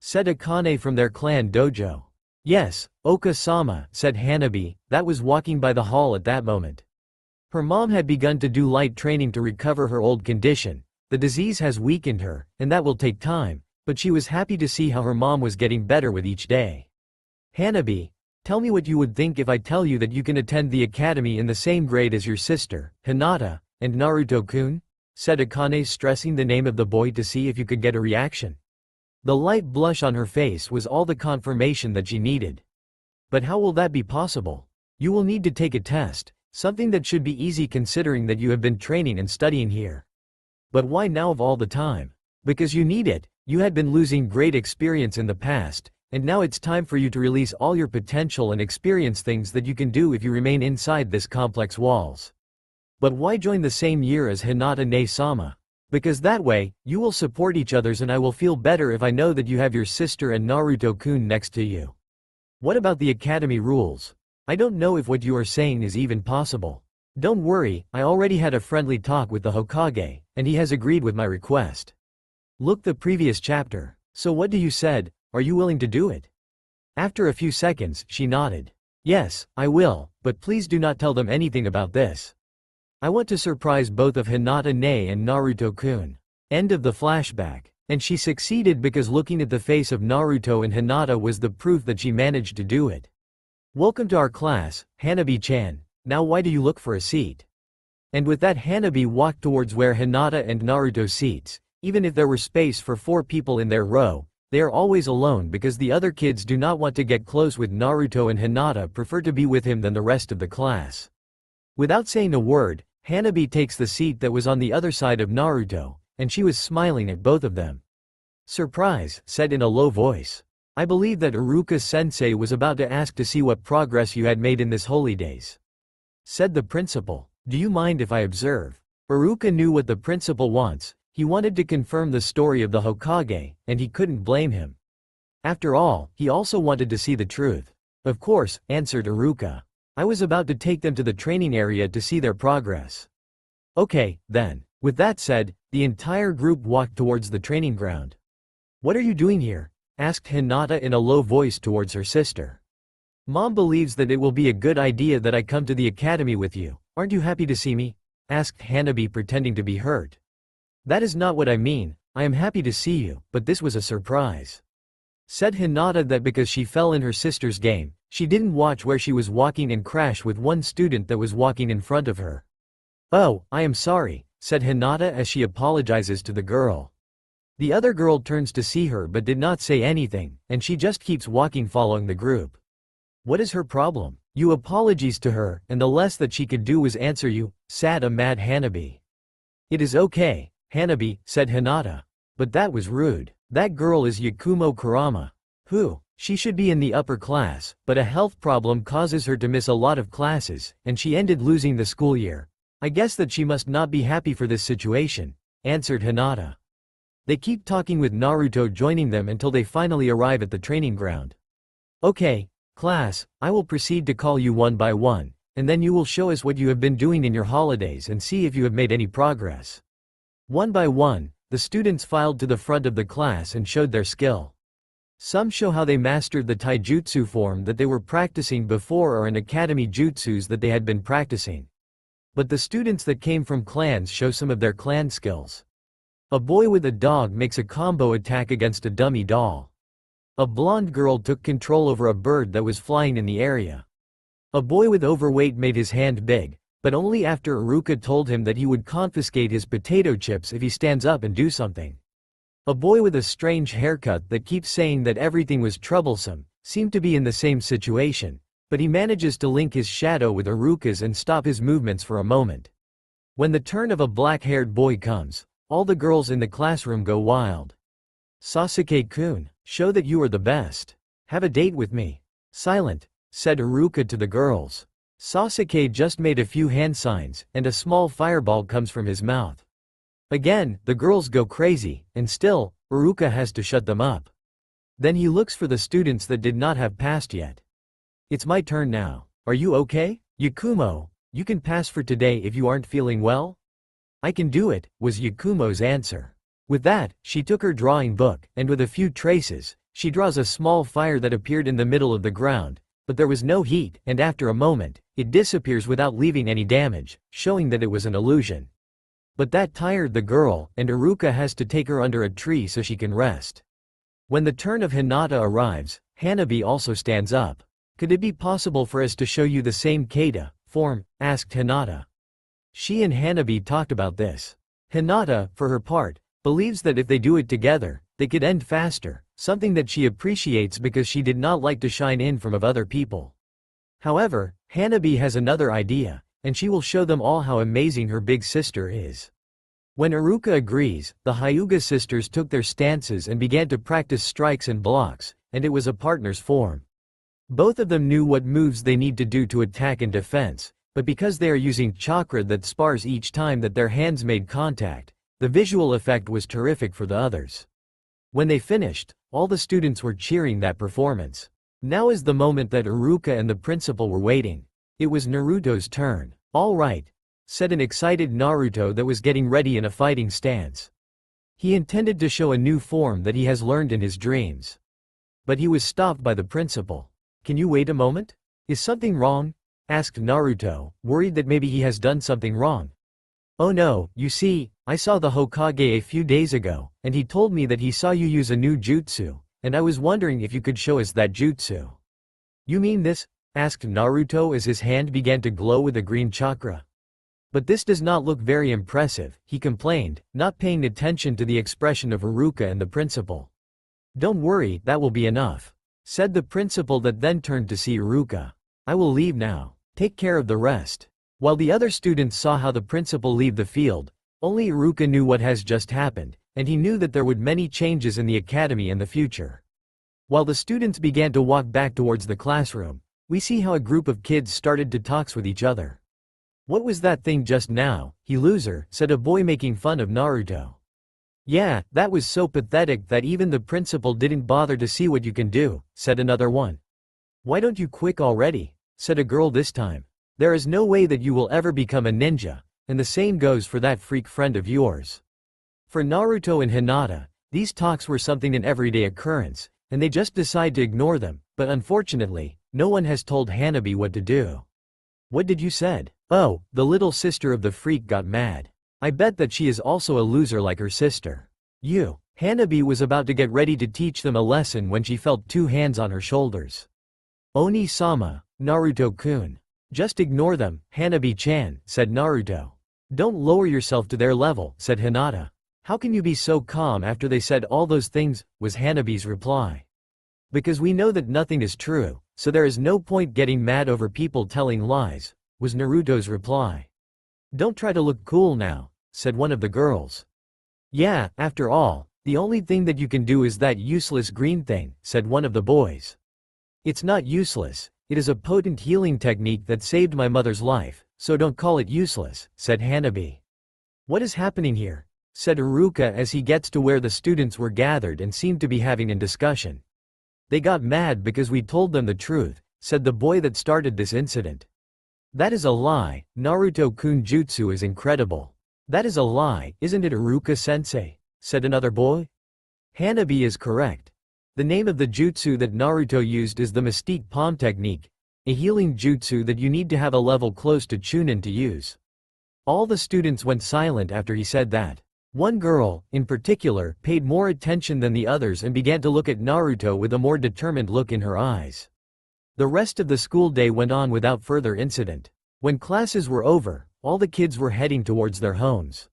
said Akane from their clan dojo. "Yes, Oka-sama," said Hanabi, that was walking by the hall at that moment. Her mom had begun to do light training to recover her old condition. The disease has weakened her, and that will take time, but she was happy to see how her mom was getting better with each day. "Hanabi, tell me what you would think if I tell you that you can attend the academy in the same grade as your sister, Hinata, and Naruto-kun?" said Akane, stressing the name of the boy to see if you could get a reaction. The light blush on her face was all the confirmation that she needed. "But how will that be possible? You will need to take a test, something that should be easy considering that you have been training and studying here." "But why now of all the time?" "Because you need it, you had been losing great experience in the past, and now it's time for you to release all your potential and experience things that you can do if you remain inside this complex walls." "But why join the same year as Hinata ne-sama?" "Because that way, you will support each other's and I will feel better if I know that you have your sister and Naruto-kun next to you." "What about the academy rules? I don't know if what you are saying is even possible." "Don't worry, I already had a friendly talk with the Hokage, and he has agreed with my request." Look the previous chapter. "So what do you said, are you willing to do it?" After a few seconds, she nodded. "Yes, I will, but please do not tell them anything about this. I want to surprise both of Hinata-ne and Naruto-kun." End of the flashback. And she succeeded because looking at the face of Naruto and Hinata was the proof that she managed to do it. "Welcome to our class, Hanabi-chan. Now why do you look for a seat?" And with that, Hanabi walked towards where Hinata and Naruto seats. Even if there were space for 4 people in their row, they are always alone because the other kids do not want to get close with Naruto, and Hinata prefer to be with him than the rest of the class. Without saying a word, Hanabi takes the seat that was on the other side of Naruto, and she was smiling at both of them. "Surprise," said in a low voice. "I believe that Iruka-sensei was about to ask to see what progress you had made in this holy days," said the principal. "Do you mind if I observe?" Iruka knew what the principal wants. He wanted to confirm the story of the Hokage, and he couldn't blame him. After all, he also wanted to see the truth. "Of course," answered Iruka. "I was about to take them to the training area to see their progress." "Okay, then." With that said, the entire group walked towards the training ground. "What are you doing here?" asked Hinata in a low voice towards her sister. "Mom believes that it will be a good idea that I come to the academy with you. Aren't you happy to see me?" asked Hanabi, pretending to be hurt. "That is not what I mean. I am happy to see you, but this was a surprise," said Hinata. That because she fell in her sister's game, she didn't watch where she was walking and crashed with one student that was walking in front of her. "Oh, I am sorry," said Hinata as she apologizes to the girl. The other girl turns to see her but did not say anything, and she just keeps walking following the group. What is her problem? You apologies to her, and the less that she could do was answer you, sad a mad Hanabi. "It is okay, Hanabi," said Hinata. "But that was rude. That girl is Yakumo Kurama. Who? She should be in the upper class, but a health problem causes her to miss a lot of classes, and she ended losing the school year. I guess that she must not be happy for this situation," answered Hinata. They keep talking with Naruto joining them until they finally arrive at the training ground. "Okay, class, I will proceed to call you one by one, and then you will show us what you have been doing in your holidays and see if you have made any progress." One by one, the students filed to the front of the class and showed their skill. Some show how they mastered the taijutsu form that they were practicing before or an academy jutsus that they had been practicing. But the students that came from clans show some of their clan skills. A boy with a dog makes a combo attack against a dummy doll. A blonde girl took control over a bird that was flying in the area. A boy with overweight made his hand big, but only after Iruka told him that he would confiscate his potato chips if he stands up and do something. A boy with a strange haircut that keeps saying that everything was troublesome, seemed to be in the same situation, but he manages to link his shadow with Iruka's and stop his movements for a moment. When the turn of a black-haired boy comes, all the girls in the classroom go wild. "Sasuke-kun, show that you are the best. Have a date with me." "Silent," said Iruka to the girls. Sasuke just made a few hand signs, and a small fireball comes from his mouth. Again, the girls go crazy, and still, Iruka has to shut them up. Then he looks for the students that did not have passed yet. "It's my turn now. Are you okay, Yakumo?" You can pass for today if you aren't feeling well? I can do it, was Yakumo's answer. With that, she took her drawing book, and with a few traces, she draws a small fire that appeared in the middle of the ground, but there was no heat, and after a moment, it disappears without leaving any damage, showing that it was an illusion. But that tired the girl, and Iruka has to take her under a tree so she can rest. When the turn of Hinata arrives, Hanabi also stands up. Could it be possible for us to show you the same kata form? Asked Hinata. She and Hanabi talked about this. Hinata, for her part, believes that if they do it together, they could end faster, something that she appreciates because she did not like to shine in front of other people. However, Hanabi has another idea, and she will show them all how amazing her big sister is. When Iruka agrees, the Hyuga sisters took their stances and began to practice strikes and blocks, and it was a partner's form. Both of them knew what moves they need to do to attack and defense, but because they are using chakra that spars each time that their hands made contact, the visual effect was terrific for the others. When they finished, all the students were cheering that performance. Now is the moment that Iruka and the principal were waiting. It was Naruto's turn. All right, said an excited Naruto that was getting ready in a fighting stance. He intended to show a new form that he has learned in his dreams. But he was stopped by the principal. Can you wait a moment? Is something wrong? Asked Naruto, worried that maybe he has done something wrong. Oh no, you see, I saw the Hokage a few days ago, and he told me that he saw you use a new jutsu, and I was wondering if you could show us that jutsu. You mean this? Asked Naruto as his hand began to glow with a green chakra. But this does not look very impressive, he complained, not paying attention to the expression of Iruka and the principal. Don't worry, that will be enough, said the principal that then turned to see Iruka. I will leave now. Take care of the rest. While the other students saw how the principal leave the field, only Iruka knew what has just happened, and he knew that there would many changes in the academy in the future. While the students began to walk back towards the classroom, we see how a group of kids started to talk with each other. What was that thing just now, he loser, said a boy making fun of Naruto. Yeah, that was so pathetic that even the principal didn't bother to see what you can do, said another one. Why don't you quit already, said a girl this time. There is no way that you will ever become a ninja, and the same goes for that freak friend of yours. For Naruto and Hinata, these talks were something an everyday occurrence, and they just decide to ignore them, but unfortunately, no one has told Hanabi what to do. What did you said? Oh, the little sister of the freak got mad. I bet that she is also a loser like her sister. Hanabi was about to get ready to teach them a lesson when she felt two hands on her shoulders. Oni-sama, Naruto-kun. Just ignore them, Hanabi-chan, said Naruto. Don't lower yourself to their level, said Hinata. How can you be so calm after they said all those things, was Hanabi's reply. Because we know that nothing is true, so there is no point getting mad over people telling lies, was Naruto's reply. Don't try to look cool now, said one of the girls. Yeah, after all, the only thing that you can do is that useless green thing, said one of the boys. It's not useless, it is a potent healing technique that saved my mother's life, so don't call it useless, said Hanabi. What is happening here? Said Iruka as he gets to where the students were gathered and seemed to be having a discussion. They got mad because we told them the truth, said the boy that started this incident. That is a lie, Naruto-kun jutsu is incredible. That is a lie, isn't it Iruka-sensei? Said another boy. Hanabi is correct. The name of the jutsu that Naruto used is the Mystique Palm Technique, a healing jutsu that you need to have a level close to Chunin to use. All the students went silent after he said that. One girl, in particular, paid more attention than the others and began to look at Naruto with a more determined look in her eyes. The rest of the school day went on without further incident. When classes were over, all the kids were heading towards their homes.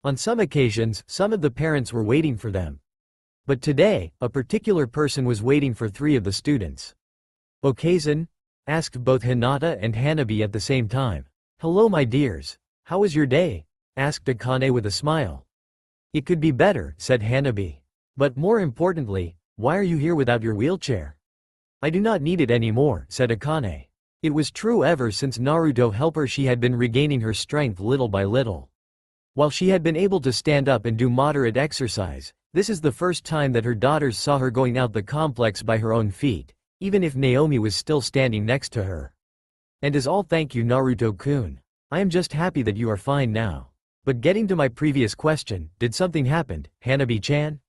On some occasions, some of the parents were waiting for them. But today, a particular person was waiting for 3 of the students. Okazen? Asked both Hinata and Hanabi at the same time. Hello my dears. How was your day? Asked Akane with a smile. It could be better, said Hanabi. But more importantly, why are you here without your wheelchair? I do not need it anymore, said Akane. It was true ever since Naruto helped her she had been regaining her strength little by little. While she had been able to stand up and do moderate exercise, this is the first time that her daughters saw her going out the complex by her own feet, even if Naomi was still standing next to her. And as all thank you Naruto-kun. I am just happy that you are fine now. But getting to my previous question, did something happen, Hanabi-chan?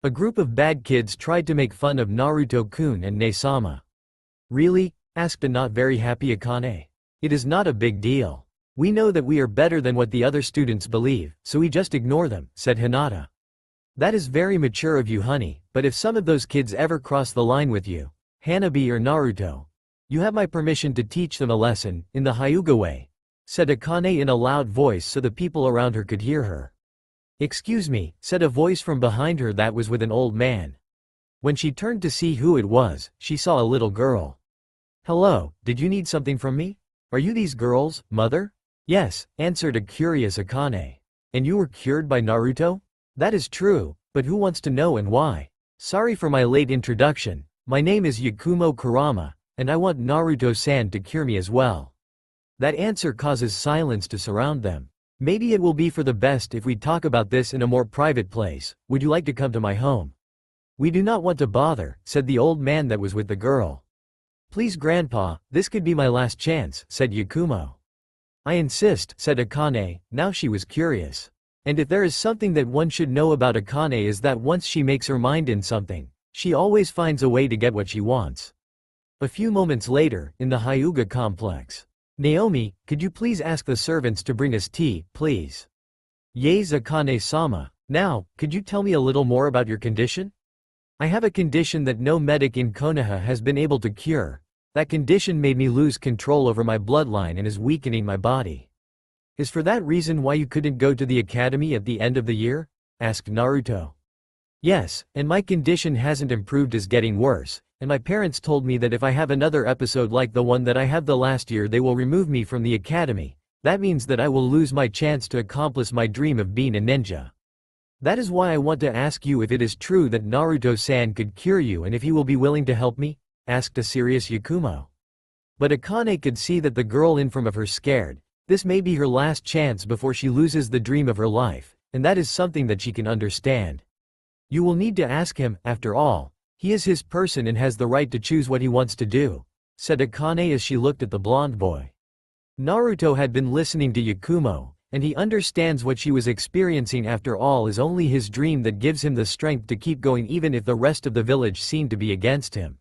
A group of bad kids tried to make fun of Naruto-kun and Ne-sama. Really? Asked a not very happy Akane. It is not a big deal. We know that we are better than what the other students believe, so we just ignore them, said Hinata. That is very mature of you honey, but if some of those kids ever cross the line with you, Hanabi or Naruto, you have my permission to teach them a lesson, in the Hyuga way, said Akane in a loud voice so the people around her could hear her. Excuse me, said a voice from behind her that was with an old man. When she turned to see who it was, she saw a little girl. Hello, did you need something from me? Are you these girls, mother? Yes, answered a curious Akane. And you were cured by Naruto? That is true, but who wants to know and why? Sorry for my late introduction, my name is Yakumo Kurama, and I want Naruto-san to cure me as well. That answer causes silence to surround them. Maybe it will be for the best if we talk about this in a more private place. Would you like to come to my home? We do not want to bother, said the old man that was with the girl. Please grandpa, this could be my last chance, said Yakumo. I insist, said Akane. Now she was curious. And if there is something that one should know about Akane is that once she makes her mind in something, she always finds a way to get what she wants. A few moments later, in the Hyuga complex. Naomi, could you please ask the servants to bring us tea, please? Yes, Akane-sama. Now, could you tell me a little more about your condition? I have a condition that no medic in Konoha has been able to cure. That condition made me lose control over my bloodline and is weakening my body. Is for that reason why you couldn't go to the academy at the end of the year? Asked Naruto. Yes, and my condition hasn't improved, is getting worse, and my parents told me that if I have another episode like the one that I had the last year they will remove me from the academy. That means that I will lose my chance to accomplish my dream of being a ninja. That is why I want to ask you if it is true that Naruto-san could cure you and if he will be willing to help me? Asked a serious Yakumo. But Akane could see that the girl in front of her scared. This may be her last chance before she loses the dream of her life, and that is something that she can understand. You will need to ask him, after all. He is his person and has the right to choose what he wants to do, said Akane as she looked at the blonde boy. Naruto had been listening to Yakumo, and he understands what she was experiencing. After all, is only his dream that gives him the strength to keep going even if the rest of the village seemed to be against him.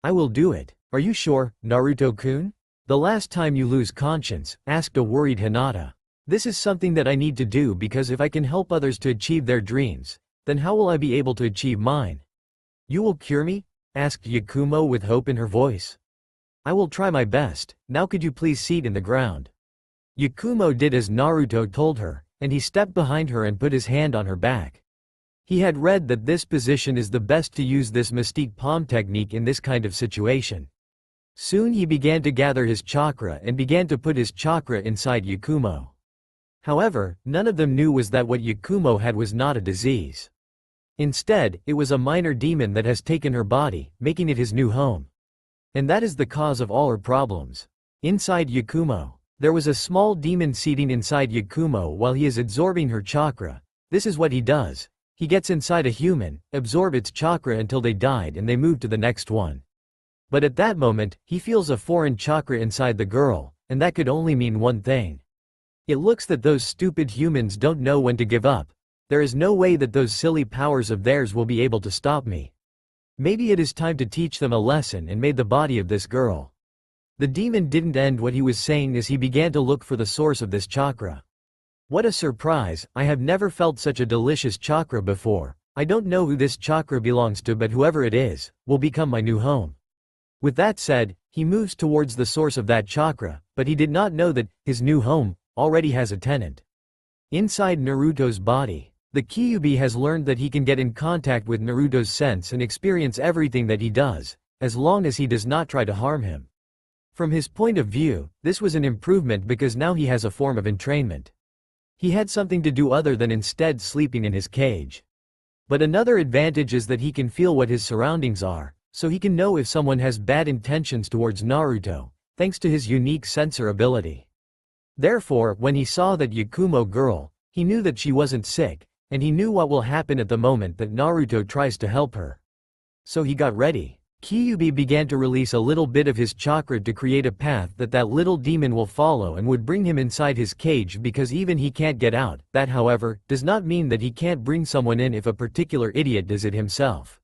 I will do it. Are you sure, Naruto-kun? The last time you lose conscience, asked a worried Hinata. This is something that I need to do because if I can help others to achieve their dreams, then how will I be able to achieve mine? You will cure me? Asked Yakumo with hope in her voice. I will try my best. Now could you please sit in the ground? Yakumo did as Naruto told her, and he stepped behind her and put his hand on her back. He had read that this position is the best to use this mystique palm technique in this kind of situation. Soon he began to gather his chakra and began to put his chakra inside Yakumo. However, none of them knew was that what Yakumo had was not a disease. Instead, it was a minor demon that has taken her body, making it his new home. And that is the cause of all her problems. Inside Yakumo, there was a small demon seating inside Yakumo while he is absorbing her chakra. This is what he does. He gets inside a human, absorb its chakra until they died and they move to the next one. But at that moment, he feels a foreign chakra inside the girl, and that could only mean one thing. It looks that those stupid humans don't know when to give up. There is no way that those silly powers of theirs will be able to stop me. Maybe it is time to teach them a lesson and made the body of this girl. The demon didn't end what he was saying as he began to look for the source of this chakra. What a surprise, I have never felt such a delicious chakra before. I don't know who this chakra belongs to, but whoever it is, will become my new home. With that said, he moves towards the source of that chakra, but he did not know that his new home already has a tenant. Inside Naruto's body, the Kyuubi has learned that he can get in contact with Naruto's sense and experience everything that he does, as long as he does not try to harm him. From his point of view, this was an improvement because now he has a form of entrainment. He had something to do other than instead sleeping in his cage. But another advantage is that he can feel what his surroundings are, so he can know if someone has bad intentions towards Naruto, thanks to his unique sensor ability. Therefore, when he saw that Yakumo girl, he knew that she wasn't sick, and he knew what will happen at the moment that Naruto tries to help her. So he got ready. Kyuubi began to release a little bit of his chakra to create a path that little demon will follow and would bring him inside his cage because even he can't get out. That, however, does not mean that he can't bring someone in if a particular idiot does it himself.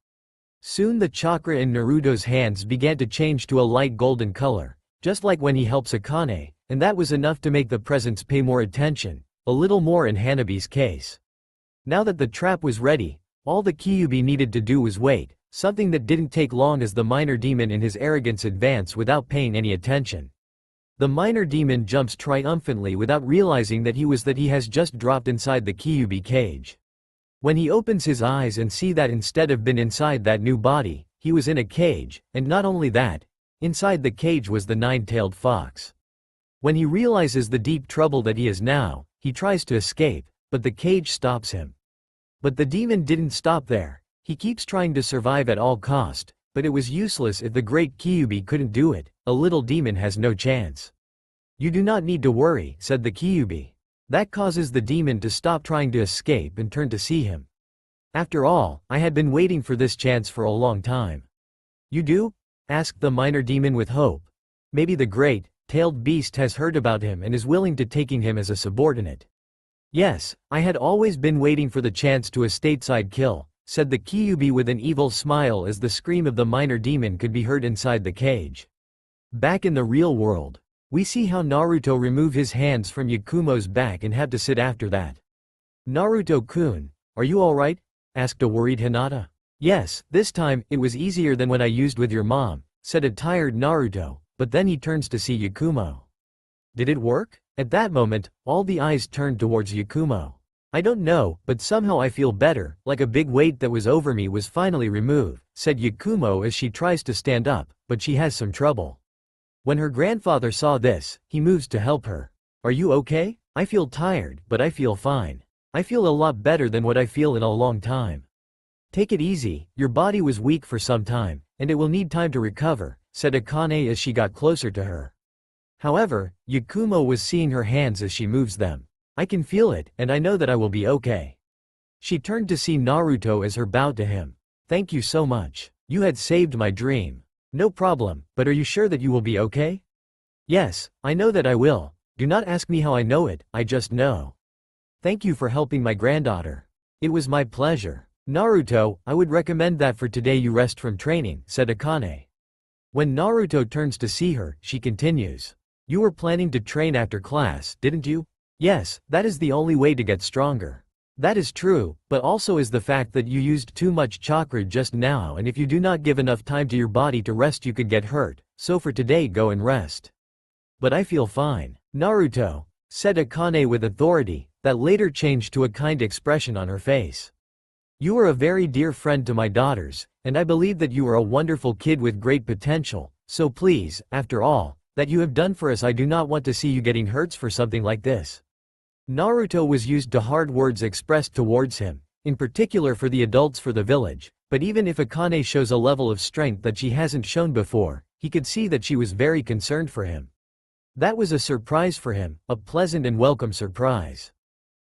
Soon the chakra in Naruto's hands began to change to a light golden color, just like when he helps Akane, and that was enough to make the presence pay more attention, a little more in Hanabi's case. Now that the trap was ready, all the Kyuubi needed to do was wait, something that didn't take long as the minor demon in his arrogance advanced without paying any attention. The minor demon jumps triumphantly without realizing that he has just dropped inside the Kyuubi cage. When he opens his eyes and see that instead of being inside that new body, he was in a cage, and not only that, inside the cage was the nine-tailed fox. When he realizes the deep trouble that he is now, he tries to escape, but the cage stops him. But the demon didn't stop there. He keeps trying to survive at all cost, but it was useless if the great Kyuubi couldn't do it. A little demon has no chance. You do not need to worry, said the Kyuubi. That causes the demon to stop trying to escape and turn to see him. After all, I had been waiting for this chance for a long time. You do? Asked the minor demon with hope. Maybe the great, tailed beast has heard about him and is willing to taking him as a subordinate. Yes, I had always been waiting for the chance to a stateside kill, said the Kyuubi with an evil smile as the scream of the minor demon could be heard inside the cage. Back in the real world, we see how Naruto remove his hands from Yakumo's back and have to sit after that. Naruto-kun, are you alright? Asked a worried Hinata. Yes, this time, it was easier than when I used with your mom, said a tired Naruto, but then he turns to see Yakumo. Did it work? At that moment, all the eyes turned towards Yakumo. I don't know, but somehow I feel better, like a big weight that was over me was finally removed, said Yakumo as she tries to stand up, but she has some trouble. When her grandfather saw this, he moves to help her. Are you okay? I feel tired, but I feel fine. I feel a lot better than what I feel in a long time. Take it easy, your body was weak for some time, and it will need time to recover, said Akane as she got closer to her. However, Yakumo was seeing her hands as she moves them. I can feel it, and I know that I will be okay. She turned to see Naruto as her bowed to him. Thank you so much. You had saved my dream. No problem, but are you sure that you will be okay? Yes, I know that I will. Do not ask me how I know it, I just know. Thank you for helping my granddaughter. It was my pleasure. Naruto, I would recommend that for today you rest from training, said Akane. When Naruto turns to see her, she continues. You were planning to train after class, didn't you? Yes, that is the only way to get stronger. That is true, but also is the fact that you used too much chakra just now, and if you do not give enough time to your body to rest you could get hurt, so for today go and rest. But I feel fine. Naruto, said Akane with authority, that later changed to a kind expression on her face. You are a very dear friend to my daughters, and I believe that you are a wonderful kid with great potential, so please, after all that you have done for us, I do not want to see you getting hurts for something like this. Naruto was used to hard words expressed towards him, in particular for the adults for the village, but even if Akane shows a level of strength that she hasn't shown before, he could see that she was very concerned for him. That was a surprise for him, a pleasant and welcome surprise.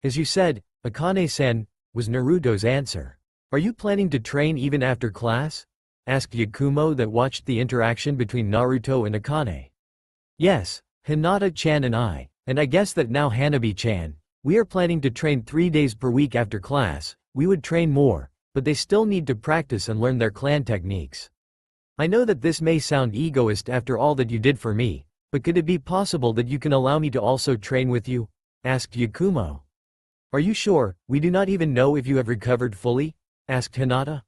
As you said, Akane-san, was Naruto's answer. Are you planning to train even after class? Asked Yakumo that watched the interaction between Naruto and Akane. Yes, Hinata-chan and I guess that now Hanabi-chan, we are planning to train 3 days per week after class. We would train more, but they still need to practice and learn their clan techniques. I know that this may sound egoist after all that you did for me, but could it be possible that you can allow me to also train with you? Asked Yakumo. Are you sure? We do not even know if you have recovered fully? Asked Hinata.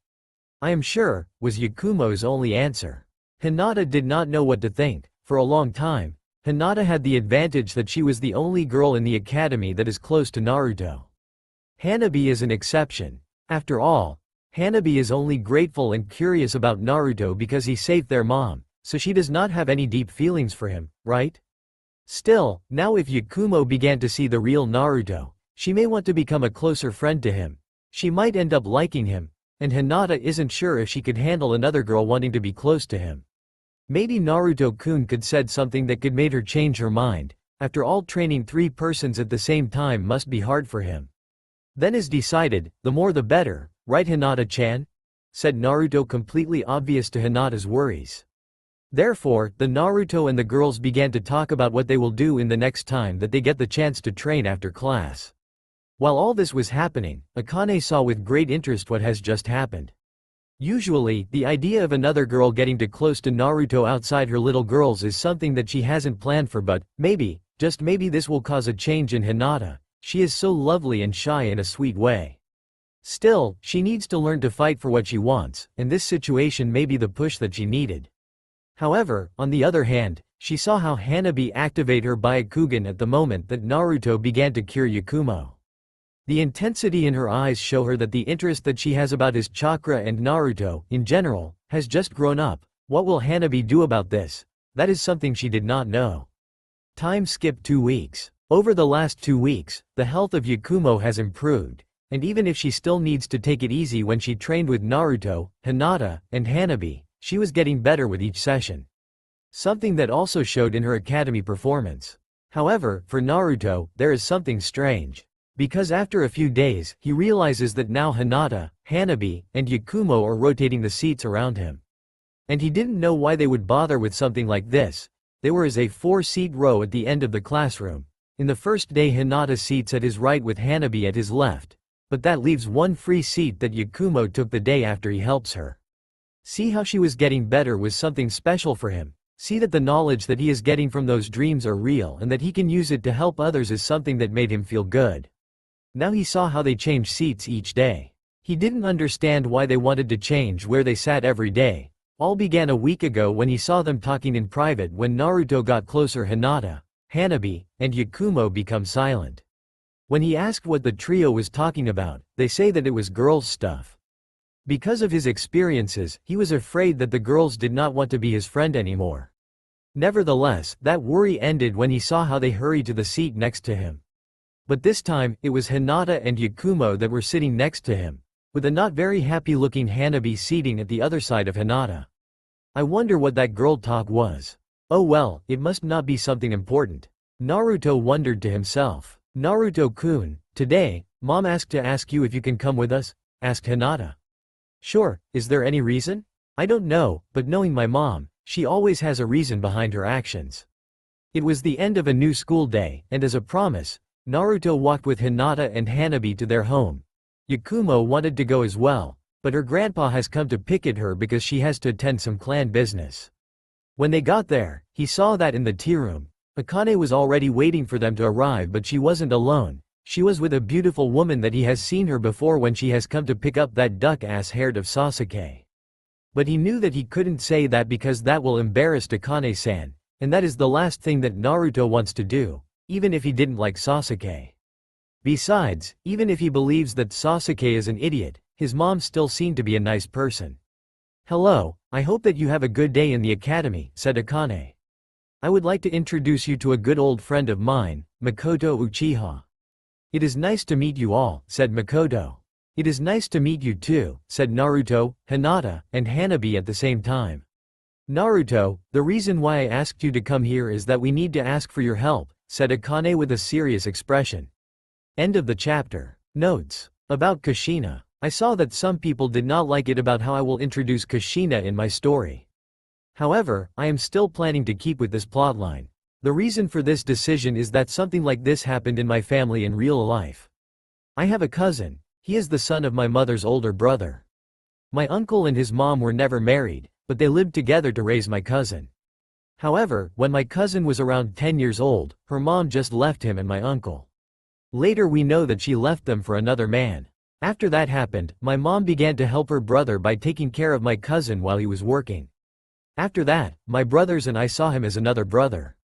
I am sure, was Yakumo's only answer. Hinata did not know what to think. For a long time, Hinata had the advantage that she was the only girl in the academy that is close to Naruto. Hanabi is an exception. After all, Hanabi is only grateful and curious about Naruto because he saved their mom, so she does not have any deep feelings for him, right? Still, now if Yakumo began to see the real Naruto, she may want to become a closer friend to him. She might end up liking him, and Hinata isn't sure if she could handle another girl wanting to be close to him. Maybe Naruto-kun could said something that could made her change her mind. After all, training 3 persons at the same time must be hard for him. Then as decided, the more the better, right Hinata-chan? said Naruto, completely obvious to Hinata's worries. Therefore, the Naruto and the girls began to talk about what they will do in the next time that they get the chance to train after class. While all this was happening, Akane saw with great interest what has just happened. Usually, the idea of another girl getting too close to Naruto outside her little girls is something that she hasn't planned for, but maybe, just maybe, this will cause a change in Hinata. She is so lovely and shy in a sweet way. Still, she needs to learn to fight for what she wants, and this situation may be the push that she needed. However, on the other hand, she saw how Hanabi activate her Byakugan at the moment that Naruto began to cure Yakumo. The intensity in her eyes show her that the interest that she has about his chakra and Naruto, in general, has just grown up. What will Hanabi do about this? That is something she did not know. Time skipped 2 weeks. Over the last 2 weeks, the health of Yakumo has improved, and even if she still needs to take it easy when she trained with Naruto, Hinata, and Hanabi, she was getting better with each session. Something that also showed in her academy performance. However, for Naruto, there is something strange. Because after a few days, he realizes that now Hinata, Hanabi, and Yakumo are rotating the seats around him. And he didn't know why they would bother with something like this. They were as a 4-seat row at the end of the classroom. In the first day, Hinata seats at his right with Hanabi at his left. But that leaves one free seat that Yakumo took the day after he helps her. See how she was getting better was something special for him. See that the knowledge that he is getting from those dreams are real and that he can use it to help others is something that made him feel good. Now he saw how they changed seats each day. He didn't understand why they wanted to change where they sat every day. All began a week ago when he saw them talking in private. When Naruto got closer, Hinata, Hanabi, and Yakumo become silent. When he asked what the trio was talking about, they say that it was girls' stuff. Because of his experiences, he was afraid that the girls did not want to be his friend anymore. Nevertheless, that worry ended when he saw how they hurried to the seat next to him. But this time, it was Hinata and Yakumo that were sitting next to him, with a not very happy-looking Hanabi seating at the other side of Hinata. I wonder what that girl talk was. Oh well, it must not be something important. Naruto wondered to himself. Naruto-kun, today, Mom asked to ask you if you can come with us, asked Hinata. Sure, is there any reason? I don't know, but knowing my mom, she always has a reason behind her actions. It was the end of a new school day, and as a promise, Naruto walked with Hinata and Hanabi to their home. Yakumo wanted to go as well, but her grandpa has come to pick at her because she has to attend some clan business. When they got there, he saw that in the tea room, Akane was already waiting for them to arrive, but she wasn't alone. She was with a beautiful woman that he has seen her before when she has come to pick up that duck-ass haired of Sasuke. But he knew that he couldn't say that because that will embarrass Akane-san, and that is the last thing that Naruto wants to do, even if he didn't like Sasuke. Besides, even if he believes that Sasuke is an idiot, his mom still seemed to be a nice person. Hello, I hope that you have a good day in the academy, said Akane. I would like to introduce you to a good old friend of mine, Makoto Uchiha. It is nice to meet you all, said Makoto. It is nice to meet you too, said Naruto, Hinata, and Hanabi at the same time. Naruto, the reason why I asked you to come here is that we need to ask for your help, said Akane with a serious expression. End of the chapter. Notes. About Kushina. I saw that some people did not like it about how I will introduce Kushina in my story. However, I am still planning to keep with this plotline. The reason for this decision is that something like this happened in my family in real life. I have a cousin. He is the son of my mother's older brother. My uncle and his mom were never married, but they lived together to raise my cousin. However, when my cousin was around 10 years old, her mom just left him and my uncle. Later we know that she left them for another man. After that happened, my mom began to help her brother by taking care of my cousin while he was working. After that, my brothers and I saw him as another brother.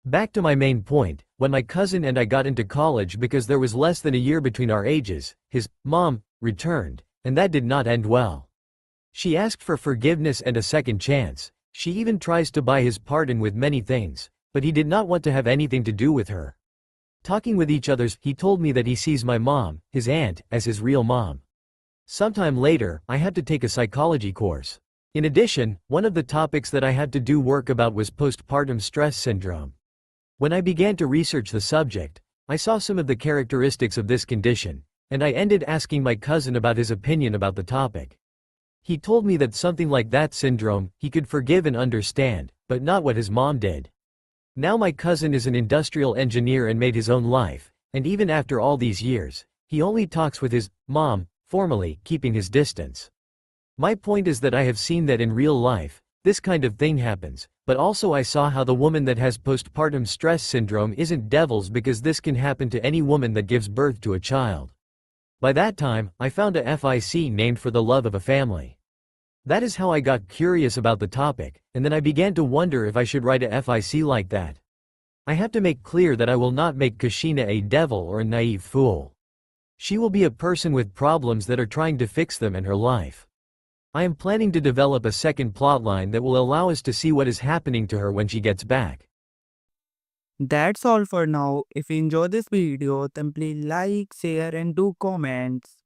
Back to my main point, when my cousin and I got into college because there was less than a year between our ages, his mom returned, and that did not end well. She asked for forgiveness and a second chance. She even tries to buy his pardon with many things, but he did not want to have anything to do with her. Talking with each other, he told me that he sees my mom, his aunt, as his real mom. Sometime later, I had to take a psychology course. In addition, one of the topics that I had to do work about was postpartum stress syndrome. When I began to research the subject, I saw some of the characteristics of this condition, and I ended asking my cousin about his opinion about the topic. He told me that something like that syndrome he could forgive and understand, but not what his mom did. Now my cousin is an industrial engineer and made his own life, and even after all these years, he only talks with his mom, formally, keeping his distance. My point is that I have seen that in real life, this kind of thing happens, but also I saw how the woman that has postpartum stress syndrome isn't devils because this can happen to any woman that gives birth to a child. By that time, I found a FIC named for the love of a family. That is how I got curious about the topic, and then I began to wonder if I should write a FIC like that. I have to make clear that I will not make Kushina a devil or a naive fool. She will be a person with problems that are trying to fix them in her life. I am planning to develop a second plotline that will allow us to see what is happening to her when she gets back. That's all for now. If you enjoy this video, then please like, share and do comments.